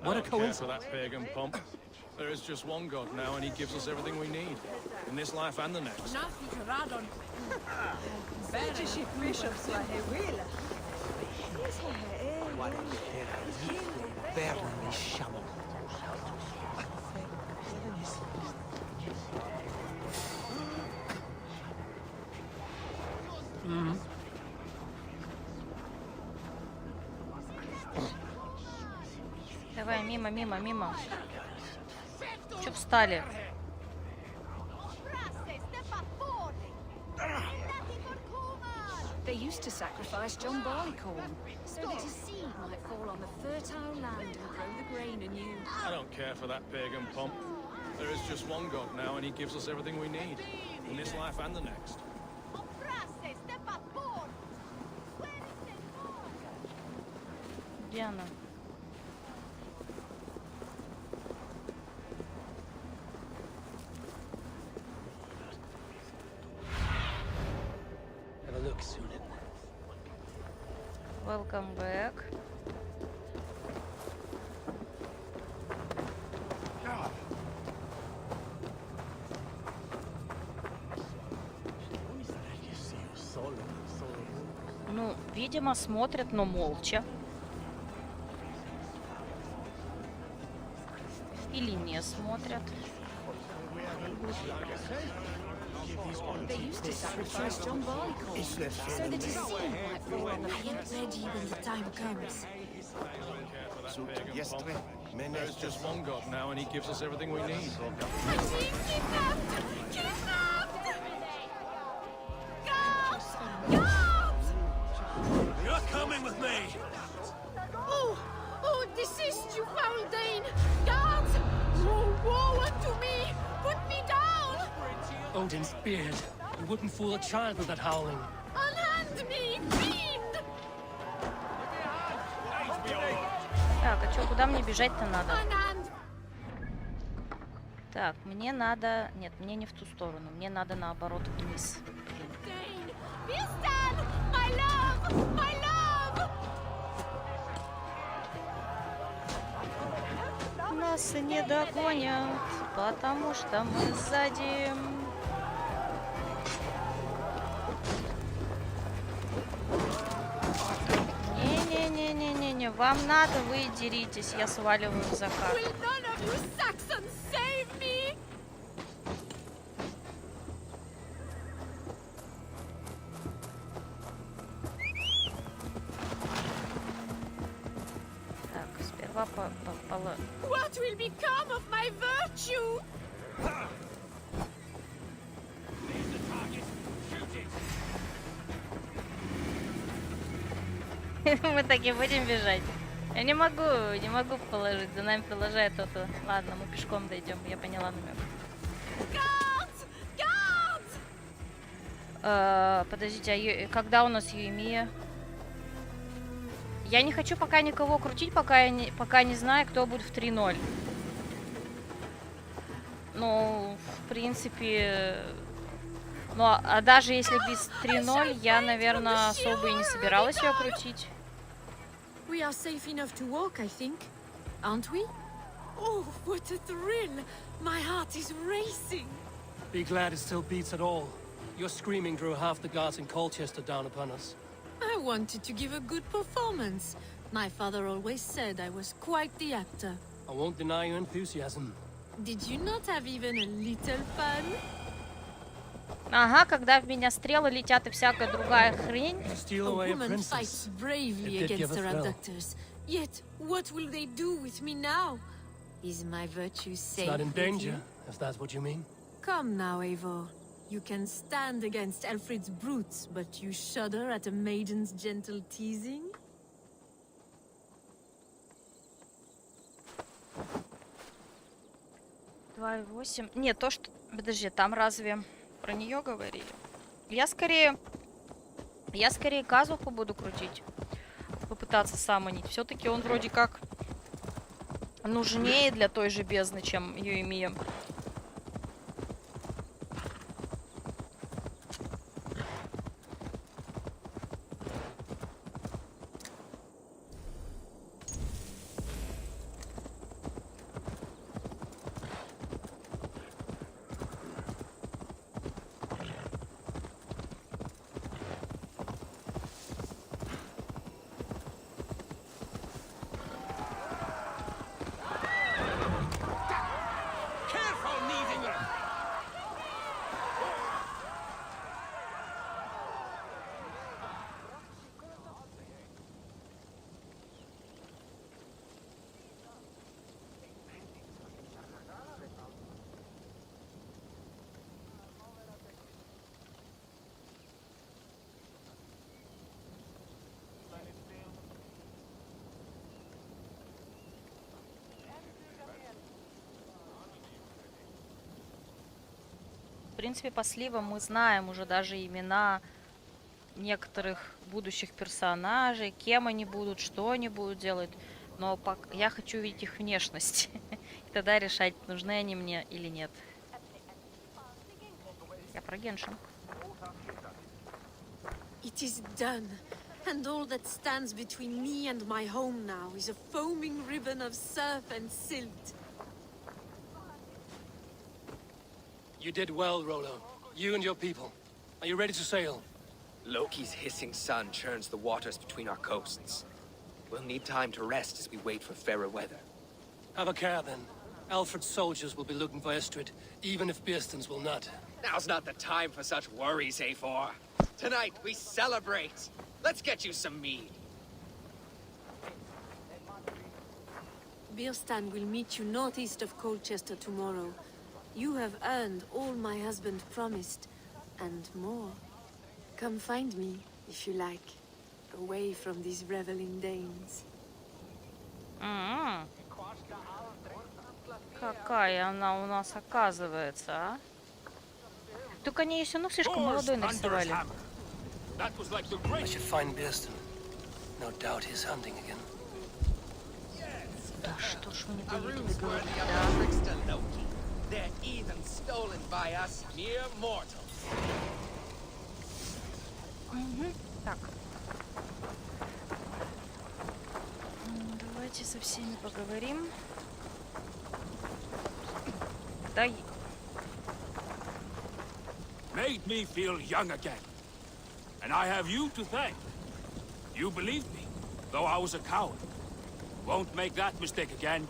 What a coincidence. For that pagan pomp. There is just one God now, and he gives us everything we need. In this life and the next. Давай, мимо, мимо, мимо. Чё встали? They used to sacrifice John Barleycorn, so that his seed might fall on the fertile land and grow the grain anew. I don't care for that pagan pomp. There is just one God now, and he gives us everything we need. In this life and the next. Где она? Have a look soon. Welcome back. Ну, видимо, смотрят, но молча. Или не смотрят. They used to sacrifice John Barleycorn, so that his seed might fall on the Ready when the time comes. There is just one God now, and he gives us everything we need. You're coming with me! Oh, desist, you foul Dane! Guards! Woe unto me! Put me down! Odin's beard. You wouldn't fool a child with that howling. Unhand me, fiend! Так, а чё, куда мне бежать-то надо? Unhand! Так, мне надо... Нет, мне не в ту сторону. Мне надо наоборот вниз. Dane! Birstan! My love! My love! Нас не догонят, потому что мы сзади. Не-не-не-не-не-не, вам надо, вы деритесь, я сваливаю в закат. Will none of you Saxons save me? Так, сперва What will become of my virtue? Мы так и будем бежать. Я не могу положить. За нами продолжает то-то. Ладно, мы пешком дойдем. Я поняла намек. Подождите, а когда у нас Юэмия? Я не хочу пока никого крутить, пока не знаю, кто будет в 3-0. Ну, в принципе... Ну, а даже если без 3-0, я, наверное, особо и не собиралась ее крутить. We are safe enough to walk, I think. Aren't we? Oh, what a thrill! My heart is racing. Be glad it still beats at all. Your screaming drew half the guards in Colchester down upon us. I wanted to give a good performance. My father always said I was quite the actor. I won't deny your enthusiasm. Did you not have even a little fun? Ага, когда в меня стрелы летят и всякая другая хрень. A woman fights bravely against her abductors. Yet, what will they do with me now? Is my virtue safe? It's not in with danger, you? if that's what you mean. Come now, Eivor. You can stand against Alfred's brutes, but you shudder at a maiden's gentle teasing? Нет, то, что... Подожди, там разве про нее говорили? Я скорее Казуху буду крутить. Попытаться самонить. Все-таки он вроде как нужнее для той же бездны, чем Юэмия. В принципе, по сливам мы знаем уже даже имена некоторых будущих персонажей, кем они будут, что они будут делать. Но я хочу видеть их внешность. И тогда решать, нужны они мне или нет. Я про Геншин. It is done, and all that stands between me and my home now is a foaming ribbon of surf and silt. You did well, Rollo. You and your people. Are you ready to sail? Loki's hissing sun churns the waters between our coasts. We'll need time to rest as we wait for fairer weather. Have a care, then. Alfred's soldiers will be looking for Estrid, even if Birsten's will not. Now's not the time for such worries, Eivor. Tonight, we celebrate. Let's get you some mead. Birstan will meet you northeast of Colchester tomorrow. You have earned all my husband promised, and more. Come find me, if you like, away from these reveling Danes. Какая она у нас оказывается, а? Только они ее все равно слишком молодой нарисовали. I should find Bearston. No doubt he's hunting again. Да что ж вы не даете Worthy договорить, of tricks to Loki. They're even stolen by us mere mortals. Так. Давайте со всеми поговорим. Дай. Made me feel young again. And I have you to thank. You believed me, though I was a coward. Won't make that mistake again.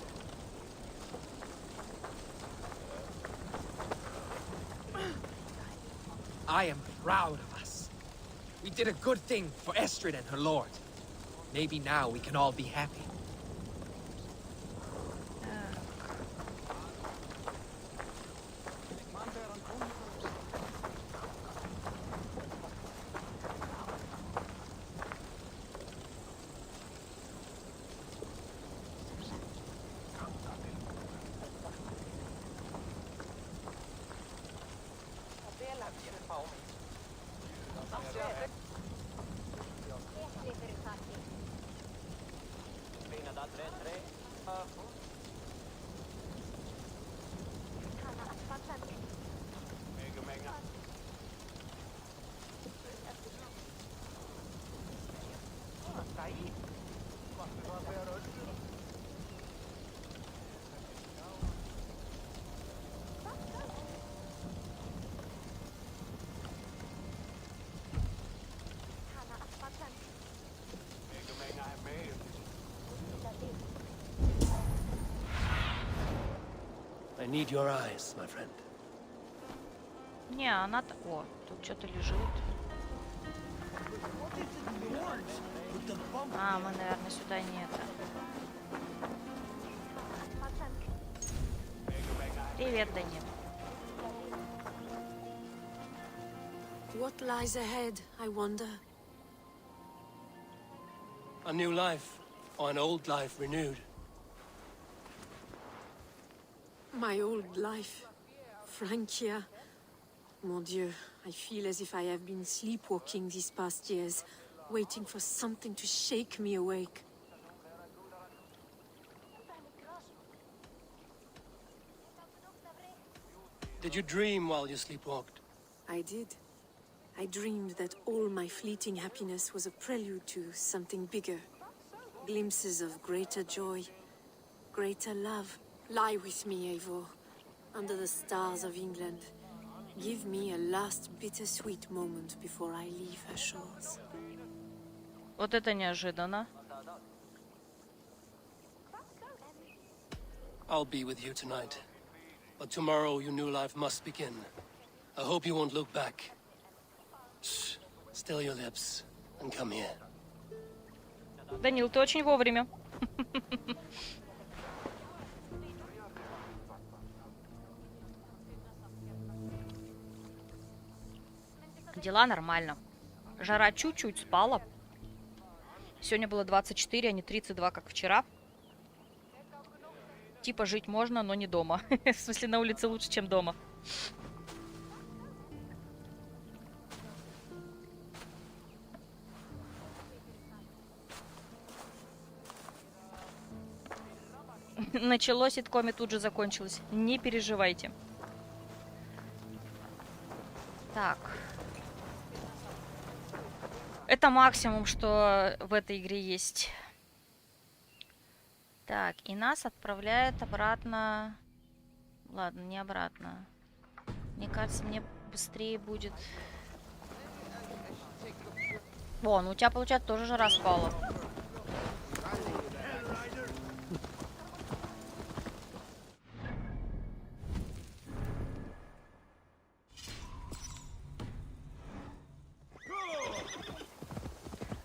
I am proud of us. We did a good thing for Estrid and her lord. Maybe now we can all be happy. I need your eyes, my friend. Не, она-то... О, тут что-то лежит. А, мы, наверное, сюда не это. Привет, Данил. What lies ahead, I wonder? A new life, or an old life renewed. My old life. Francia. Mon Dieu, I feel as if I have been sleepwalking these past years, waiting for something to shake me awake. Did you dream while you sleepwalked? I did. I dreamed that all my fleeting happiness was a prelude to something bigger. Glimpses of greater joy, greater love. Lie with me, Eivor, under the stars of England. Give me a last bittersweet moment before I leave her shores. Вот это неожиданно. I'll be with you tonight. But tomorrow your new life must begin. I hope you won't look back. Shh. Still your lips and come here. Данил, ты очень вовремя. Дела нормально. Жара чуть-чуть спала. Сегодня было 24, а не 32, как вчера. Типа жить можно, но не дома. В смысле, на улице лучше, чем дома. Началось ситком и тут же закончилось. Не переживайте. Так. Это максимум, что в этой игре есть. Так, и нас отправляет обратно... Ладно, не обратно. Мне кажется, мне быстрее будет... Вон, у тебя, получается, тоже жара спала.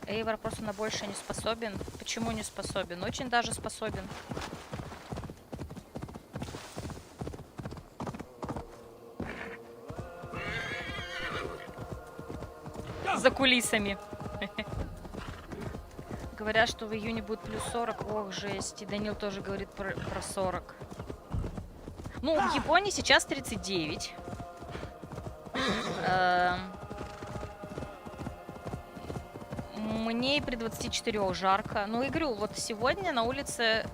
Эйвор просто на больше не способен. Почему не способен? Очень даже способен. За кулисами. Говорят, что в июне будет плюс 40. Ох, жесть. И Данил тоже говорит про 40. Ну, в Японии сейчас 39. Мне и при 24 жарко. Ну, и говорю, вот сегодня на улице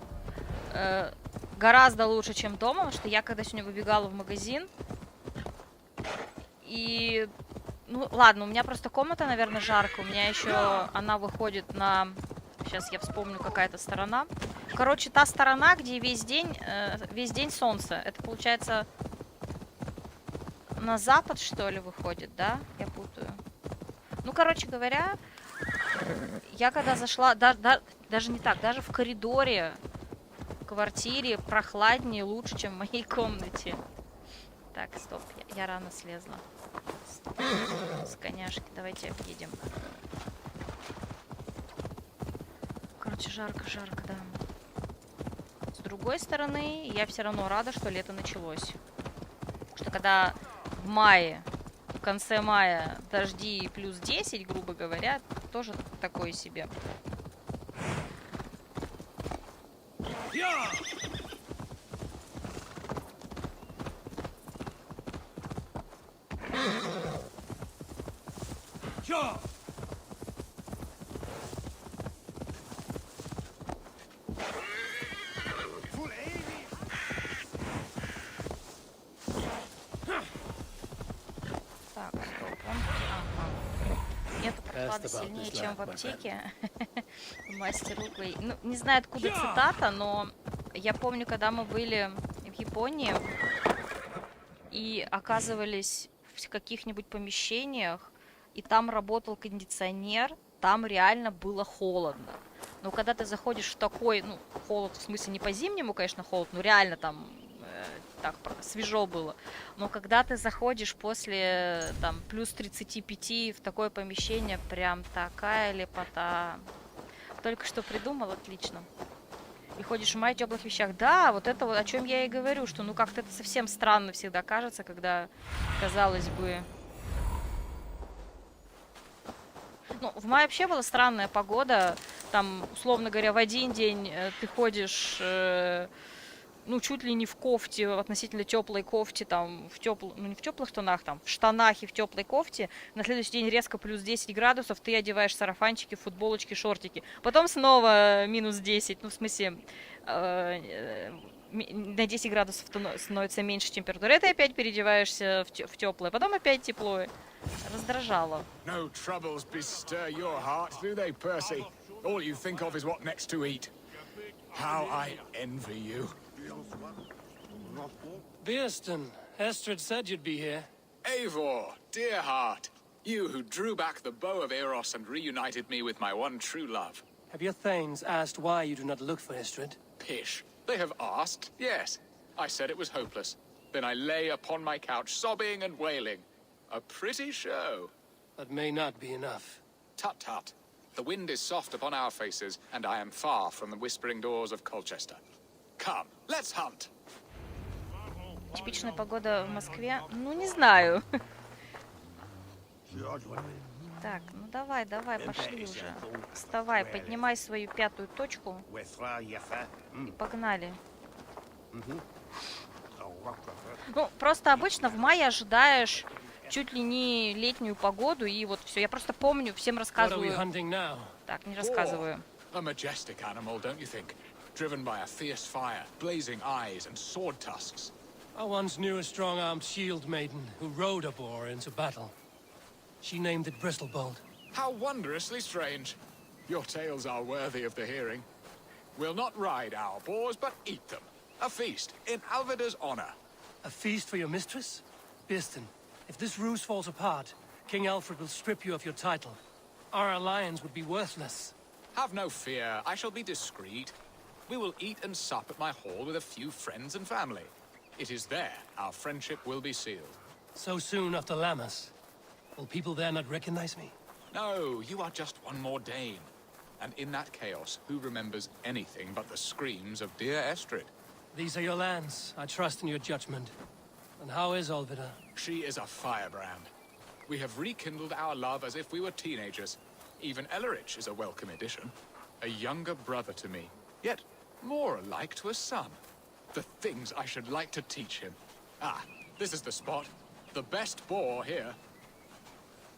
гораздо лучше, чем дома, потому что я когда сегодня выбегала в магазин, и... Ну, ладно, у меня просто комната, наверное, жарко. У меня еще она выходит на... Сейчас я вспомню, какая-то сторона. Короче, та сторона, где весь день солнце. Это, получается, на запад, что ли, выходит, да? Я путаю. Ну, короче говоря, я когда зашла... даже не так, даже в коридоре, в квартире прохладнее, лучше, чем в моей комнате. Так, стоп, я рано слезла. С коняшки, давайте объедем. Короче, жарко, да. С другой стороны, я все равно рада, что лето началось. Потому что когда в мае, в конце мая дожди и плюс 10, грубо говоря, тоже такое себе. Так, стоп, Нету прохлады сильнее, чем в аптеке. Мастер Угвей. Ну, не знаю, откуда цитата, но я помню, когда мы были в Японии и оказывались в каких-нибудь помещениях, и там работал кондиционер, там реально было холодно. Но когда ты заходишь в такой, ну, холод, в смысле, не по-зимнему, конечно, холод, но реально там так свежо было. Но когда ты заходишь после, там, плюс 35 в такое помещение, прям такая лепота. Только что придумал, отлично. И ходишь в мае теплых вещах. Да, вот это вот, о чем я и говорю, что, ну, как-то это совсем странно всегда кажется, когда, казалось бы... Ну, в мае вообще была странная погода. Там, условно говоря, в один день ты ходишь, ну, чуть ли не в кофте, относительно теплой кофте, там, ну, не в теплых тонах, там, в штанах и в теплой кофте. На следующий день резко плюс 10 градусов, ты одеваешь сарафанчики, футболочки, шортики. Потом снова минус 10, ну, в смысле, на 10 градусов становится меньше температура. Ты опять переодеваешься в теплое, потом опять тепло. Раздражало. No troubles bestir your heart, do they, Percy? All you think of is what next to eat. How I envy you. Beerston, Estrid said you'd be here. Eivor, dear heart, you who drew back the bow of Eros and reunited me with my one true love. Have your thanes asked why you do not look for Estrid? Pish. They have asked, yes. I said it was hopeless. Then I lay upon my couch, sobbing and wailing. A pretty show. That may not be enough. Tut tut. The wind is soft upon our faces, and I am far from the whispering doors of Colchester. Come, let's hunt. Типичная погода в Москве? Ну, не знаю. Так, ну давай, пошли уже. Вставай, поднимай свою пятую точку. И погнали. Ну, просто обычно в мае ожидаешь чуть ли не летнюю погоду, и вот все. Я просто помню, всем рассказываю. Так, не рассказываю. A majestic animal, don't you think? Driven by a fierce fire, blazing eyes and sword tusks. I once knew a strong-armed shield maiden who rode a boar into battle. She named it Bristlebolt. How wondrously strange. Your tales are worthy of the hearing. We'll not ride our boars, but eat them. A feast in Alvida's honor. A feast for your mistress? Beerston, if this ruse falls apart, King Alfred will strip you of your title. Our alliance would be worthless. Have no fear, I shall be discreet. We will eat and sup at my hall with a few friends and family. It is there our friendship will be sealed. So soon after Lammas? Will people there not recognize me? No, you are just one more Dane. And in that chaos, who remembers anything but the screams of dear Estrid? These are your lands. I trust in your judgment. And how is Alvida? She is a firebrand. We have rekindled our love as if we were teenagers. Even Ellerich is a welcome addition. A younger brother to me, yet more alike to a son. The things I should like to teach him. Ah, this is the spot. The best boar here.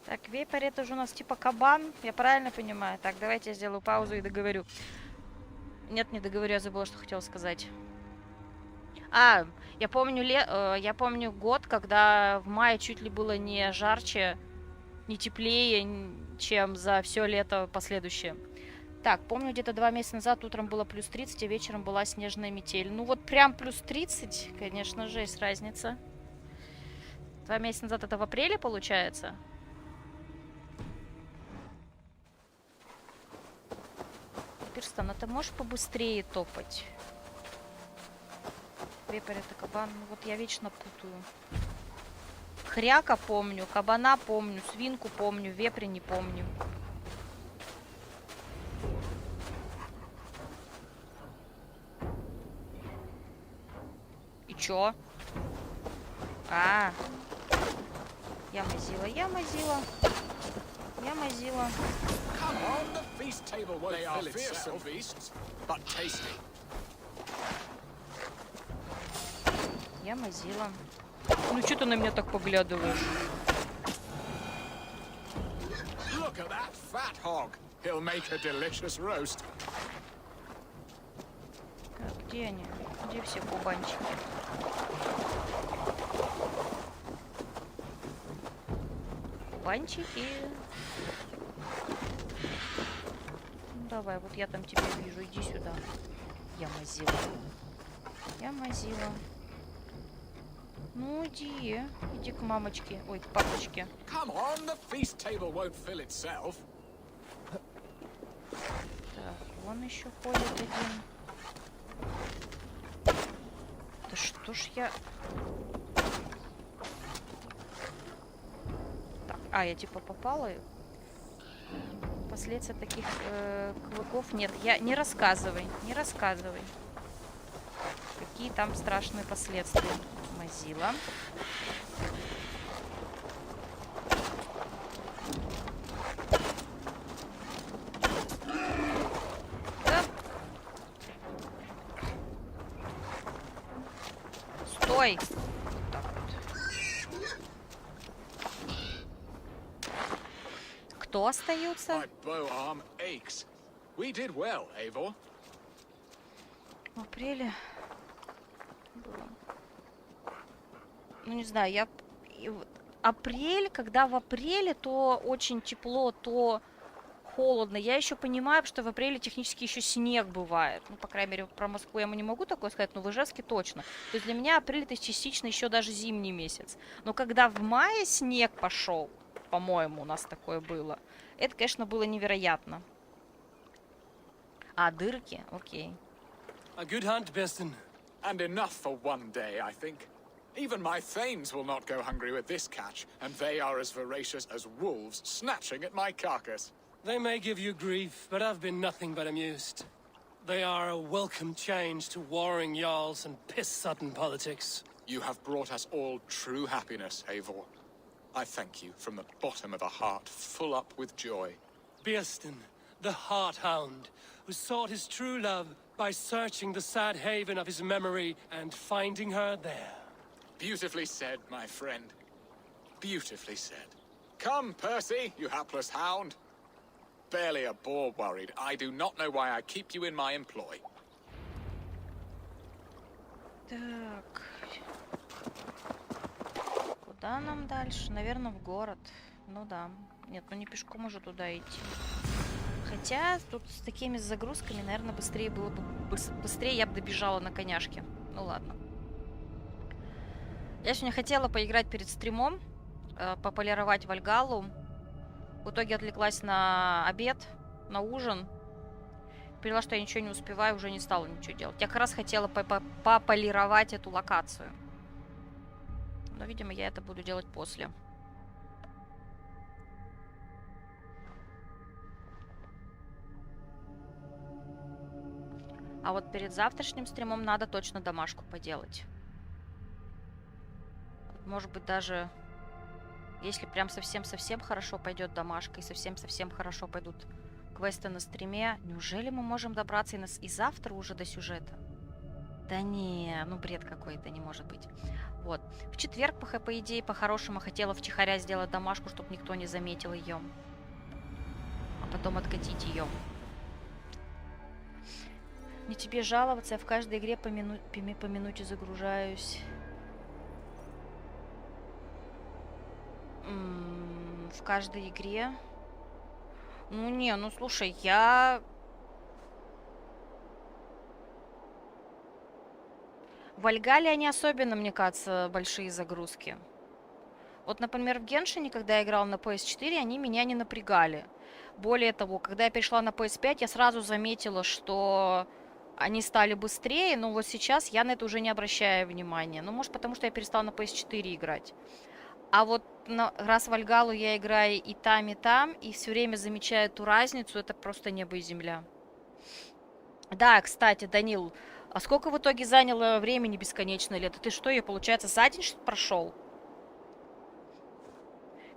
Так, вепрь это же у нас типа кабан, я правильно понимаю? Так, давайте я сделаю паузу и договорю. Нет, не договорю, я забыла, что хотела сказать. А, я помню год, когда в мае чуть ли было не жарче, не теплее, чем за все лето последующее. Так, помню, где-то 2 месяца назад утром было плюс 30, а вечером была снежная метель. Ну вот прям плюс 30, конечно же, есть разница. 2 месяца назад это в апреле получается? Перстон, а ты можешь побыстрее топать? Вепрь это кабан. Ну вот я вечно путаю. Хряка помню, кабана помню, свинку помню, вепря не помню. И чё? А, я мазила. Я мазила. Come on, the feast table won't fill itself. Beasts, but tasty. Я мазила. Ну что ты на меня так поглядываешь? Look at that fat hog. He'll make a delicious roast. Так, где они? Где все кубанчики? Кубанчики. Ну, давай, вот я там тебя вижу. Иди сюда. Я мазила. Ну, иди к мамочке. Ой, к папочке. Come on, the feast table won't fill itself. Так, вон еще ходит один. Да что ж я... Так, я типа попала. Последствия таких клыков нет. Не рассказывай. Какие там страшные последствия. Мазила. Да. Стой! Так вот. Кто остается? My bow arm aches. We did well, Eivor. В апреле было. Ну, не знаю, апрель, когда в апреле, то очень тепло, то холодно. Я еще понимаю, что в апреле технически еще снег бывает. Ну, по крайней мере, про Москву я не могу такое сказать, но в Ижевске точно. То есть для меня апрель это частично еще даже зимний месяц. Но когда в мае снег пошел, по-моему, у нас такое было, это, конечно, было невероятно. А, дырки? Окей. A good hunt, Beston. And enough for one day, I think. Even my thanes will not go hungry with this catch, and they are as voracious as wolves snatching at my carcass. They may give you grief, but I've been nothing but amused. They are a welcome change to warring jarls and piss-sudden politics. You have brought us all true happiness, Eivor. I thank you from the bottom of a heart full up with joy. Bearston, the Heart Hound, who sought his true love by searching the sad haven of his memory and finding her there. Beautifully said, my friend. Beautifully said. Come, Percy, you hapless hound. Barely a boar worried. I do not know why I keep you in my employ. Так. Куда нам дальше? Наверное, в город. Ну да. Нет, ну не пешком уже туда идти. Хотя тут с такими загрузками, наверное, быстрее было бы... Быстрее я бы добежала на коняшке. Ну ладно. Я сегодня хотела поиграть перед стримом, пополировать Вальгаллу. В итоге отвлеклась на обед, на ужин. Поняла, что я ничего не успеваю, уже не стала ничего делать. Я как раз хотела пополировать эту локацию. Но, видимо, я это буду делать после. А вот перед завтрашним стримом надо точно домашку поделать. Может быть, даже если прям совсем-совсем хорошо пойдет домашка и совсем-совсем хорошо пойдут квесты на стриме, неужели мы можем добраться и завтра уже до сюжета? Да не, ну бред какой-то, не может быть. Вот. В четверг, по идее, по-хорошему хотела втихаря сделать домашку, чтобы никто не заметил ее. А потом откатить ее. Не тебе жаловаться, я в каждой игре по минуте загружаюсь. В каждой игре? Ну не, ну слушай, я... В Вальгалле не особенно, мне кажется, большие загрузки. Вот, например, в Геншине, когда я играла на PS4, они меня не напрягали. Более того, когда я перешла на PS5, я сразу заметила, что они стали быстрее, но вот сейчас я на это уже не обращаю внимания. Ну, может, потому что я перестала на PS4 играть. А вот раз в Вальгаллу я играю и там, и все время замечаю эту разницу, это просто небо и земля. Да, кстати, Данил, а сколько в итоге заняло времени бесконечное лето? Ты что, ее, получается, за день что-то прошел?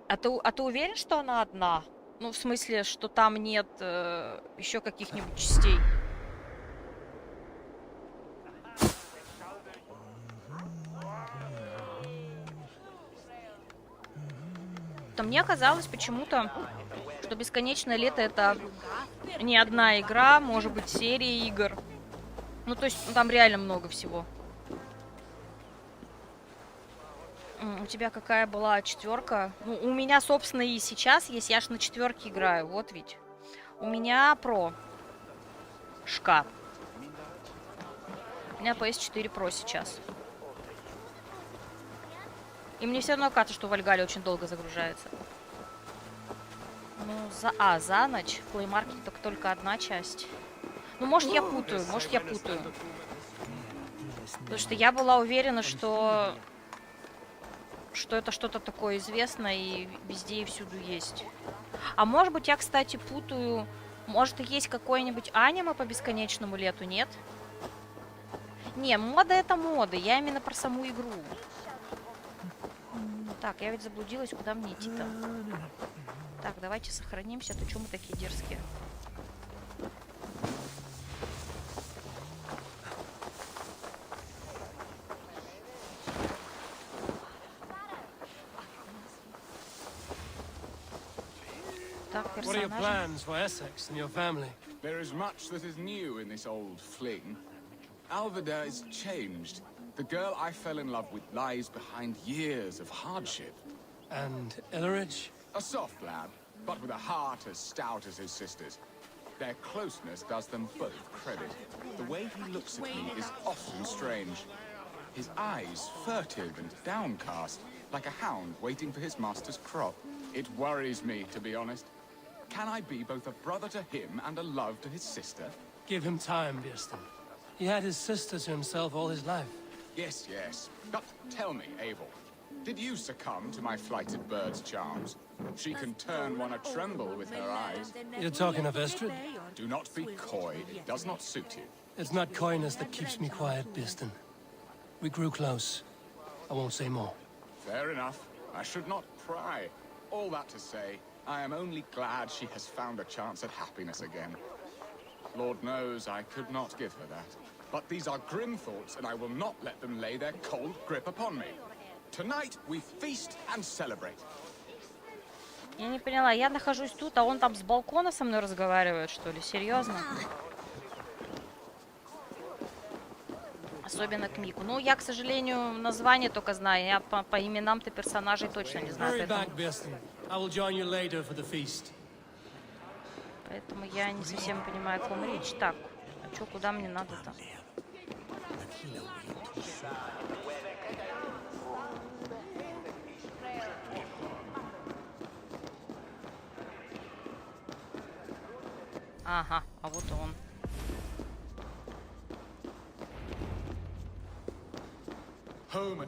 А ты уверен, что она одна? Ну, в смысле, что там нет еще каких-нибудь частей? То мне казалось почему-то, что бесконечное лето это не одна игра, может быть, серия игр. Ну, то есть там реально много всего. У тебя какая была четверка? Ну, у меня, собственно, и сейчас есть. Я ж на четверке играю. Вот ведь. У меня Pro. Шкаф. У меня PS4 Pro сейчас. И мне все равно кажется, что Вальгалле очень долго загружается. Ну, за ночь. В Play Market только одна часть. Ну, может, я путаю. Может, я путаю. Потому что я была уверена, что это что-то такое известное и везде и всюду есть. А может быть, я, кстати, путаю... Может, есть какое-нибудь аниме по бесконечному лету, нет? Не, мода это мода. Я именно про саму игру. Так, я ведь заблудилась, куда мне идти-то? Так, давайте сохранимся, а то что мы такие дерзкие? What are your plans for Essex and your family? There is much that is new in this old fling. Alvida is changed. The girl I fell in love with lies behind years of hardship. And Illerich? A soft lad, but with a heart as stout as his sister's. Their closeness does them both credit. The way he looks at me is often strange. His eyes furtive and downcast, like a hound waiting for his master's crop. It worries me, to be honest. Can I be both a brother to him and a love to his sister? Give him time, Birston. He had his sister to himself all his life. Yes, yes. But tell me, Abel, did you succumb to my flighted bird's charms? She can turn one a tremble with her eyes. You're talking of Estrid? Do not be coy. It does not suit you. It's not coyness that keeps me quiet, Birston. We grew close. I won't say more. Fair enough. I should not pry. All that to say, I am only glad she has found a chance at happiness again. Lord knows I could not give her that. But these are grim thoughts, and I will not let them lay their cold grip upon me. Tonight we feast and celebrate. Я не поняла, я нахожусь тут, а он там с балкона со мной разговаривает, что ли? Серьезно? Особенно к Мику. Ну, я, к сожалению, название только знаю. Я по именам-то персонажей точно не знаю. Поэтому я не совсем понимаю, о ком речь. Так, а что, куда мне надо-то? Ага, а вот он. Home.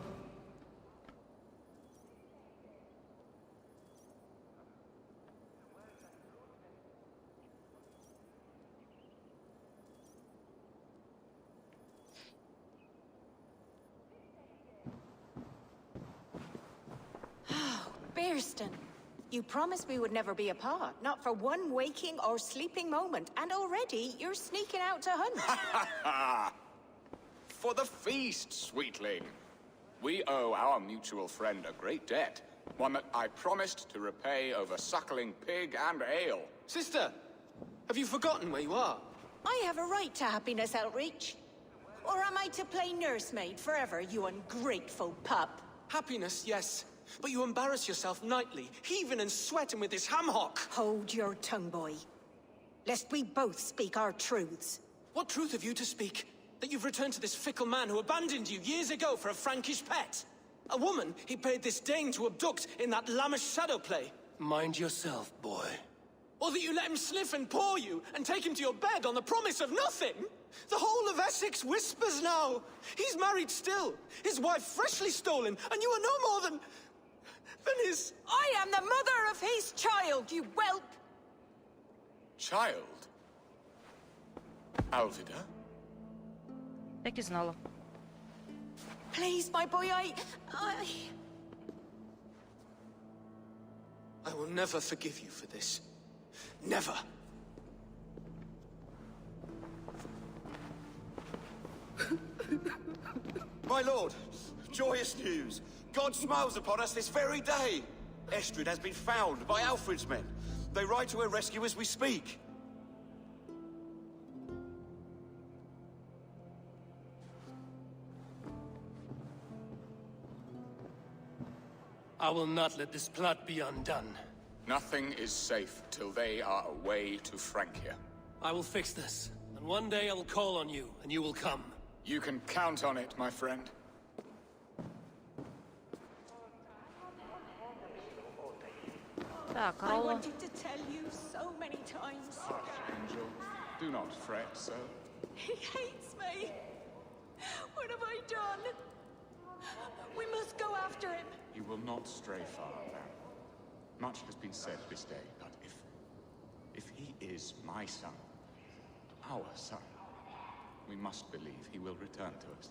Birston, you promised we would never be apart, not for one waking or sleeping moment, and already you're sneaking out to hunt. For the feast, sweetling. We owe our mutual friend a great debt. One that I promised to repay over suckling pig and ale. Sister, have you forgotten where you are? I have a right to happiness, Outreach. Or am I to play nursemaid forever, you ungrateful pup? Happiness, yes. But you embarrass yourself nightly, heaving and sweating with this ham hock. Hold your tongue, boy. Lest we both speak our truths. What truth have you to speak? That you've returned to this fickle man who abandoned you years ago for a Frankish pet? A woman he paid this Dane to abduct in that lammish shadow play? Mind yourself, boy. Or that you let him sniff and paw you, and take him to your bed on the promise of nothing? The whole of Essex whispers now. He's married still, his wife freshly stolen, and you are no more than his... I am the mother of his child, you whelp! Child? Alvida? Так и знала. Please, my boy, I will never forgive you for this. Never. My lord, joyous news. God smiles upon us this very day. Estrid has been found by Alfred's men. They ride to her rescue as we speak. I will not let this plot be undone. Nothing is safe till they are away to Francia. I will fix this, and one day I will call on you, and you will come. You can count on it, my friend. Так, I Ролло. wanted to tell you so many times. Angel, do not fret so. He hates me. What have I done? We must go after him. He will not stray far, Val. Much has been said this day, but if he is my son, our son, we must believe he will return to us.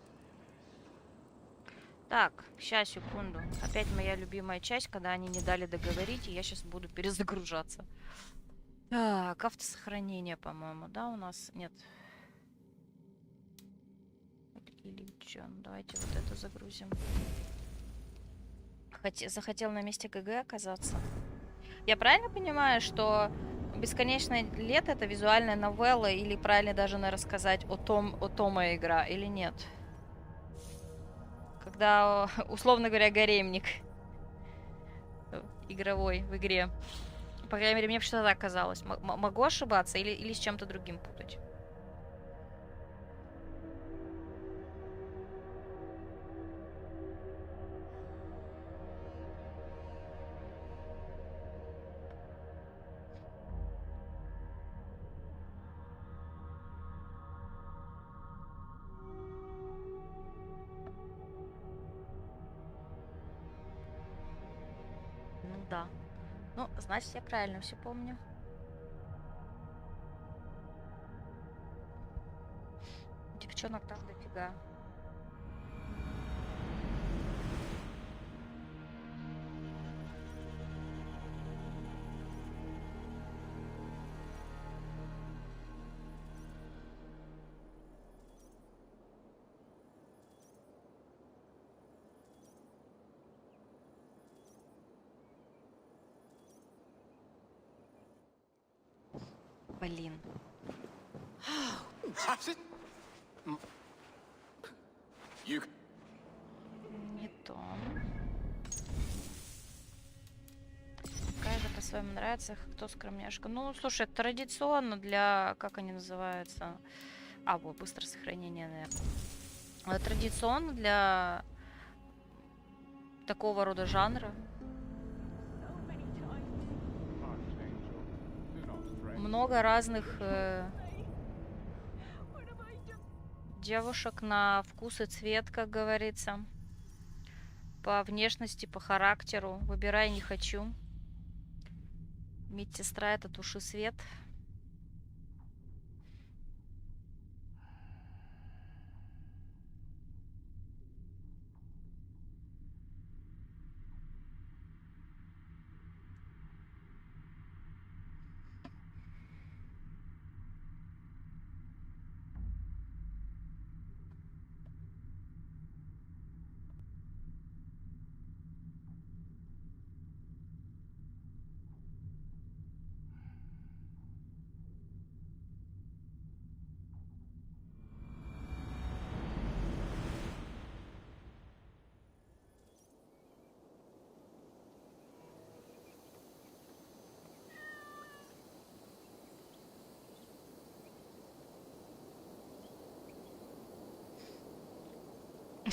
Так, сейчас, секунду. Опять моя любимая часть, когда они не дали договорить, и я сейчас буду перезагружаться. Так, автосохранение, по-моему, да, у нас? Нет. Или что? Ну, давайте вот это загрузим. Захотел на месте ГГ оказаться. Я правильно понимаю, что «Бесконечное лето» — это визуальная новелла, или правильно даже рассказать о Тома игра, или нет? Когда, условно говоря, гаремник игровой в игре. По крайней мере, мне что-то так казалось. Могу ошибаться или с чем-то другим путать? Ну да. Ну, значит, я правильно все помню. Девчонок там дофига. Блин. Не то. Каждый по-своему нравится, кто скромняшка. Ну, слушай, это традиционно для... Как они называются? А, вот, быстрое сохранение, наверное. Традиционно для такого рода жанра. Много разных девушек на вкус и цвет, как говорится. По внешности, по характеру. Выбирай, не хочу. Медсестра — это туши свет.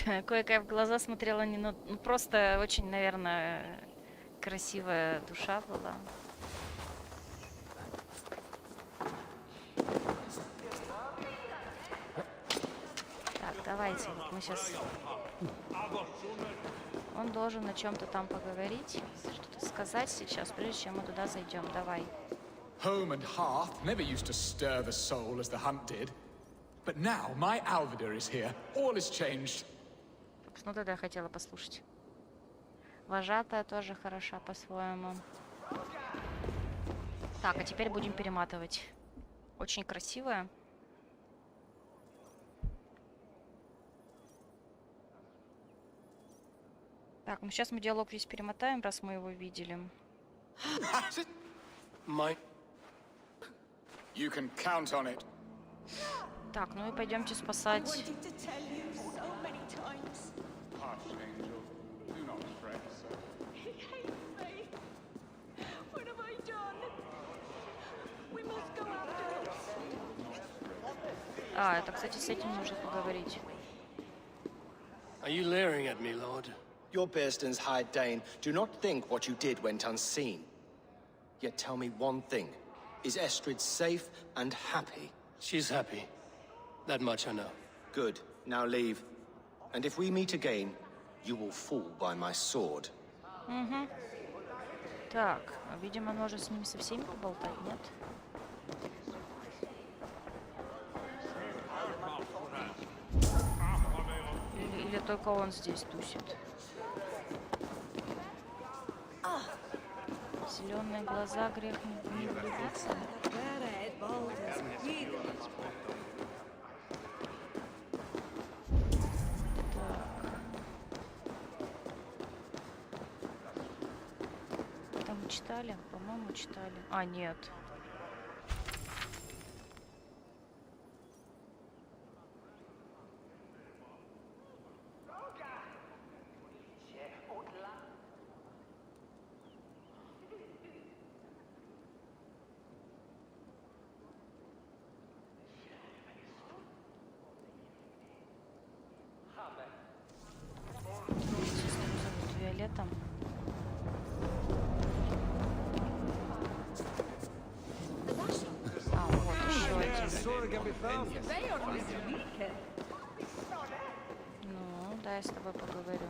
Кое-какая в глаза смотрела не, ну просто очень, наверное, красивая душа была. Так, давайте, вот мы сейчас... Он должен о чем-то там поговорить, что-то сказать сейчас, прежде чем мы туда зайдем. Давай. Home and hearth never used to stir the soul as the hunt did. But now my Alvida is here. All is changed. Ну тогда я хотела послушать. Вожатая тоже хороша по-своему. Так, а теперь будем перематывать. Очень красивая. Так, ну сейчас мы диалог весь перемотаем, раз мы его видели. You can count on it. Так, ну и пойдемте спасать. Archangel, do not fret, sir. He hates me. What have I done? We must go after him. А, это, кстати, с этим нужно поговорить. Are you leering at me, Lord? Your Bearstons hired Dane. Do not think what you did went unseen. Yet tell me one thing. Is Estrid safe and happy? She's happy. That much I know. Good. Now leave. And if we meet again, you will fall by my sword. Угу. Так, видимо, нужно с ними со всеми поболтать, нет? Или только он здесь тусит? Зеленые глаза, грех не влюбиться. Там мы читали? По-моему, читали. А, нет. Виолетта. А, вот еще один. Ну, да, я с тобой поговорю.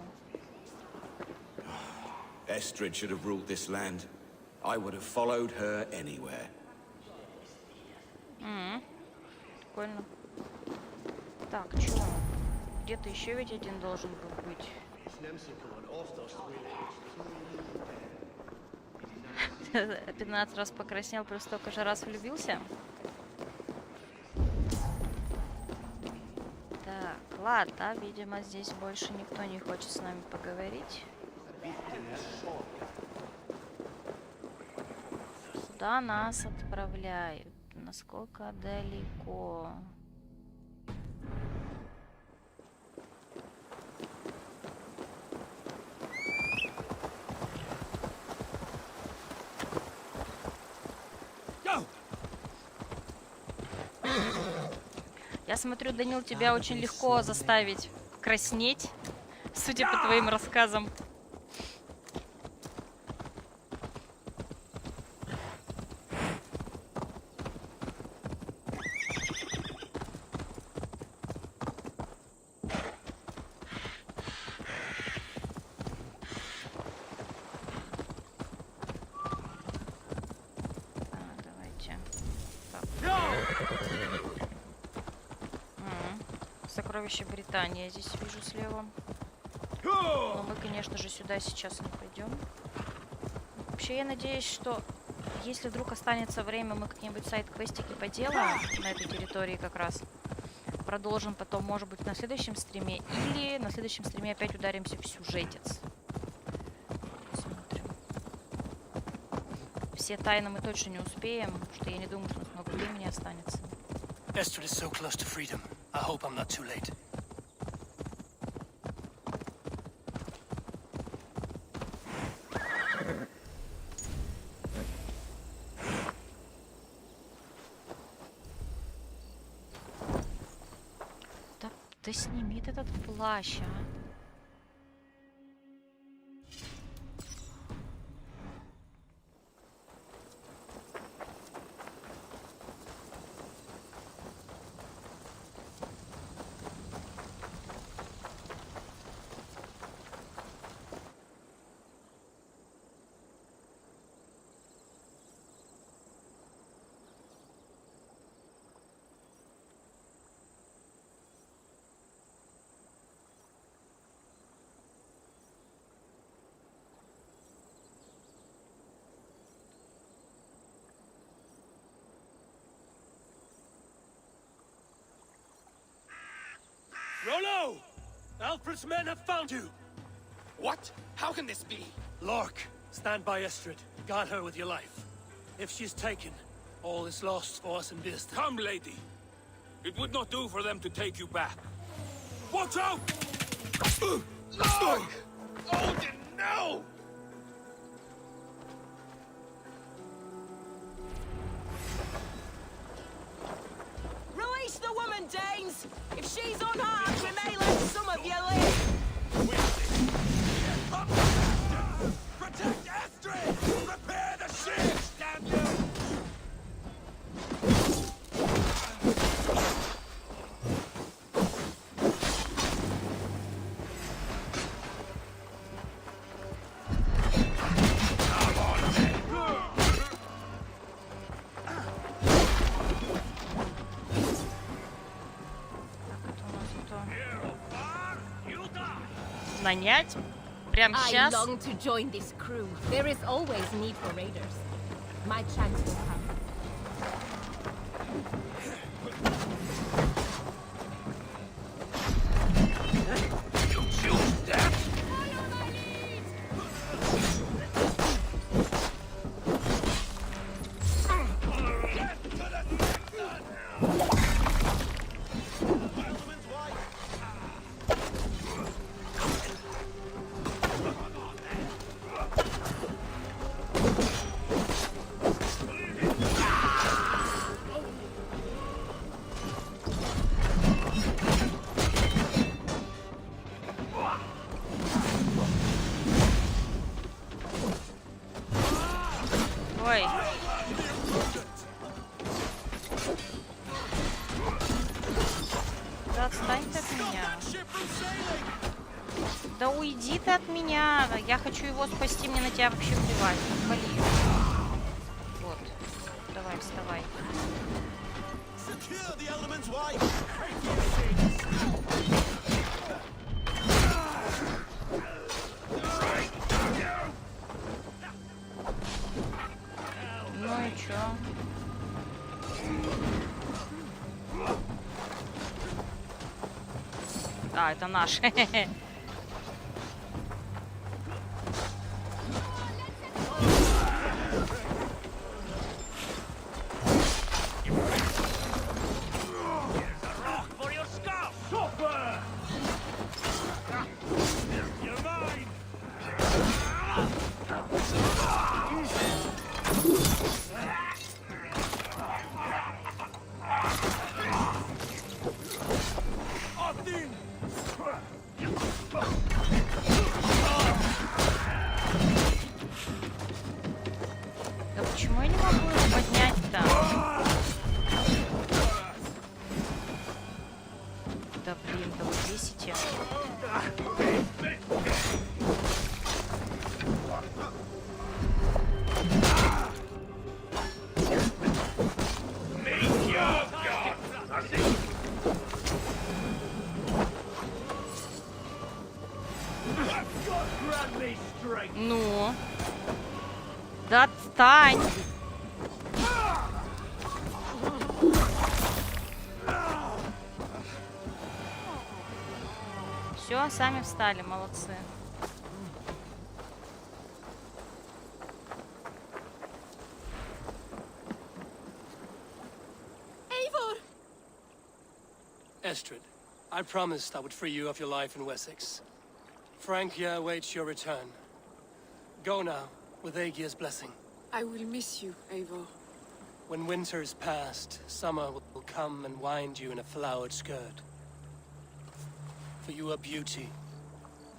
Estrid should have ruled this land. I would have followed her anywhere. Прикольно. Так, чё? Где-то еще ведь один должен был быть. 15 раз покраснел, плюс столько же раз влюбился. Так, ладно, видимо, здесь больше никто не хочет с нами поговорить. Куда нас отправляют? Насколько далеко? Я смотрю, Данил, тебя очень легко заставить краснеть, судя по твоим рассказам. Сокровище Британии я здесь вижу слева. Но мы, конечно же, сюда сейчас не пойдем. Вообще, я надеюсь, что если вдруг останется время, мы как-нибудь сайд-квестики поделаем на этой территории как раз. Продолжим потом, может быть, на следующем стриме. Или на следующем стриме опять ударимся в сюжетец. Посмотрим. Все тайны мы точно не успеем, потому что я не думаю, что у нас много времени останется. Estrid is so close to freedom. I hope I'm not too late. Да сними ты этот плащ, а. Rollo! Alfred's men have found you! What? How can this be? Lork, stand by Estrid. Guard her with your life. If she's taken, all is lost for us in Birsten. Come, lady. It would not do for them to take you back. Watch out! Lork! Odin, no! Release the woman, Danes! If she's unharmed, we may let some of you live! Protect Estrid! Repair the ships, damn you! Нанять? Прямо I сейчас? long to join this crew. There is always need for raiders. My chance will come. You choose that? Ой. Да отстань ты от меня. Да уйди ты от меня. Я хочу его спасти, мне на тебя вообще плевать. Отвали. Вот. Давай, вставай. Ну и чё? А, это наш. Да почему я не могу его поднять-то? Да блин, да вы бесите. Ну? Да отстань! Все, сами встали, молодцы. Eivor! Estrid, I promised I would free you of your life in Wessex. Francia awaits your return. Go now, with Aegir's blessing. I will miss you, Eivor. When winter is past, summer will come and wind you in a flowered skirt. for you are beauty,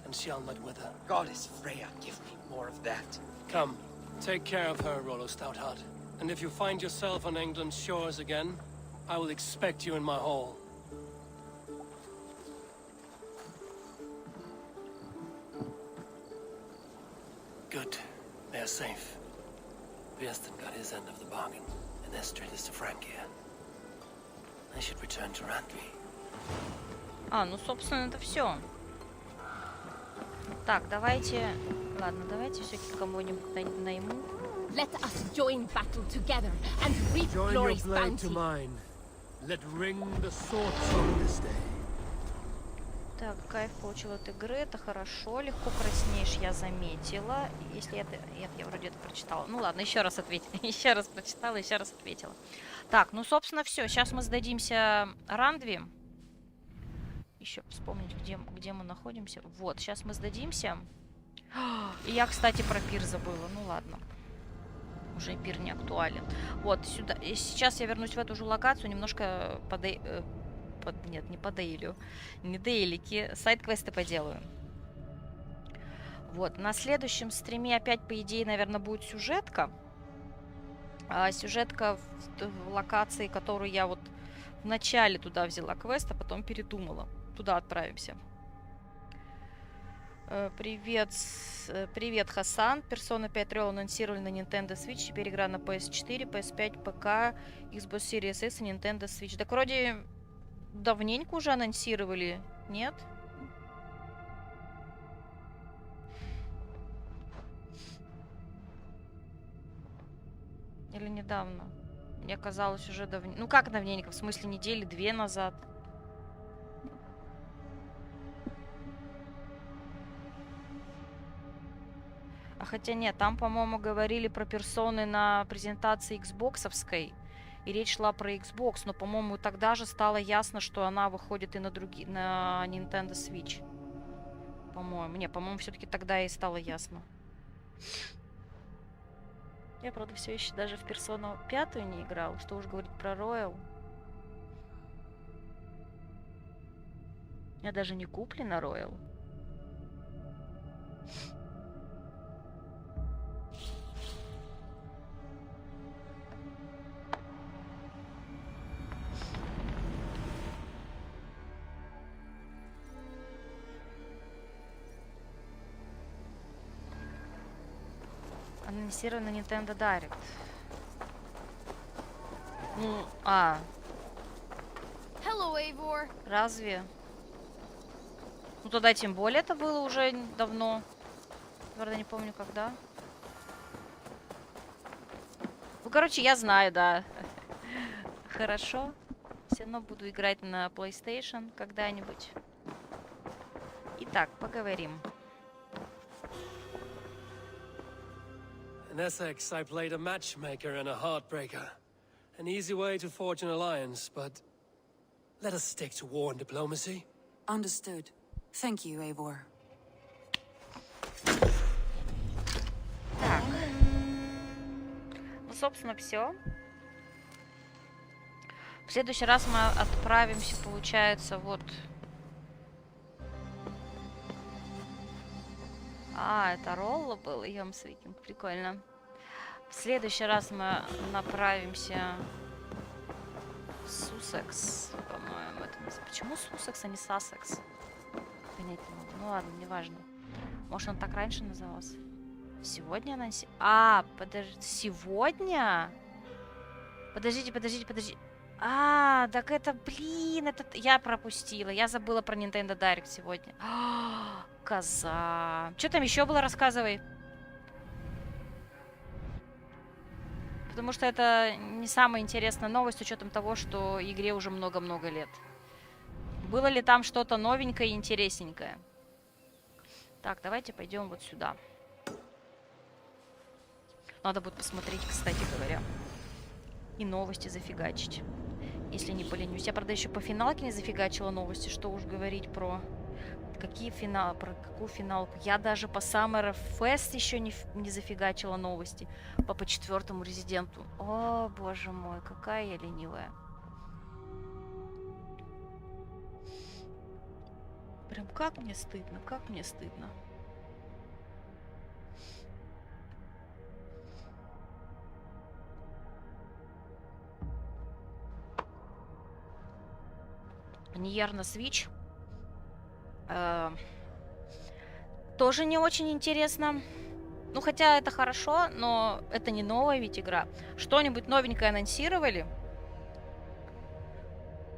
and shall not wither. Goddess Freya, give me more of that. Come, take care of her, Rollo Stoutheart. And if you find yourself on England's shores again, I will expect you in my hall. Good. They are safe. Birston got his end of the bargain, and Estrid is to Francia. I should return to Randvi. А, ну, собственно, это все. Так, давайте... Ладно, давайте все-таки кого-нибудь найму. Let us join battle together and reap Join your glory's blade to bounty. mine. Let ring the sword song this day. Так, кайф получил от игры, это хорошо. Легко краснеешь, я заметила. Если это... Нет, я вроде это прочитала. Ну ладно, еще раз ответила. Еще раз прочитала, еще раз ответила. Так, ну, собственно, все. Сейчас мы сдадимся Рандви. Еще вспомнить, где мы находимся. Вот, сейчас мы сдадимся. И я, кстати, про пир забыла. Ну ладно. Уже пир не актуален. Вот, сюда. И сейчас я вернусь в эту же локацию. Немножко нет, не по дейлю. Не дейлики. Сайд-квесты поделаю. Вот. На следующем стриме опять, по идее, наверное, будет сюжетка. Сюжетка в локации, которую я вот в начале туда взяла квест, а потом передумала. Туда отправимся. Привет, привет, Хасан. Persona 5 Royal анонсировали на Nintendo Switch. Теперь игра на PS4, PS5, ПК, Xbox Series S и Nintendo Switch. Так вроде давненько уже анонсировали, нет? Или недавно? Мне казалось уже давненько. Ну как давненько? В смысле недели 2 назад. А хотя нет, там, по-моему, говорили про персоны на презентации Xbox-овской. И речь шла про Xbox, но, по-моему, тогда же стало ясно, что она выходит и на Nintendo Switch. По-моему. Не, по-моему, все-таки тогда и стало ясно. Я, правда, все еще даже в персону 5 не играл. Что уж говорить про Royal. Я даже не куплена Royal. Анонсировано на Nintendo Direct. Ну, Hello, Eivor. Разве? Ну, тогда тем более это было уже давно. Правда, не помню, когда. Ну, короче, я знаю, да. Хорошо. Все равно буду играть на PlayStation когда-нибудь. Итак, поговорим. In Essex, I played a matchmaker and a heartbreaker. An easy way to forge an alliance, but let us stick to war and diplomacy. Understood. Thank you, Eivor. Так. Ну, собственно, все. В следующий раз мы отправимся, получается, вот... это Ролло был, Йомс-Викинг, прикольно. В следующий раз мы направимся в Суссекс, по-моему, это называется. Почему Суссекс, а не Сассекс? Понять не могу. Ну ладно, неважно. Может, он так раньше назывался? Сегодня анонсировали... подожди, сегодня? Подождите. Так это, блин, это... Я пропустила. Я забыла про Nintendo Direct сегодня. Коза. Что там еще было? Рассказывай. Потому что это не самая интересная новость, с учетом того, что игре уже много-много лет. Было ли там что-то новенькое и интересненькое? Так, давайте пойдем вот сюда. Надо будет посмотреть, кстати говоря. И новости зафигачить. Если не поленюсь. Я, правда, еще по финалке не зафигачила новости. Что уж говорить про... Какие финалы? Про какую финалку? Я даже по Summer Fest еще не зафигачила новости. По 4-му Резиденту. О, боже мой, какая я ленивая. Прям как мне стыдно, как мне стыдно. Ниер на Switch. Тоже не очень интересно. Ну, хотя это хорошо, но это не новая ведь игра. Что-нибудь новенькое анонсировали?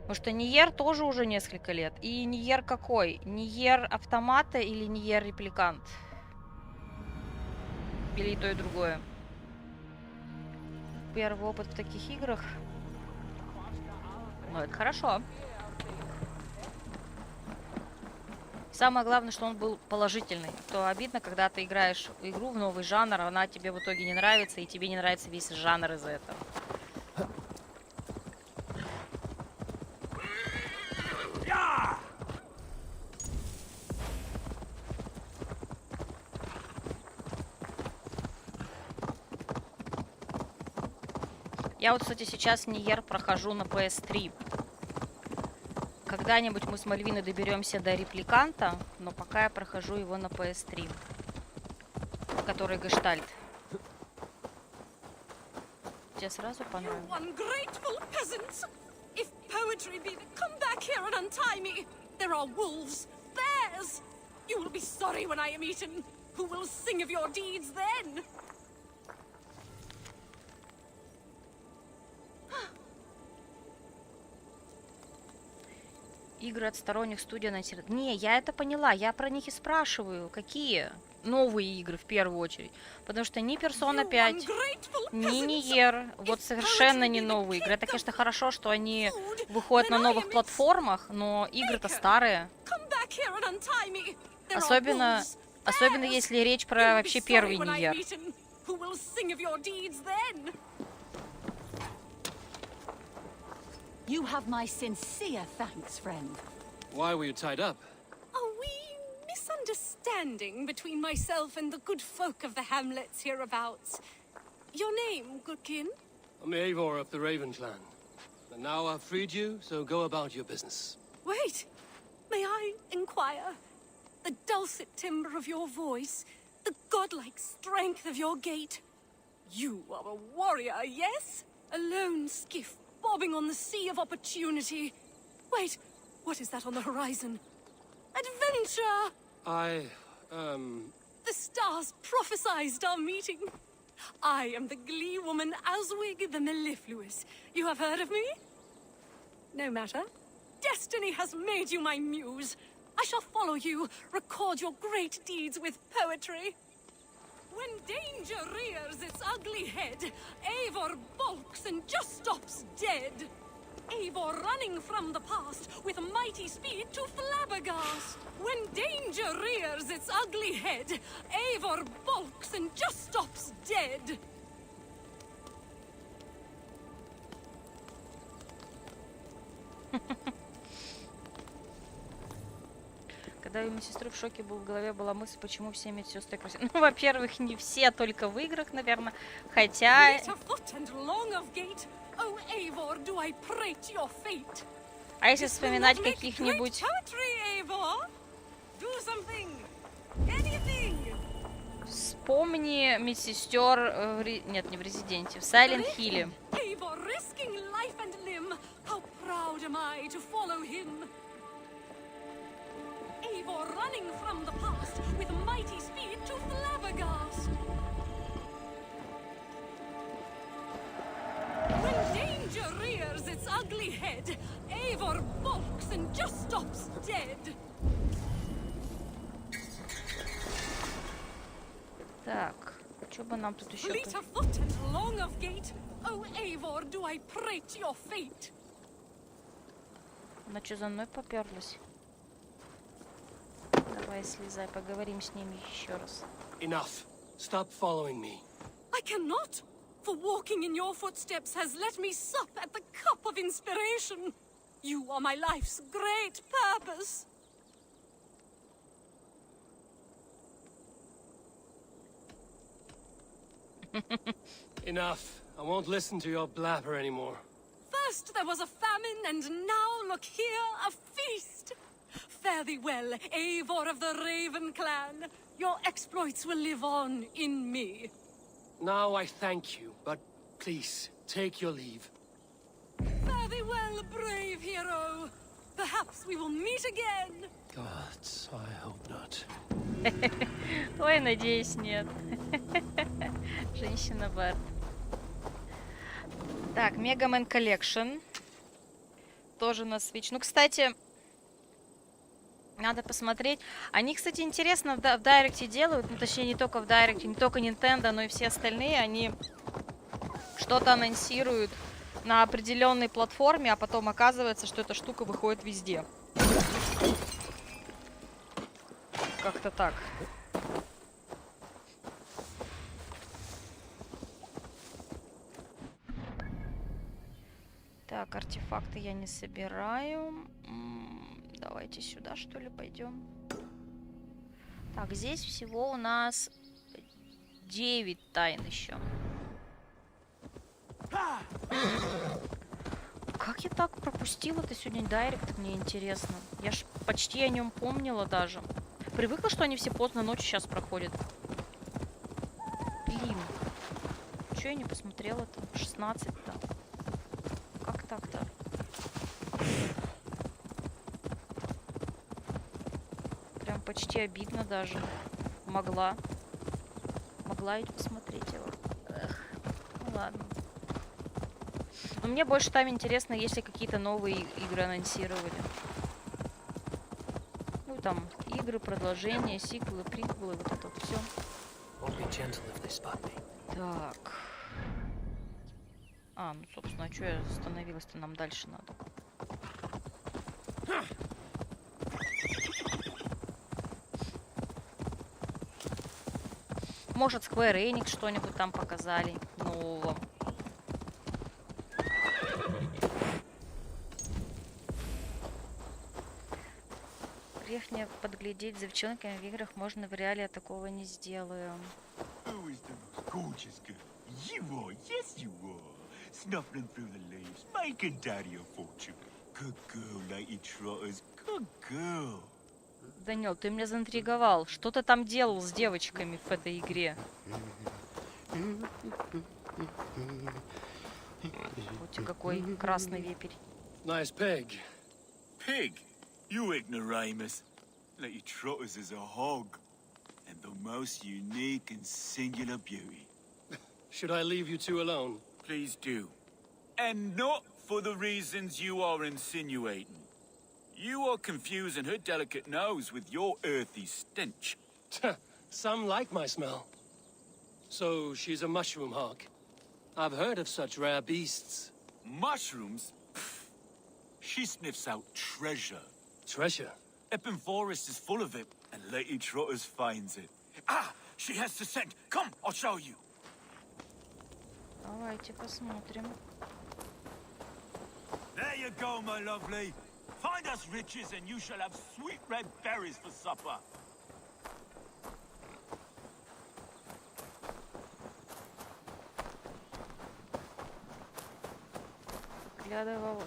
Потому что Ниер тоже уже несколько лет. И Ниер какой? Ниер автомата или Ниер репликант? Или и то, и другое? Первый опыт в таких играх. Ну, это хорошо. Самое главное, что он был положительный. То обидно, когда ты играешь в игру, в новый жанр, она тебе в итоге не нравится, и тебе не нравится весь жанр из-за этого. Я вот, кстати, сейчас Ниер прохожу на PS3. Когда-нибудь мы с Мальвиной доберемся до репликанта, но пока я прохожу его на PS3, который Гештальт. Тебе сразу понравилось? Ungrateful peasants! If poetry be, come back here and untie me. There are wolves, bears. You will be sorry when I am eaten. Who will sing of your deeds then? Игры от сторонних студий анонсируют. Не, я это поняла. Я про них и спрашиваю. Какие новые игры в первую очередь? Потому что ни Persona 5, ни Ниер, вот совершенно не новые игры. Это, конечно, хорошо, что они выходят на новых платформах, но игры-то старые. Особенно если речь про вообще первый Ниер. You have my sincere thanks, friend. Why were you tied up? A wee misunderstanding between myself and the good folk of the hamlets hereabouts. Your name, goodkin? I'm Eivor of the Raven clan. And now I've freed you, so go about your business. Wait, may I inquire? The dulcet timbre of your voice, the godlike strength of your gait. You are a warrior, yes? A lone skiff bobbing on the sea of opportunity. Wait, what is that on the horizon? Adventure! The stars prophesized our meeting. I am the glee woman Aswig the Mellifluous. You have heard of me? No matter. Destiny has made you my muse. I shall follow you, record your great deeds with poetry. When danger rears its ugly head, Eivor balks and just stops dead. Eivor running from the past with mighty speed to flabbergast. When danger rears its ugly head, Eivor balks and just stops dead. Когда у медсестры в шоке был, в голове была мысль, почему все медсестры красивые. Ну, во-первых, не все, только в играх, наверное. Хотя... А если вспоминать каких-нибудь... Вспомни медсестер... Нет, не в Резиденте, в Сайлент Хилле. Eivor running from the past with mighty speed to flabbergast. When danger rears its ugly head, Eivor balks and just stops dead. Так, что бы нам тут еще... Fleet of foot and long of gait, oh Eivor, do I prate your fate? Она что, за мной поперлась? Давай, слезай, поговорим с ними еще раз. Enough. Stop following me. I cannot, for walking in your footsteps has let me sup at the cup of inspiration. You are my life's great purpose. Enough. I won't listen to your blabber anymore. First there was a famine, and now look here, a feast. Fare thee well, Eivor of the Raven clan. Your exploits will live on in me. Now I thank you, but please, take your leave. Fare thee well, brave hero. Perhaps we will meet again. Gods, I hope not. Ой, надеюсь, нет. Женщина Бэт. Так, Mega Man Collection. Тоже на Switch. Ну, кстати, надо посмотреть. Они, кстати, интересно в Дайректе делают. Ну, точнее, не только в Дайректе, не только Nintendo, но и все остальные. Они что-то анонсируют на определенной платформе, а потом оказывается, что эта штука выходит везде. Как-то так. Так, артефакты я не собираю. Давайте сюда, что ли, пойдем. Так, здесь всего у нас 9 тайн еще. Как я так пропустила-то сегодня Дайрект, мне интересно. Я ж почти о нем помнила даже. Привыкла, что они все поздно ночью сейчас проходят. Блин. Чё я не посмотрела-то? 16-то. Как так-то? Прям почти обидно даже. Могла ведь посмотреть его. Эх, ну ладно. Но мне больше там интересно, если какие-то новые игры анонсировали. Ну там, игры, продолжения, сиквелы, приквелы, вот это вот все. Так. А, ну, собственно, а что я остановилась-то? Нам дальше надо. Может, Square Enix что-нибудь там показали нового. Грех не подглядеть за девчонками в играх, можно в реале, я такого не сделаю. Snuffling through the leaves, making daddy a fortune. Good girl, Lady Trotters, good girl. Данил, ты меня заинтриговал. Что ты там делал с девочками в этой игре? Вот какой красный вепрь. Nice pig. Pig? You ignoramus. Lady Trotters is a hog. And the most unique and singular beauty. Should I leave you two alone? Please do. And not for the reasons you are insinuating. You are confusing her delicate nose with your earthy stench. Some like my smell. So she's a mushroom hog. I've heard of such rare beasts. Mushrooms? Pfft. She sniffs out treasure. Treasure? Epping Forest is full of it, and Lady Trotters finds it. Ah! She has the scent. Come, I'll show you. Давайте посмотрим. There you go, my lovely. Find us riches and you shall have sweet red berries for supper. Глядывал,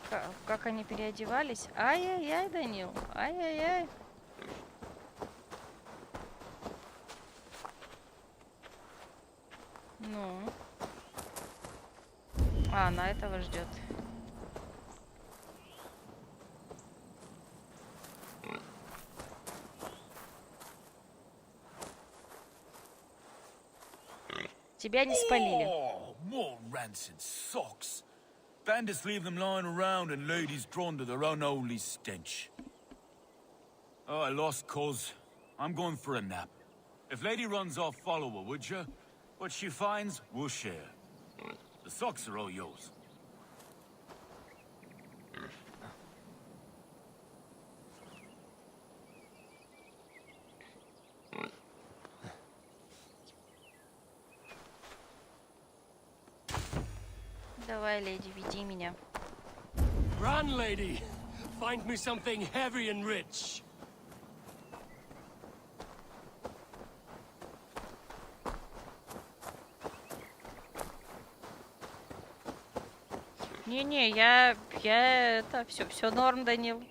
как они переодевались. Ай-яй-яй, Данил. Ай-яй-яй. Ну. А, она этого ждет. Тебя не спалили. Oh, more rancid socks. Bandits leave them lying around and ladies drawn to their unholy stench. Oh, I lost cause. I'm going for a nap. If Lady runs off, follow her, would you? What she finds, we'll share. The socks are all yours. Давай, леди, веди меня. Run, lady! Find me something heavy and rich. Не-не, я это все норм, Данил.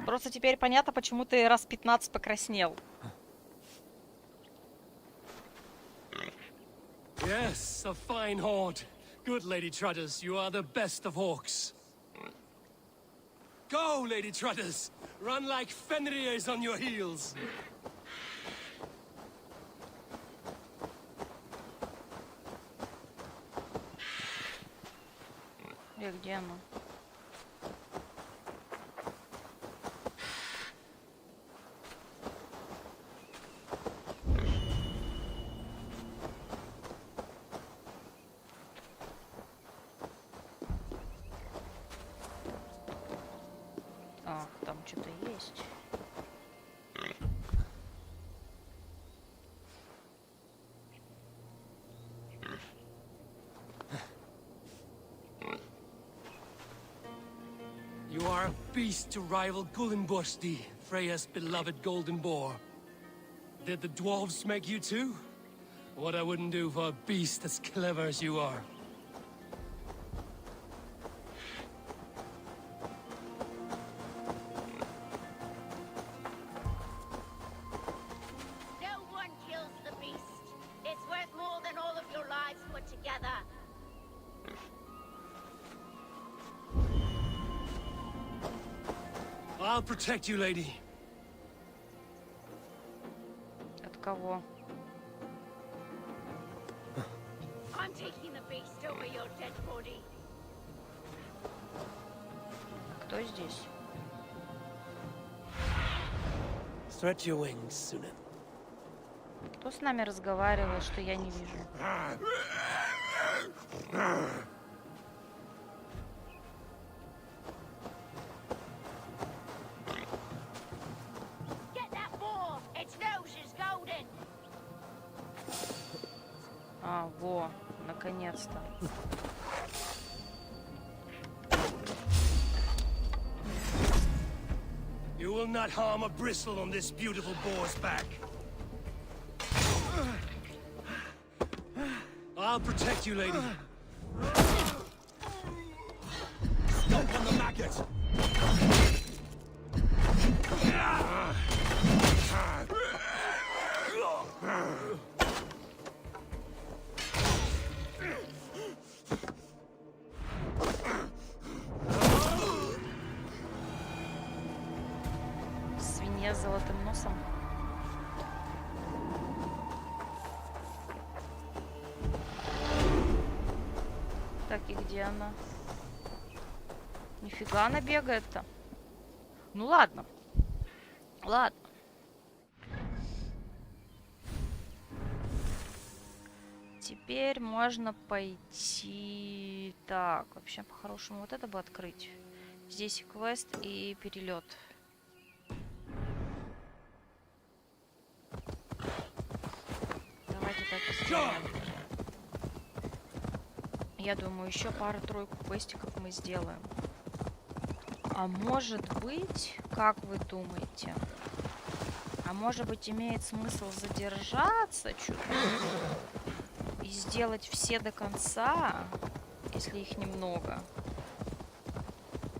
Просто теперь понятно, почему ты раз 15 покраснел. Yes, a fine horde. Good, Lady Trudders, you are the best of hawks. Go, Lady Trudders! Run like Fenrir's on your heels! Где она? А, там что-то есть. You are a beast to rival Gullinborsti, Freya's beloved golden boar. Did the dwarves make you too? What I wouldn't do for a beast as clever as you are. No one kills the beast. It's worth more than all of your lives put together. I'll protect you, lady. От кого? I'm taking the beast over your dead body. Кто здесь? Stretch your wings, Sunan. Кто с нами разговаривает, что я не вижу? Get that boar. Its nose is golden. А, во, наконец-то. You will not harm a bristle on this beautiful boar's back. I'll protect you, lady. Stomp on the maggot! Свинья с золотым носом. Так, и где она? Нифига она бегает-то. Ну ладно. Ладно. Теперь можно пойти... Так, вообще по-хорошему вот это бы открыть. Здесь квест и перелет. Давайте так и сделаем. Я думаю, еще пару-тройку квестиков мы сделаем. А может быть, как вы думаете? А может быть, имеет смысл задержаться чуть и сделать все до конца, если их немного?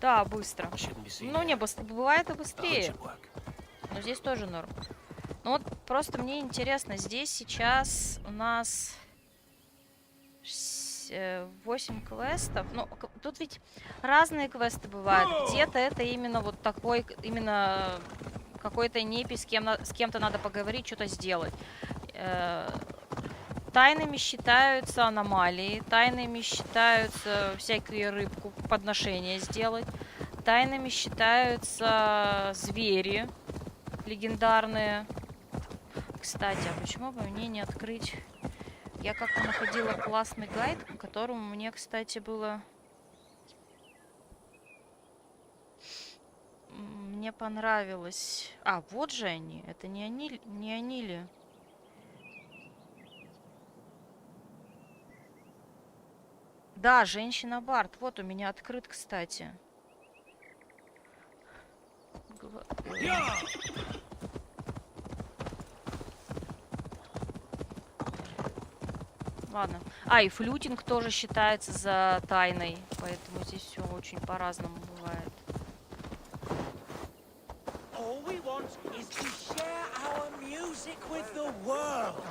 Да, быстро. Ну, не, бывает и быстрее. Но здесь тоже норм. Ну вот, просто мне интересно, здесь сейчас у нас 8 квестов. Ну, тут ведь разные квесты бывают. Где-то это именно вот такой, именно какой-то непись, с кем-то надо поговорить, что-то сделать. Тайными считаются аномалии, тайными считаются всякие рыбку, подношения сделать. Тайными считаются звери легендарные. Кстати, а почему бы мне не открыть... Я как-то находила классный гайд, которому мне, кстати, было... Мне понравилось... А, вот же они. Это не они ли? Да, женщина-бард. Вот у меня открыт, кстати. Ладно. А, и флютинг тоже считается за тайной. Поэтому здесь все очень по-разному бывает. is to share our music with the world.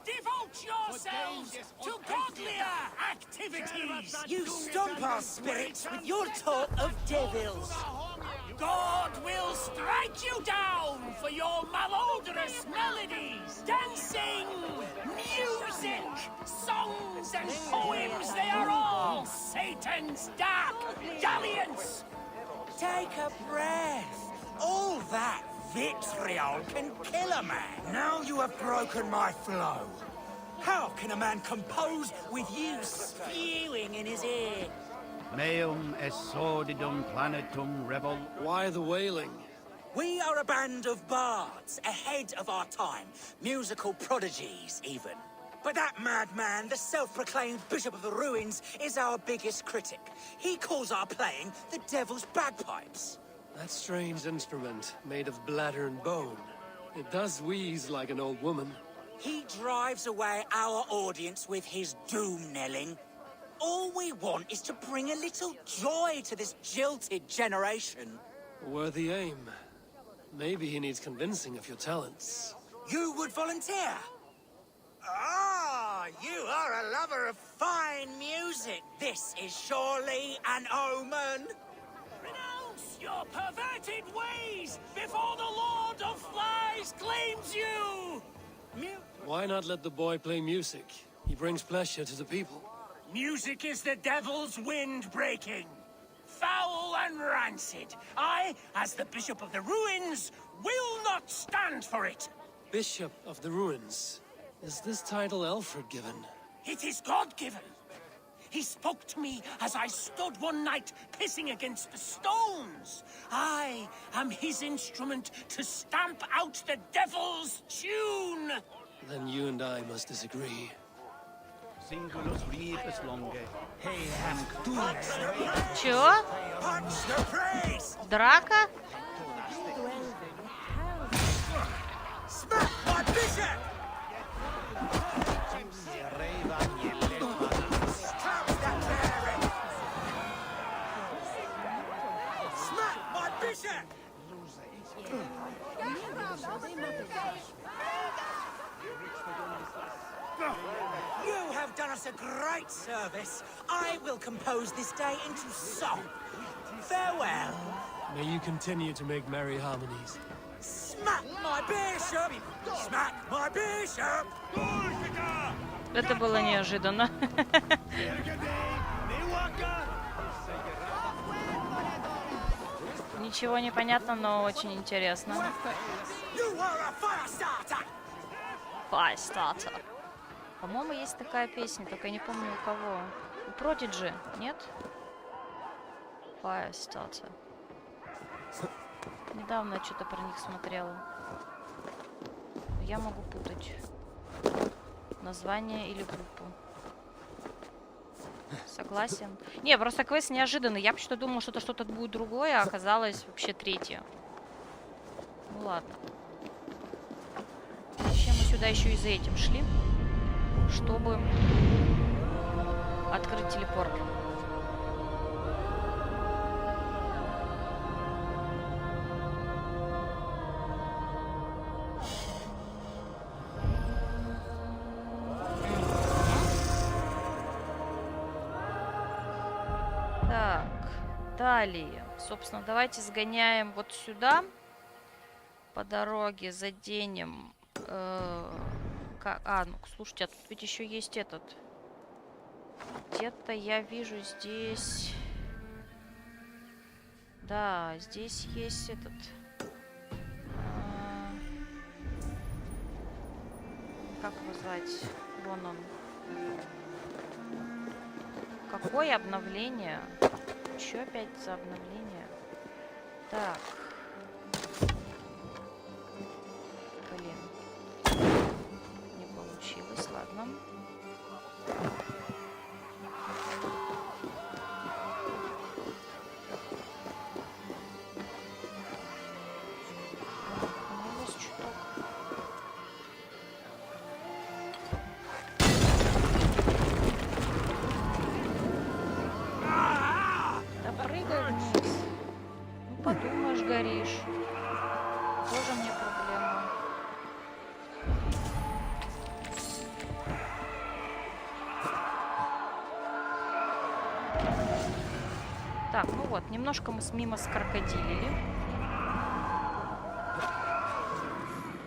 Devote yourselves to godlier activities! You stomp our spirits with your talk of devils. God will strike you down for your malodorous melodies! Dancing, music, songs and poems, they are all Satan's dark dalliance! Take a breath. All that vitriol can kill a man. Now you have broken my flow. How can a man compose with you spewing in his ear? Meum est sordidum planetum revol. Why the wailing? We are a band of bards, ahead of our time. Musical prodigies, even. But that madman, the self-proclaimed Bishop of the Ruins, is our biggest critic. He calls our playing the Devil's Bagpipes. That strange instrument, made of bladder and bone. It does wheeze like an old woman. He drives away our audience with his doom-knelling. All we want is to bring a little joy to this jilted generation. A worthy aim. Maybe he needs convincing of your talents. You would volunteer? Ah, you are a lover of fine music. This is surely an omen. Renounce your perverted ways before the Lord of Flies claims you! Why not let the boy play music? He brings pleasure to the people. Music is the devil's wind breaking. Foul and rancid. I, as the Bishop of the Ruins, will not stand for it. Bishop of the Ruins. Is this title Alfred given? It is God-given. He spoke to me as I stood one night pissing against the stones. I am his instrument to stamp out the devil's tune. Then you and I must disagree. Singulus rebus longe. Чё? Драка? Smack my bishop! Smack my bishop! You have done us a great service. I will compose this day into song. Farewell. May you continue to make merry harmonies. Smack my bishop! Smack my bishop! Это было неожиданно. Ничего не понятно, но очень интересно. Firestarter. По-моему, есть такая песня, только я не помню у кого. У Prodigy, нет? Firestarter. Недавно я что-то про них смотрела. Я могу путать название или группу. Согласен. Не, просто квест неожиданный. Я почему-то думала, что это что-то будет другое, а оказалось вообще третье. Ну ладно. Вообще мы сюда еще и за этим шли, чтобы открыть телепорт. Так, далее. Собственно, давайте сгоняем вот сюда. По дороге заденем... ну, слушайте, а тут ведь еще есть этот. Где-то я вижу здесь... Да, здесь есть этот... Как его звать? Вон он. Какое обновление? Что опять за обновление? Так. Блин. Не получилось, ладно. Так, ну вот, немножко мы мимо скрокодилили.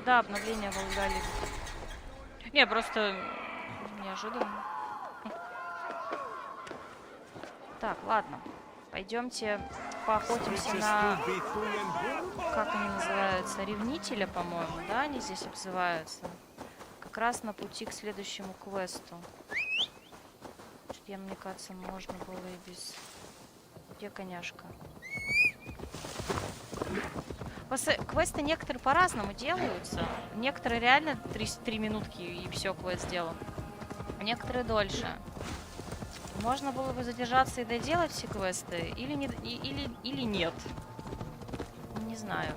Да, обновление Волгали. Не, просто неожиданно. Так, ладно. Пойдемте поохотимся на... Как они называются? Ревнителя, по-моему, да? Они здесь обзываются. Как раз на пути к следующему квесту. Мне кажется, можно было и без... Где коняшка? Квесты некоторые по-разному делаются. Некоторые реально 3 минутки и все, квест сделан. А некоторые дольше. Можно было бы задержаться и доделать все квесты, или нет. Не знаю.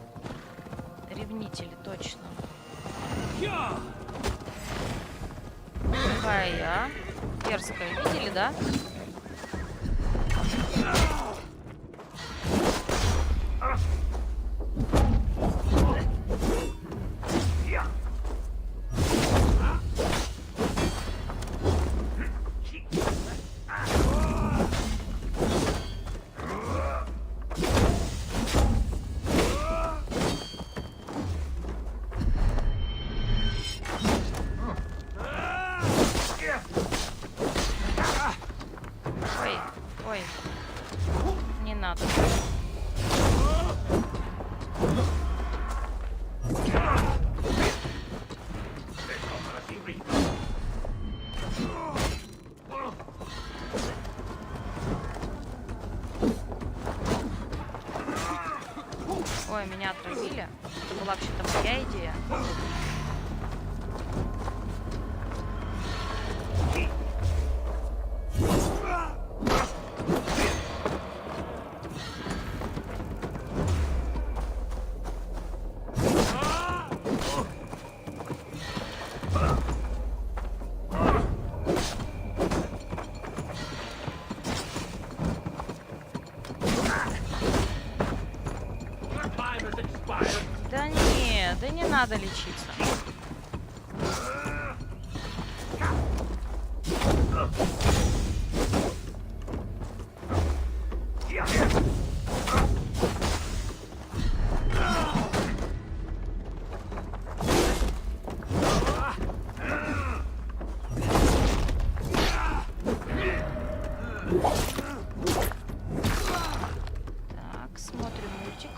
Ревнители, точно. Какая? Перская. Видели, да? Ой, не надо. Ой, меня отравили. Это была вообще-то моя идея. Да не надо лечиться. Так, смотрим мультик.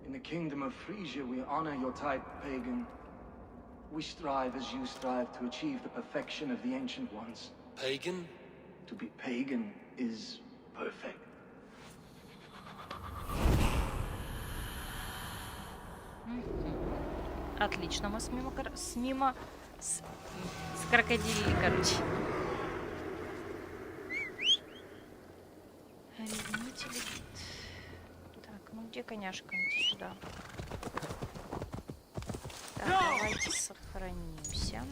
In the kingdom of Frisia, we honor your type, pagan. We strive as you strive to achieve the perfection of the ancient ones. Pagan? To be pagan is perfect. Отлично, мы с крокодилей, короче. Ревнители. Так, ну где коняшка? Иди сюда. Так, давайте сохранимся.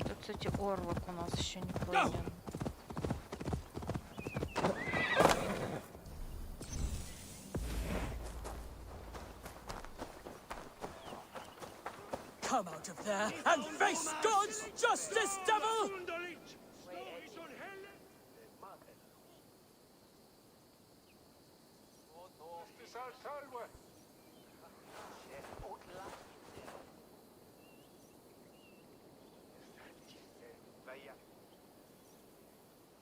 Тут, кстати, орлок у нас еще не пройден. Come out of there and face God's justice, devil!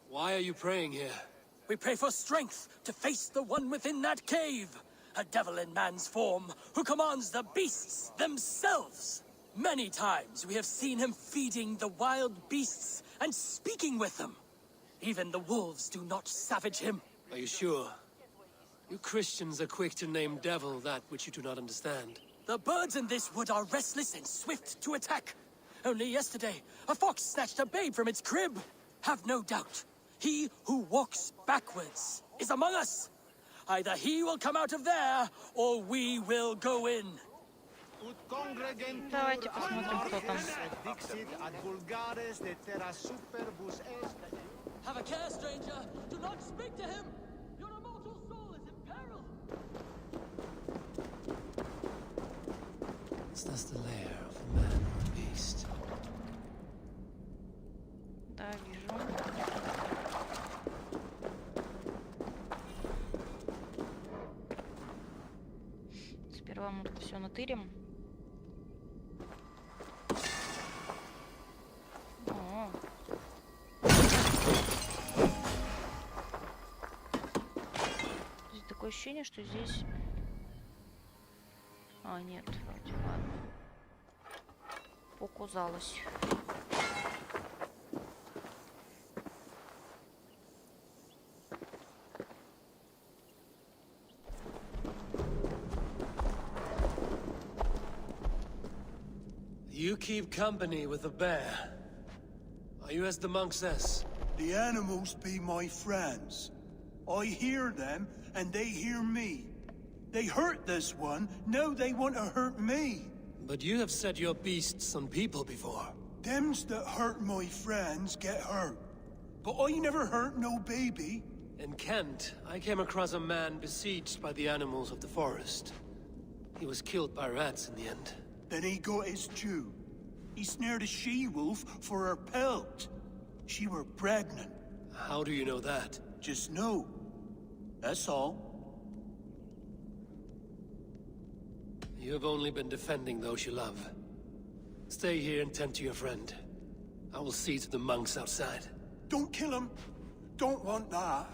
Why are you praying here? We pray for strength to face the one within that cave. A devil in man's form who commands the beasts themselves. Many times we have seen him feeding the wild beasts and speaking with them. Even the wolves do not savage him. Are you sure? You Christians are quick to name devil that which you do not understand. The birds in this wood are restless and swift to attack. Only yesterday, a fox snatched a babe from its crib. Have no doubt, he who walks backwards is among us. Either he will come out of there, or we will go in. Давайте посмотрим, кто там. Have a care, stranger. Do not speak to him. Your immortal soul is in peril. Is this the lair of a man or a beast? Да, вижу. Сперва мы тут все натырим. О. Здесь такое ощущение, что здесь... А, нет, вроде, ладно. Показалось. You keep company with the bear. Are you as the monk says? The animals be my friends. I hear them, and they hear me. They hurt this one, now they want to hurt me. But you have set your beasts on people before. Thems that hurt my friends get hurt. But I never hurt no baby. In Kent, I came across a man besieged by the animals of the forest. He was killed by rats in the end. Then he got his due. He snared a she-wolf for her pelt. She were pregnant. How do you know that? Just know. That's all. You have only been defending those you love. Stay here and tend to your friend. I will see to the monks outside. Don't kill him. Don't want that.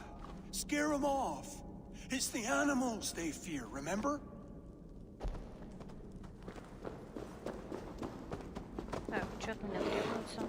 Scare him off. It's the animals they fear, remember? Так, что от меня требуется?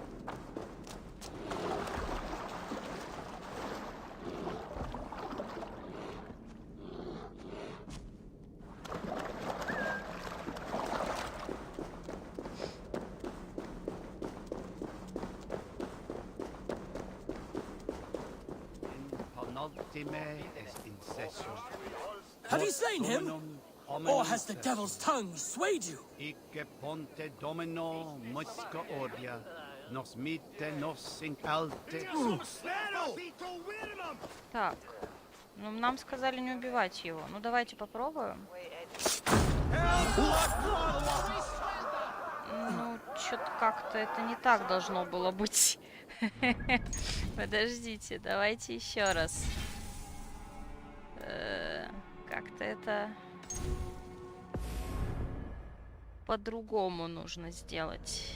Have you slain him? Or has the devil's tongue swayed you? Icke ponte domino musca ordia, nos mite nos in alte. Так, ну нам сказали не убивать его. Ну давайте попробуем. Ну, что-то как-то это не так должно было быть. Подождите, давайте еще раз. Как-то это по-другому нужно сделать.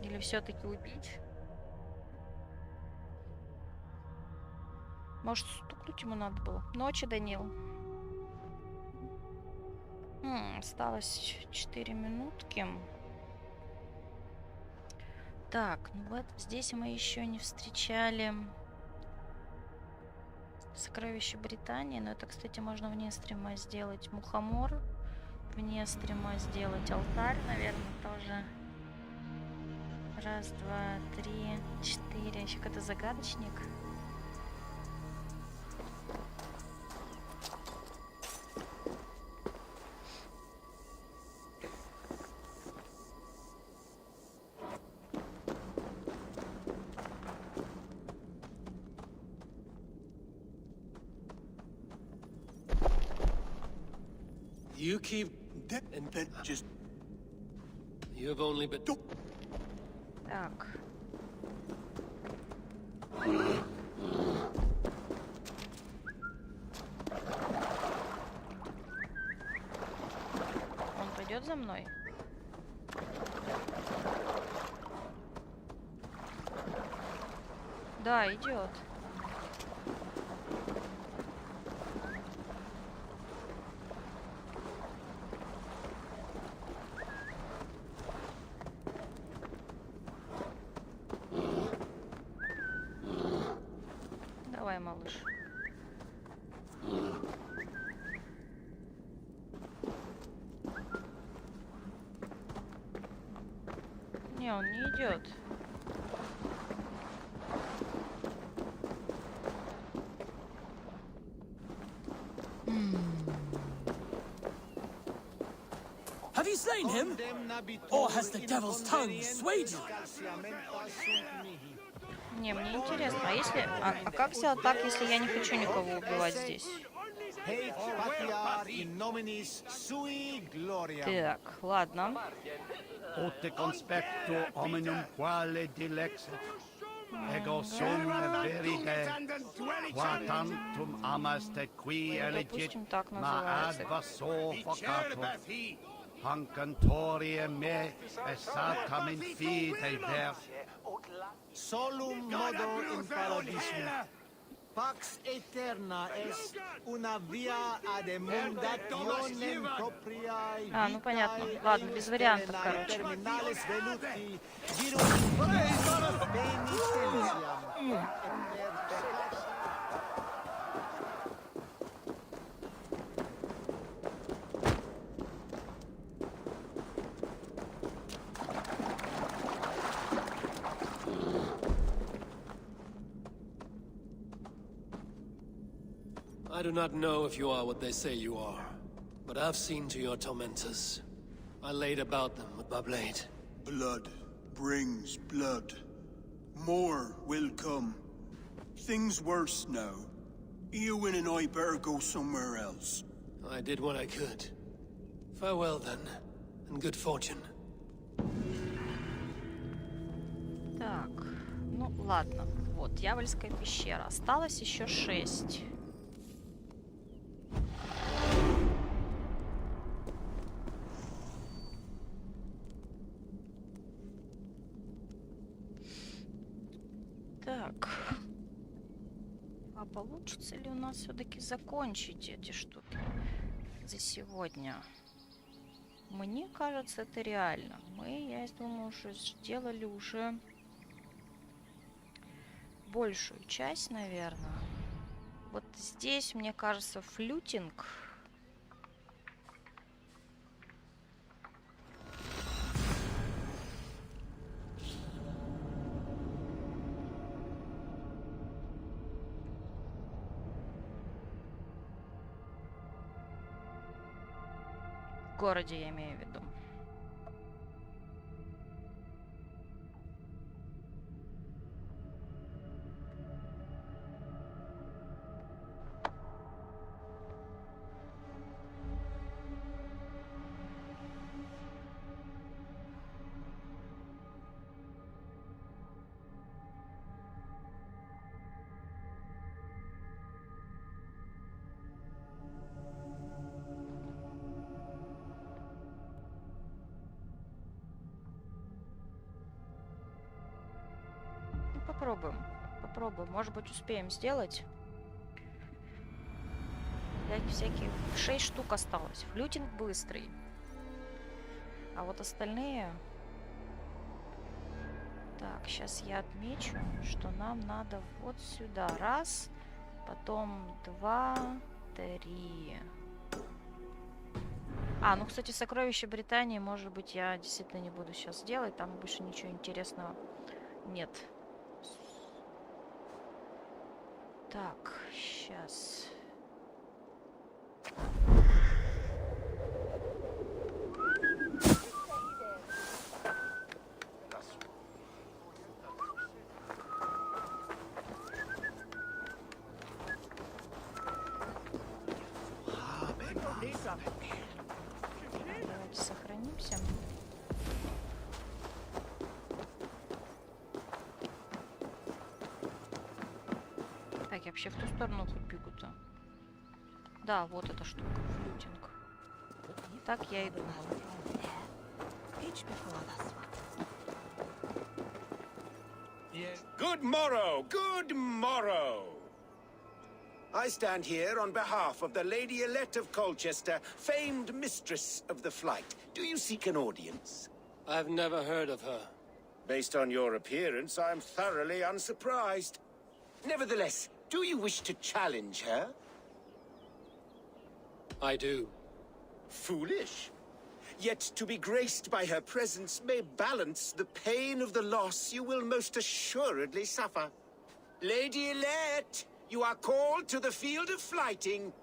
Или все-таки убить? Может, стукнуть ему надо было? Ночи, Данил. Осталось 4 минутки. Так, ну вот здесь мы еще не встречали сокровища Британии. Но это, кстати, можно вне стрима сделать. Мухомор. Вне стрима сделать алтарь, наверное, тоже. Раз, два, три, 4. Еще какой-то загадочник. You keep and then just. You have only been. Так. Он пойдет за мной? Да, идет. Давай, малыш. Не, он не идет. Have you slain him? Or has the devil's tongue swayed you? Не, мне интересно, а если... А как сделать так, если я не хочу никого убивать здесь? Так, ладно. Ote conspecto hominum quale dilexit. Ego sum veride. Qua tantum amaste qui elegit ma adverso focato. Hancantorie me esatam in fide ver. Solum modo in paradisum. Pax eterna est una via ad emendationem propriae. А, ну понятно. Ладно, без вариантов, короче. I do not know if you are what they say you are, but I've seen to your tormentors. I laid about them with my blade. Blood brings blood. More will come. Things worse now. Eowyn and I better go somewhere else. I did what I could. Farewell then, and good fortune. Так, ну ладно. Вот, дьявольская пещера. Осталось еще 6. Так. А получится ли у нас все-таки закончить эти штуки за сегодня? Мне кажется, это реально. Я думаю, уже сделали уже большую часть, наверное. Вот здесь, мне кажется, флютинг. В городе, я имею в виду. Попробуем. Попробуем. Может быть, успеем сделать. Всякие 6 штук осталось. Флютинг быстрый. А вот остальные... Так, сейчас я отмечу, что нам надо вот сюда. Раз, потом 2, 3. А, ну, кстати, сокровища Британии, может быть, я действительно не буду сейчас делать. Там больше ничего интересного нет. Так, сейчас. Давайте сохранимся. Так, я вообще в ту сторону хоть бегу-то. Да, вот эта штука, флютинг. Так я и думала. Good morrow! Good morrow! I stand here on behalf of the Lady Elette of Colchester, famed mistress of the flight. Do you seek an audience? I've never heard of her. Based on your appearance, I'm thoroughly unsurprised. Nevertheless, Do you wish to challenge her? I do. Foolish. Yet to be graced by her presence may balance the pain of the loss you will most assuredly suffer. Lady Elect, you are called to the field of flighting.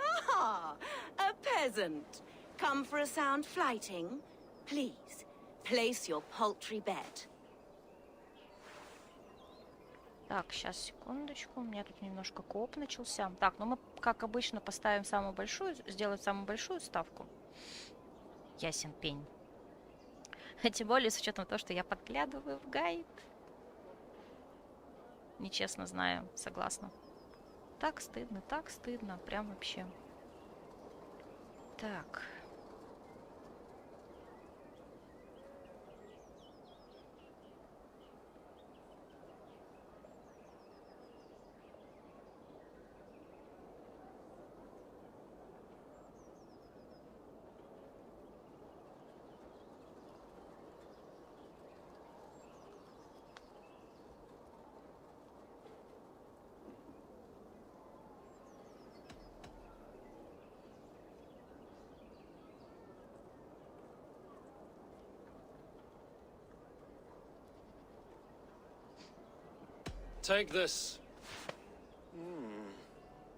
Ah, a peasant. Come for a sound flighting? Please, place your paltry bet. Так, сейчас, секундочку. У меня тут немножко кооп начался. Так, ну мы, как обычно, поставим самую большую, сделаем самую большую ставку. Ясен пень. Тем более, с учетом того, что я подглядываю в гайд. Нечестно знаю, согласна. Так стыдно, прям вообще. Так. Take this.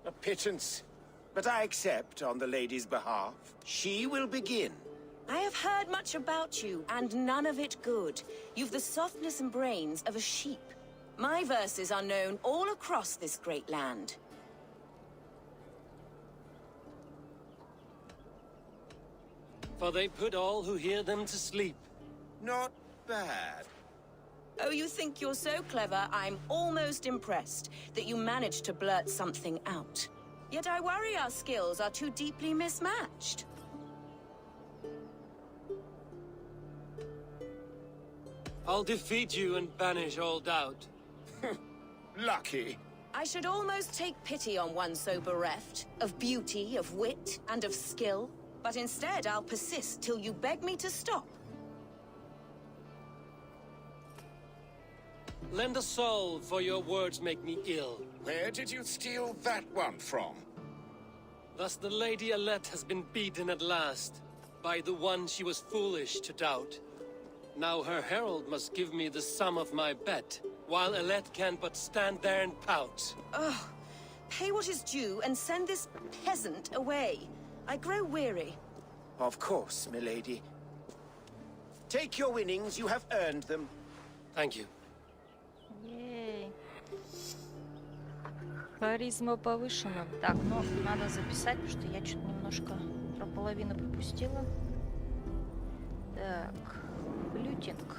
A pittance. But I accept on the lady's behalf. She will begin. I have heard much about you, and none of it good. You've the softness and brains of a sheep. My verses are known all across this great land. For they put all who hear them to sleep. Not bad. Oh, you think you're so clever, I'm almost impressed that you managed to blurt something out. Yet I worry our skills are too deeply mismatched. I'll defeat you and banish all doubt. Lucky. I should almost take pity on one so bereft, of beauty, of wit, and of skill. But instead, I'll persist till you beg me to stop. Lend a soul, for your words make me ill. Where did you steal that one from? Thus the Lady Alette has been beaten at last, by the one she was foolish to doubt. Now her herald must give me the sum of my bet, while Alette can but stand there and pout. Ugh. Pay what is due and send this peasant away. I grow weary. Of course, milady. Take your winnings, you have earned them. Thank you. Ей. Харизма повышена. Так, ну, надо записать, потому что я что-то немножко про половину пропустила. Так, лютинг.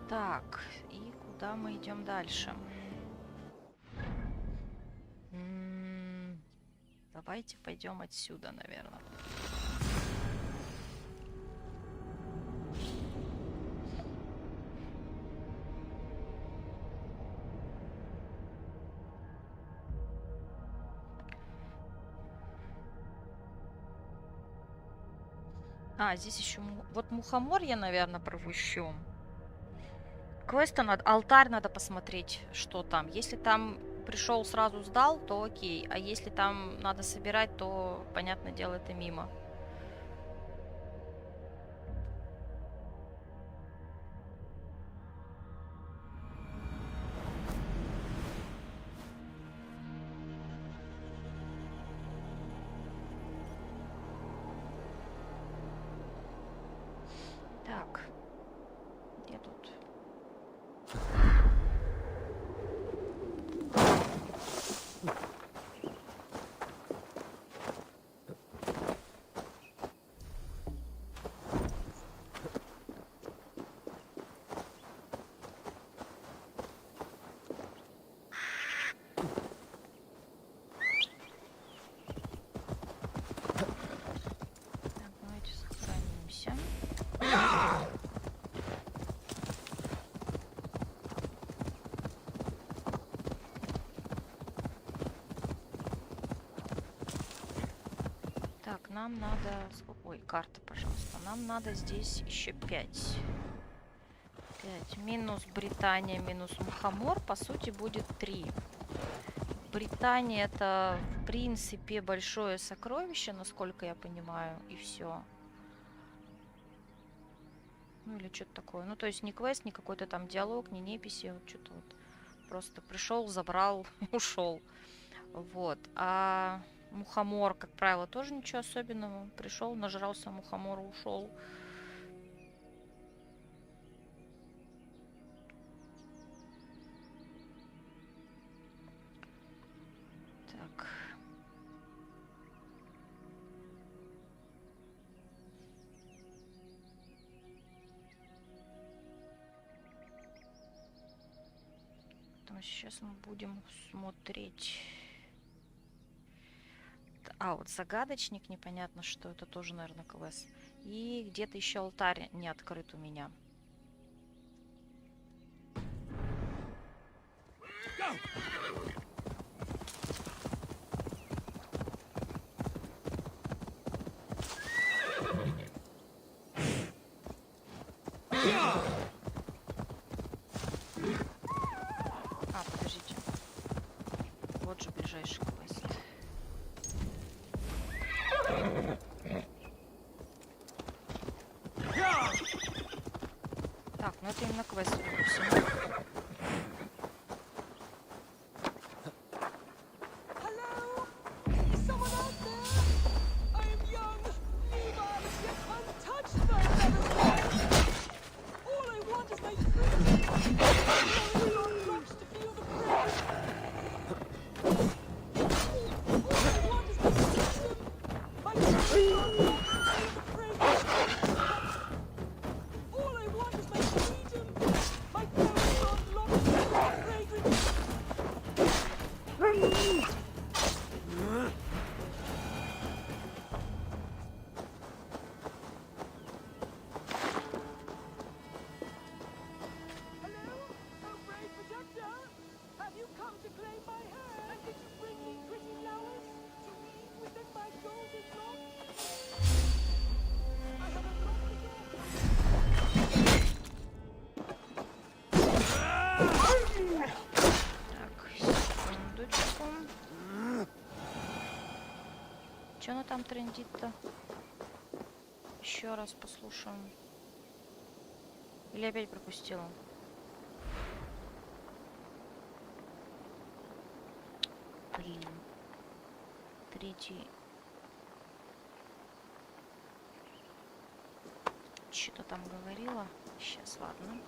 Так, и куда мы идем дальше? Давайте пойдем отсюда, наверное. А, здесь еще вот мухомор я, наверное, пропущу. Квеста надо, алтарь надо посмотреть, что там. Если там пришел, сразу сдал, то окей. А если там надо собирать, то, понятное дело, это мимо. Так, где тут? Так, давайте сохранимся. Так, нам надо... Ой, карта, пожалуйста. Нам надо здесь еще 5. 5 минус Британия минус Мухомор, по сути, будет 3. Британия это, в принципе, большое сокровище, насколько я понимаю, и все. Ну или что-то такое. Ну, то есть не квест, не какой-то там диалог, не неписи, вот что-то вот. Просто пришел, забрал, ушел. Вот. А Мухомор, как правило, тоже ничего особенного. Пришел, нажрался мухомора, ушел. Так. Сейчас мы будем смотреть. А, вот загадочник, непонятно что. Это тоже, наверное, квест. И где-то еще алтарь не открыт у меня. А, подождите. Вот же ближайший квест. Так, ну это именно квест, судя по всему. Че она там трендит-то? Еще раз послушаем. Или опять пропустила? Блин. Третий. Что-то там говорила. Сейчас, ладно.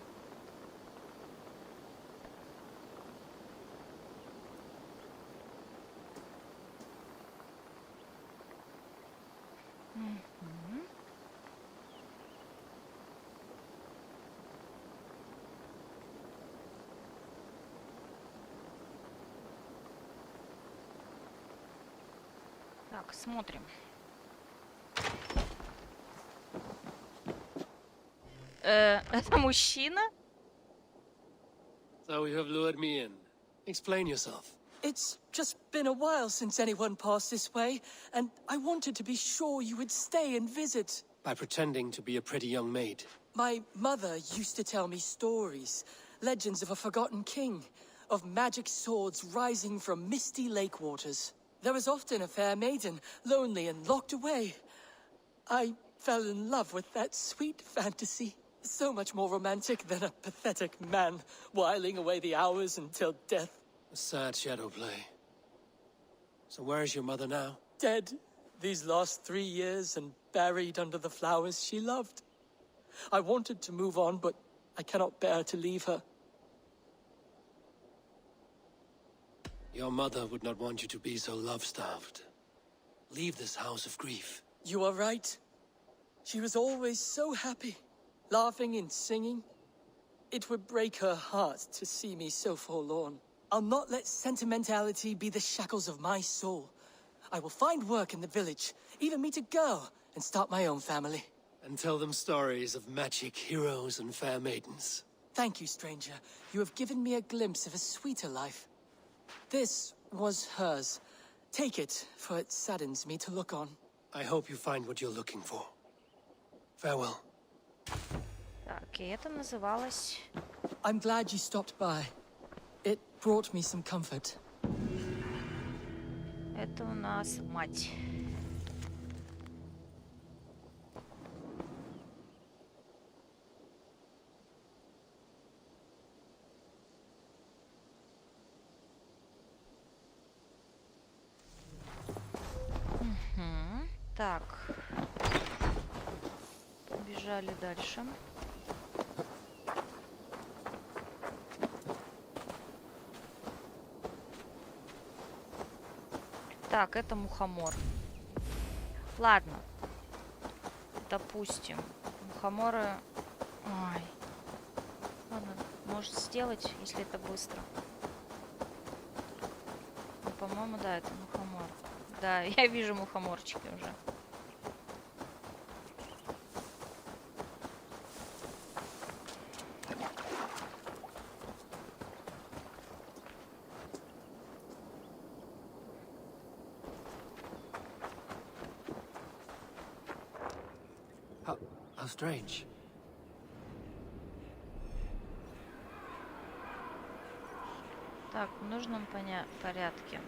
Так, смотрим. Это мужчина? So you have lured me in. Explain yourself. It's just been a while since anyone passed this way, and I wanted to be sure you would stay and visit. By pretending to be a pretty young maid. My mother used to tell me stories, legends of a forgotten king, of magic swords rising from misty lake waters. There was often a fair maiden, lonely and locked away. I fell in love with that sweet fantasy. So much more romantic than a pathetic man whiling away the hours until death. A sad shadow play. So where is your mother now? Dead these last 3 years and buried under the flowers she loved. I wanted to move on, but I cannot bear to leave her. Your mother would not want you to be so love-starved. Leave this house of grief. You are right. She was always so happy, laughing and singing. It would break her heart to see me so forlorn. I'll not let sentimentality be the shackles of my soul. I will find work in the village, even meet a girl, and start my own family. And tell them stories of magic heroes and fair maidens. Thank you, stranger. You have given me a glimpse of a sweeter life. This was hers. Take it, for it saddens me to look on. I hope you find what you're looking for. Farewell. Так, и это называлось... I'm glad you stopped by. It brought me some comfort. Это у нас мать. Так. Побежали дальше. Так, это мухомор. Ладно. Допустим. Мухоморы... Ой. Ладно, может сделать, если это быстро. Ну, по-моему, да, это мухомор. Да, я вижу мухоморчики уже. How strange. Так, в нужном порядке.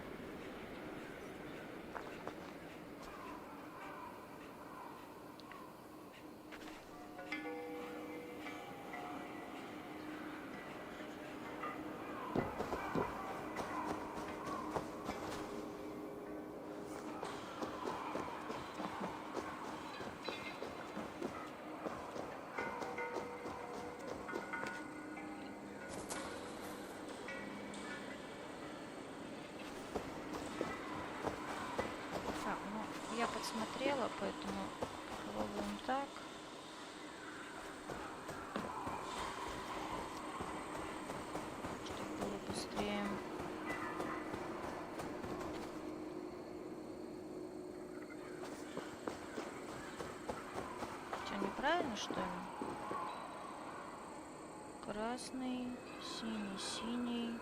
Так, ну, я подсмотрела, поэтому попробуем так. Чтобы было быстрее. Что, неправильно, что ли? Красный, синий, синий,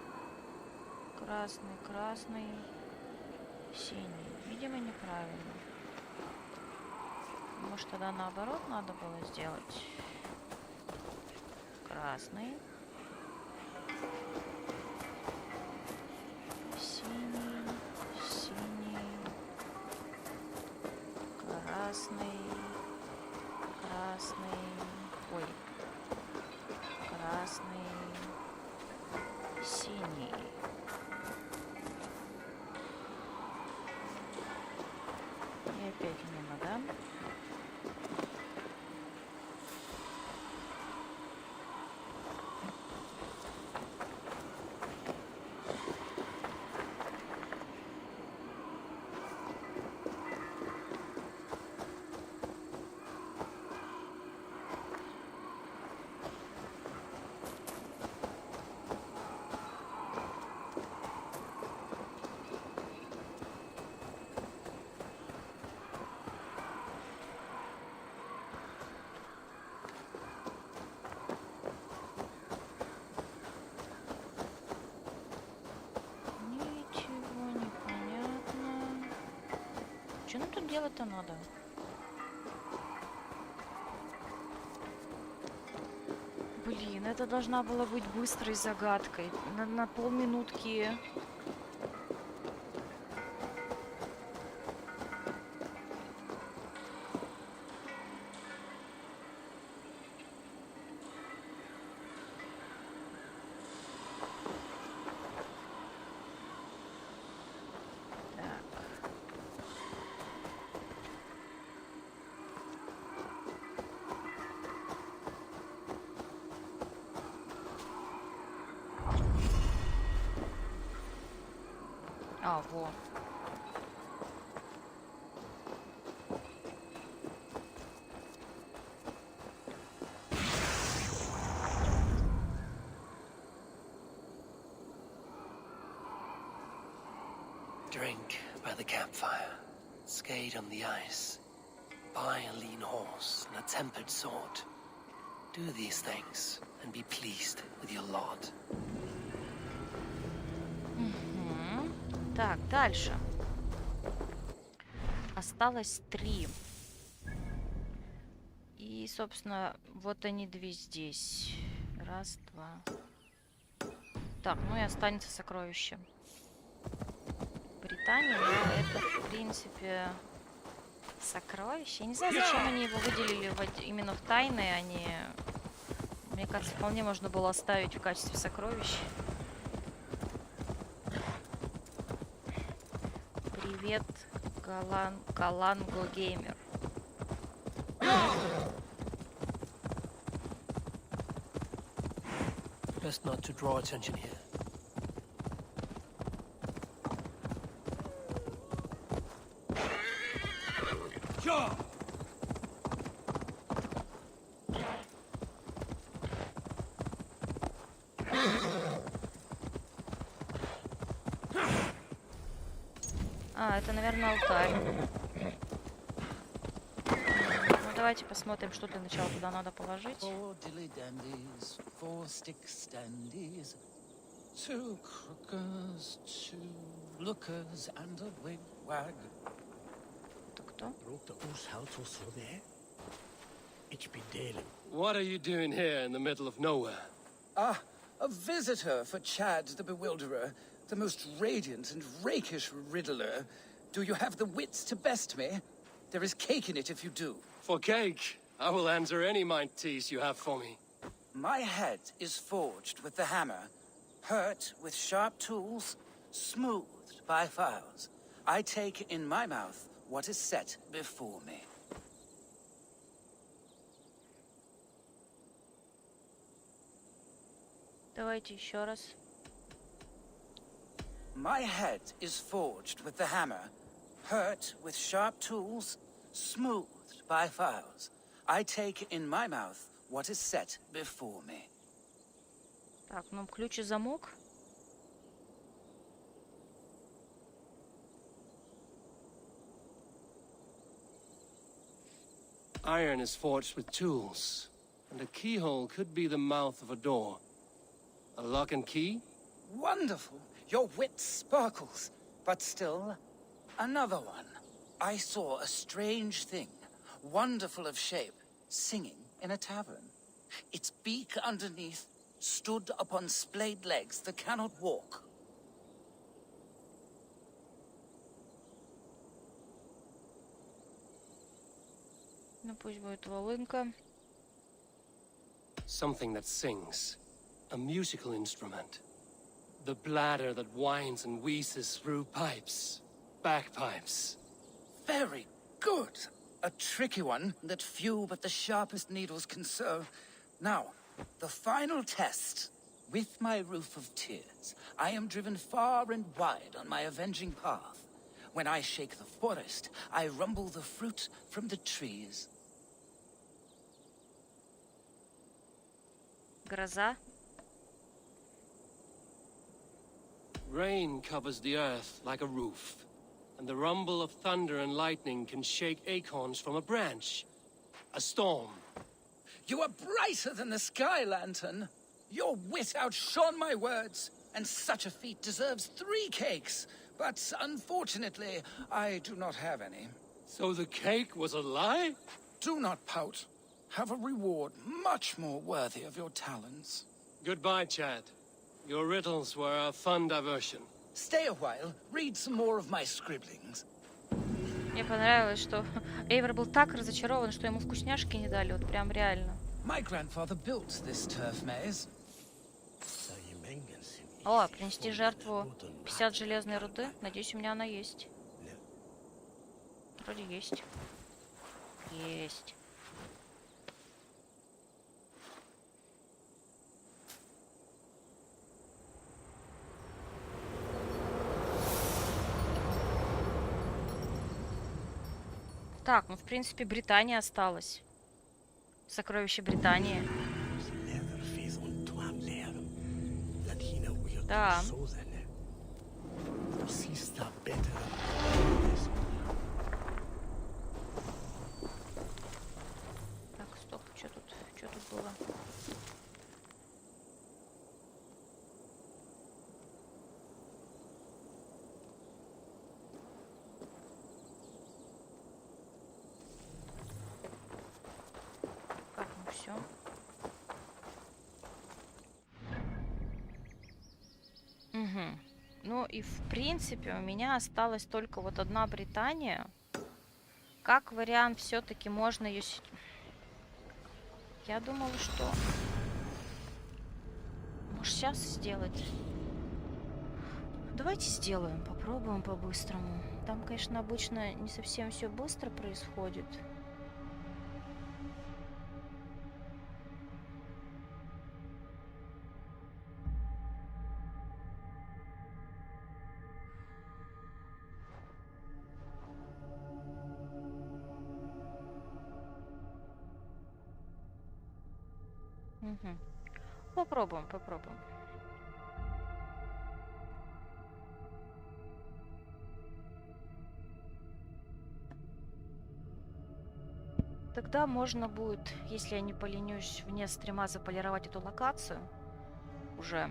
красный, красный, синий. Видимо, неправильно. Может, тогда наоборот надо было сделать? Красный. Синий, синий, красный, красный, ой, красный, синий. И опять мимо, да? Ничего не понятно. Что нам тут делать-то надо? Блин, это должна была быть быстрой загадкой. На полминутки. А, во. Drink by the campfire, skate on the ice, buy a lean horse and a tempered sword. Do these things and be pleased with your lot. Так, дальше. Осталось 3. И И, собственно, вот они две здесь. Раз, два. Так, ну и останется сокровище. Британия, но это, в принципе, сокровище. Я не знаю, зачем они его выделили именно в тайны, они... Мне кажется, вполне можно было оставить в качестве сокровища. Привет, Галанго Геймер. Best not to draw attention here. А, это, наверное, алтарь. Ну, давайте посмотрим, что для начала туда надо положить. Four dilly-dandies, 4 stick-standies, 2 crookers, 2 lookers, and a wig-wag. Это кто? What are you doing here in the middle of nowhere? Ah, a visitor for Chad the Bewilderer, the most radiant and rakish riddler. Do you have the wits to best me? There is cake in it if you do. For cake, I will answer any mind tease you have for me. My head is forged with the hammer, hurt with sharp tools, smoothed by files. I take in my mouth what is set before me. Давайте еще раз. My head is forged with the hammer, hurt with sharp tools, smoothed by files. I take in my mouth what is set before me. Так, ну ключ и замок. Iron is forged with tools, and a keyhole could be the mouth of a door. A lock and key? Wonderful! Your wit sparkles. But still, another one. I saw a strange thing, wonderful of shape, singing in a tavern. Its beak underneath stood upon splayed legs that cannot walk. Ну пусть будет волынка. Something that sings. A musical instrument. The bladder that whines and wheezes through pipes. Bagpipes. Very good. A tricky one that few but the sharpest needles can sew. Now, the final test. With my roof of tears, I am driven far and wide on my avenging path. When I shake the forest, I rumble the fruit from the trees. Гроза. Rain covers the earth like a roof, and the rumble of thunder and lightning can shake acorns from a branch. A storm. You are brighter than the sky lantern. Your wit outshone my words, and such a feat deserves 3 cakes. But unfortunately, I do not have any. So the cake was a lie? Do not pout. Have a reward much more worthy of your talents. Goodbye, Chad. Your riddles were a fun diversion. Stay a while, read some more of my scribblings. Мне понравилось, что Эйвор был так разочарован, что ему вкусняшки не дали, вот прям реально. My grandfather built this turf maze. О, принести жертву 50 железной руды. Надеюсь, у меня она есть. Вроде есть. Есть. Так, ну в принципе Британия осталась. Сокровище Британии. Да. Так, стоп, что тут было? Угу. Ну и в принципе у меня осталась только вот одна Британия. Как вариант, все-таки можно ее... Я думала, что... Может, сейчас сделать? Давайте сделаем, попробуем по-быстрому. Там, конечно, обычно не совсем все быстро происходит. Угу. Попробуем, попробуем. Тогда можно будет, если я не поленюсь, вне стрима заполировать эту локацию уже.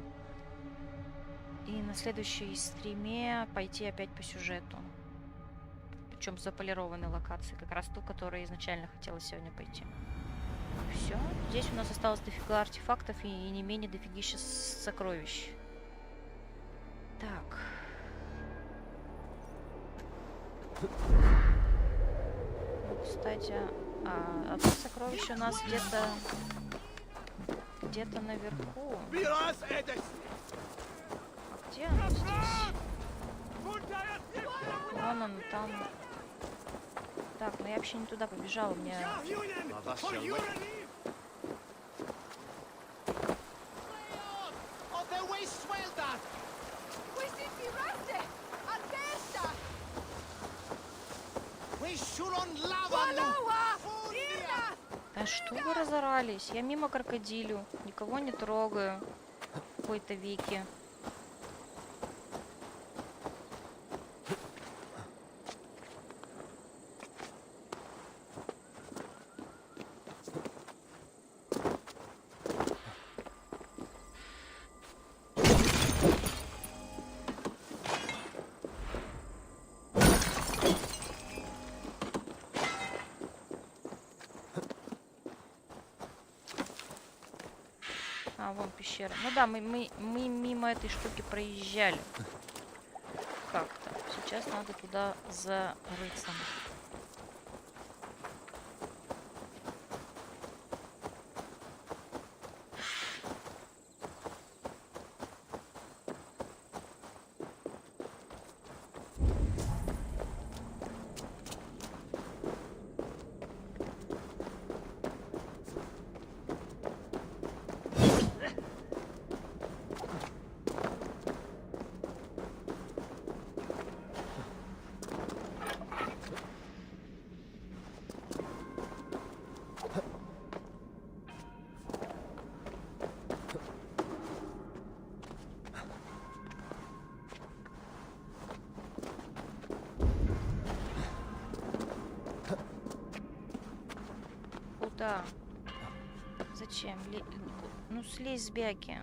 И на следующей стриме пойти опять по сюжету. Причем заполированной локации, как раз ту, которую изначально хотела сегодня пойти. Все. Здесь у нас осталось дофига артефактов и не менее дофигища сокровищ. Так. Ну, кстати, одно сокровище у нас где-то наверху. А где оно здесь? Вон он там. Так, ну я вообще не туда побежала, мне... Да что вы разорались? Я мимо крокодилю, никого не трогаю. Какой-то Вики. А, вон пещера. Ну да, мы мимо этой штуки проезжали. Как-то. Сейчас надо туда зарыться. Куда? Зачем? Ну слезь с бяки.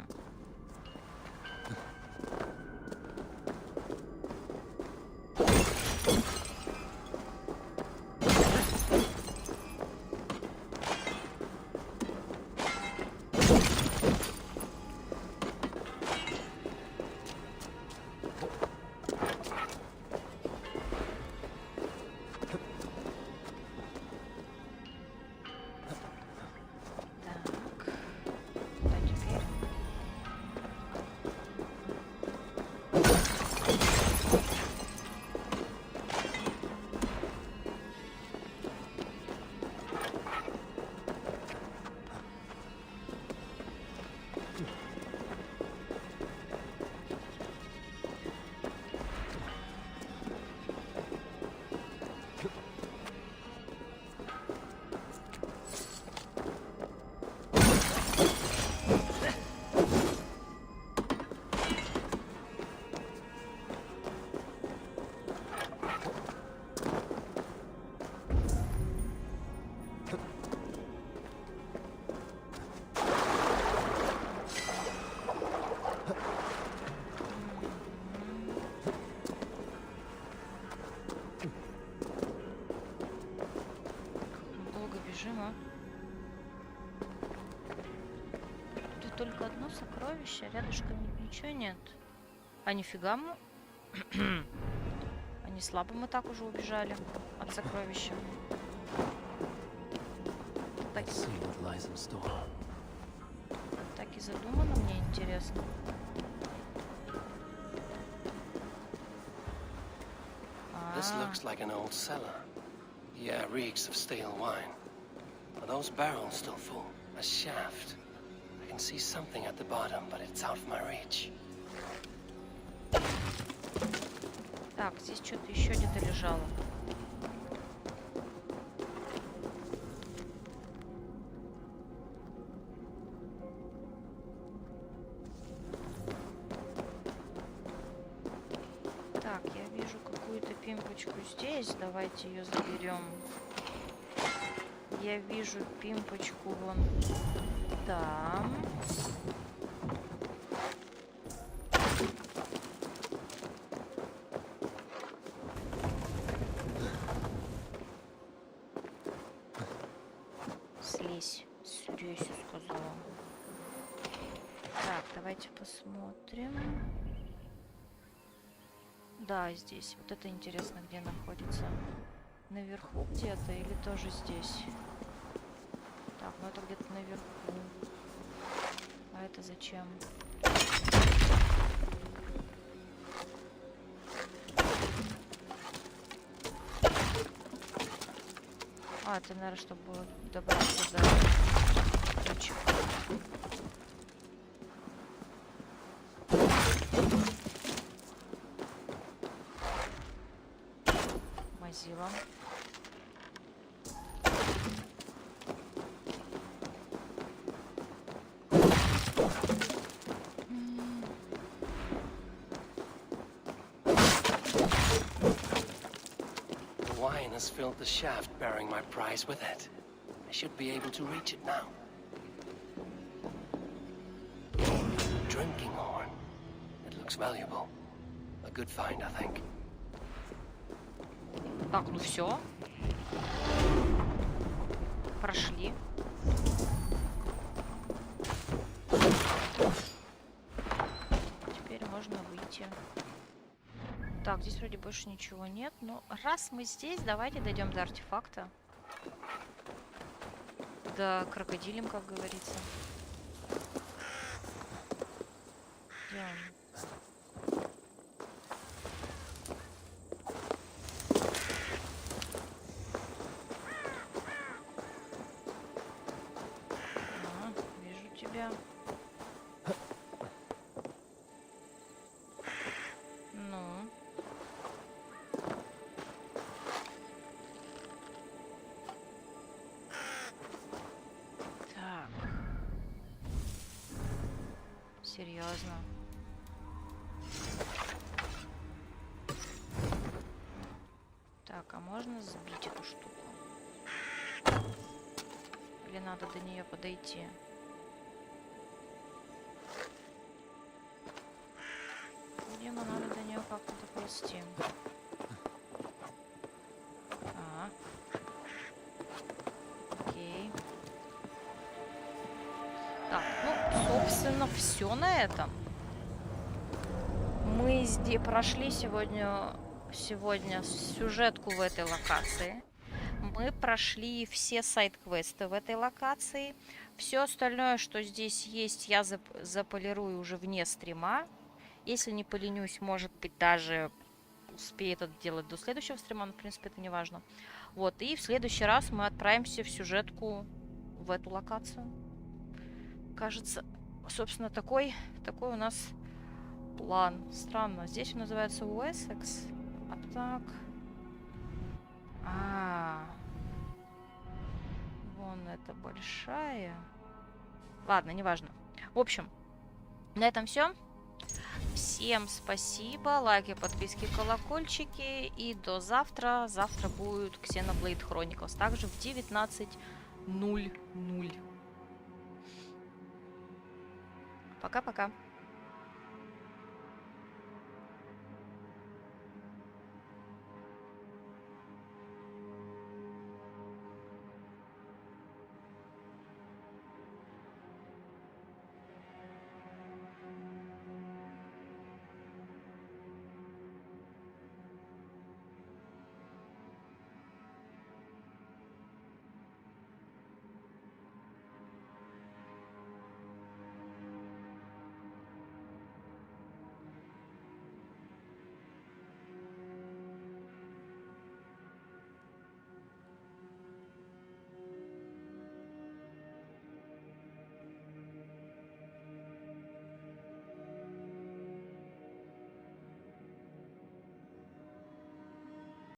Тут только одно сокровище, рядышком ничего нет. А нифига мы... А не слабо мы так уже убежали от сокровища. Так... Так и задумано, мне интересно. This looks like an old cellar. Yeah, reeks of stale wine. Are those barrels still full? A shaft. I can see something at the bottom, but it's out of my reach. Так, здесь что-то еще где-то лежало. Так, я вижу какую-то пимпочку здесь. Давайте ее заберем. Я вижу пимпочку вон там. Слезь, я сказала. Так, давайте посмотрим. Да, здесь. Вот это интересно, где находится. Наверху где-то или тоже здесь? Так, ну это где-то наверху. А это зачем? А, это, наверное, чтобы добраться до ключика. Мазила. Filled the shaft, bearing my prize with it. I should be able to reach it now. Drinking horn. It looks valuable. A good find, I think. Так, ну все. Прошли. Теперь можно выйти. Так, здесь вроде больше ничего нет. Но раз мы здесь, давайте дойдем до артефакта. До крокодилем, как говорится. Где он? Вижу тебя. Серьезно. Так, а можно сбить эту штуку? Или надо до нее подойти? Видимо, надо до нее как-то доползти. Окей. Так, ну, собственно, все на этом. Мы здесь прошли сегодня сюжетку в этой локации. Мы прошли все сайд-квесты в этой локации. Все остальное, что здесь есть, я заполирую уже вне стрима. Если не поленюсь, может быть, даже успею это делать до следующего стрима, но, в принципе, это не важно. Вот, и в следующий раз мы отправимся в сюжетку в эту локацию. Кажется, собственно, такой у нас план. Странно. Здесь он называется Уэссекс. А так... Вон это большая. Ладно, неважно. В общем, на этом все. Всем спасибо. Лайки, подписки, колокольчики. И до завтра. Завтра будет Xenoblade Chronicles. Также в 19:00. Пока-пока.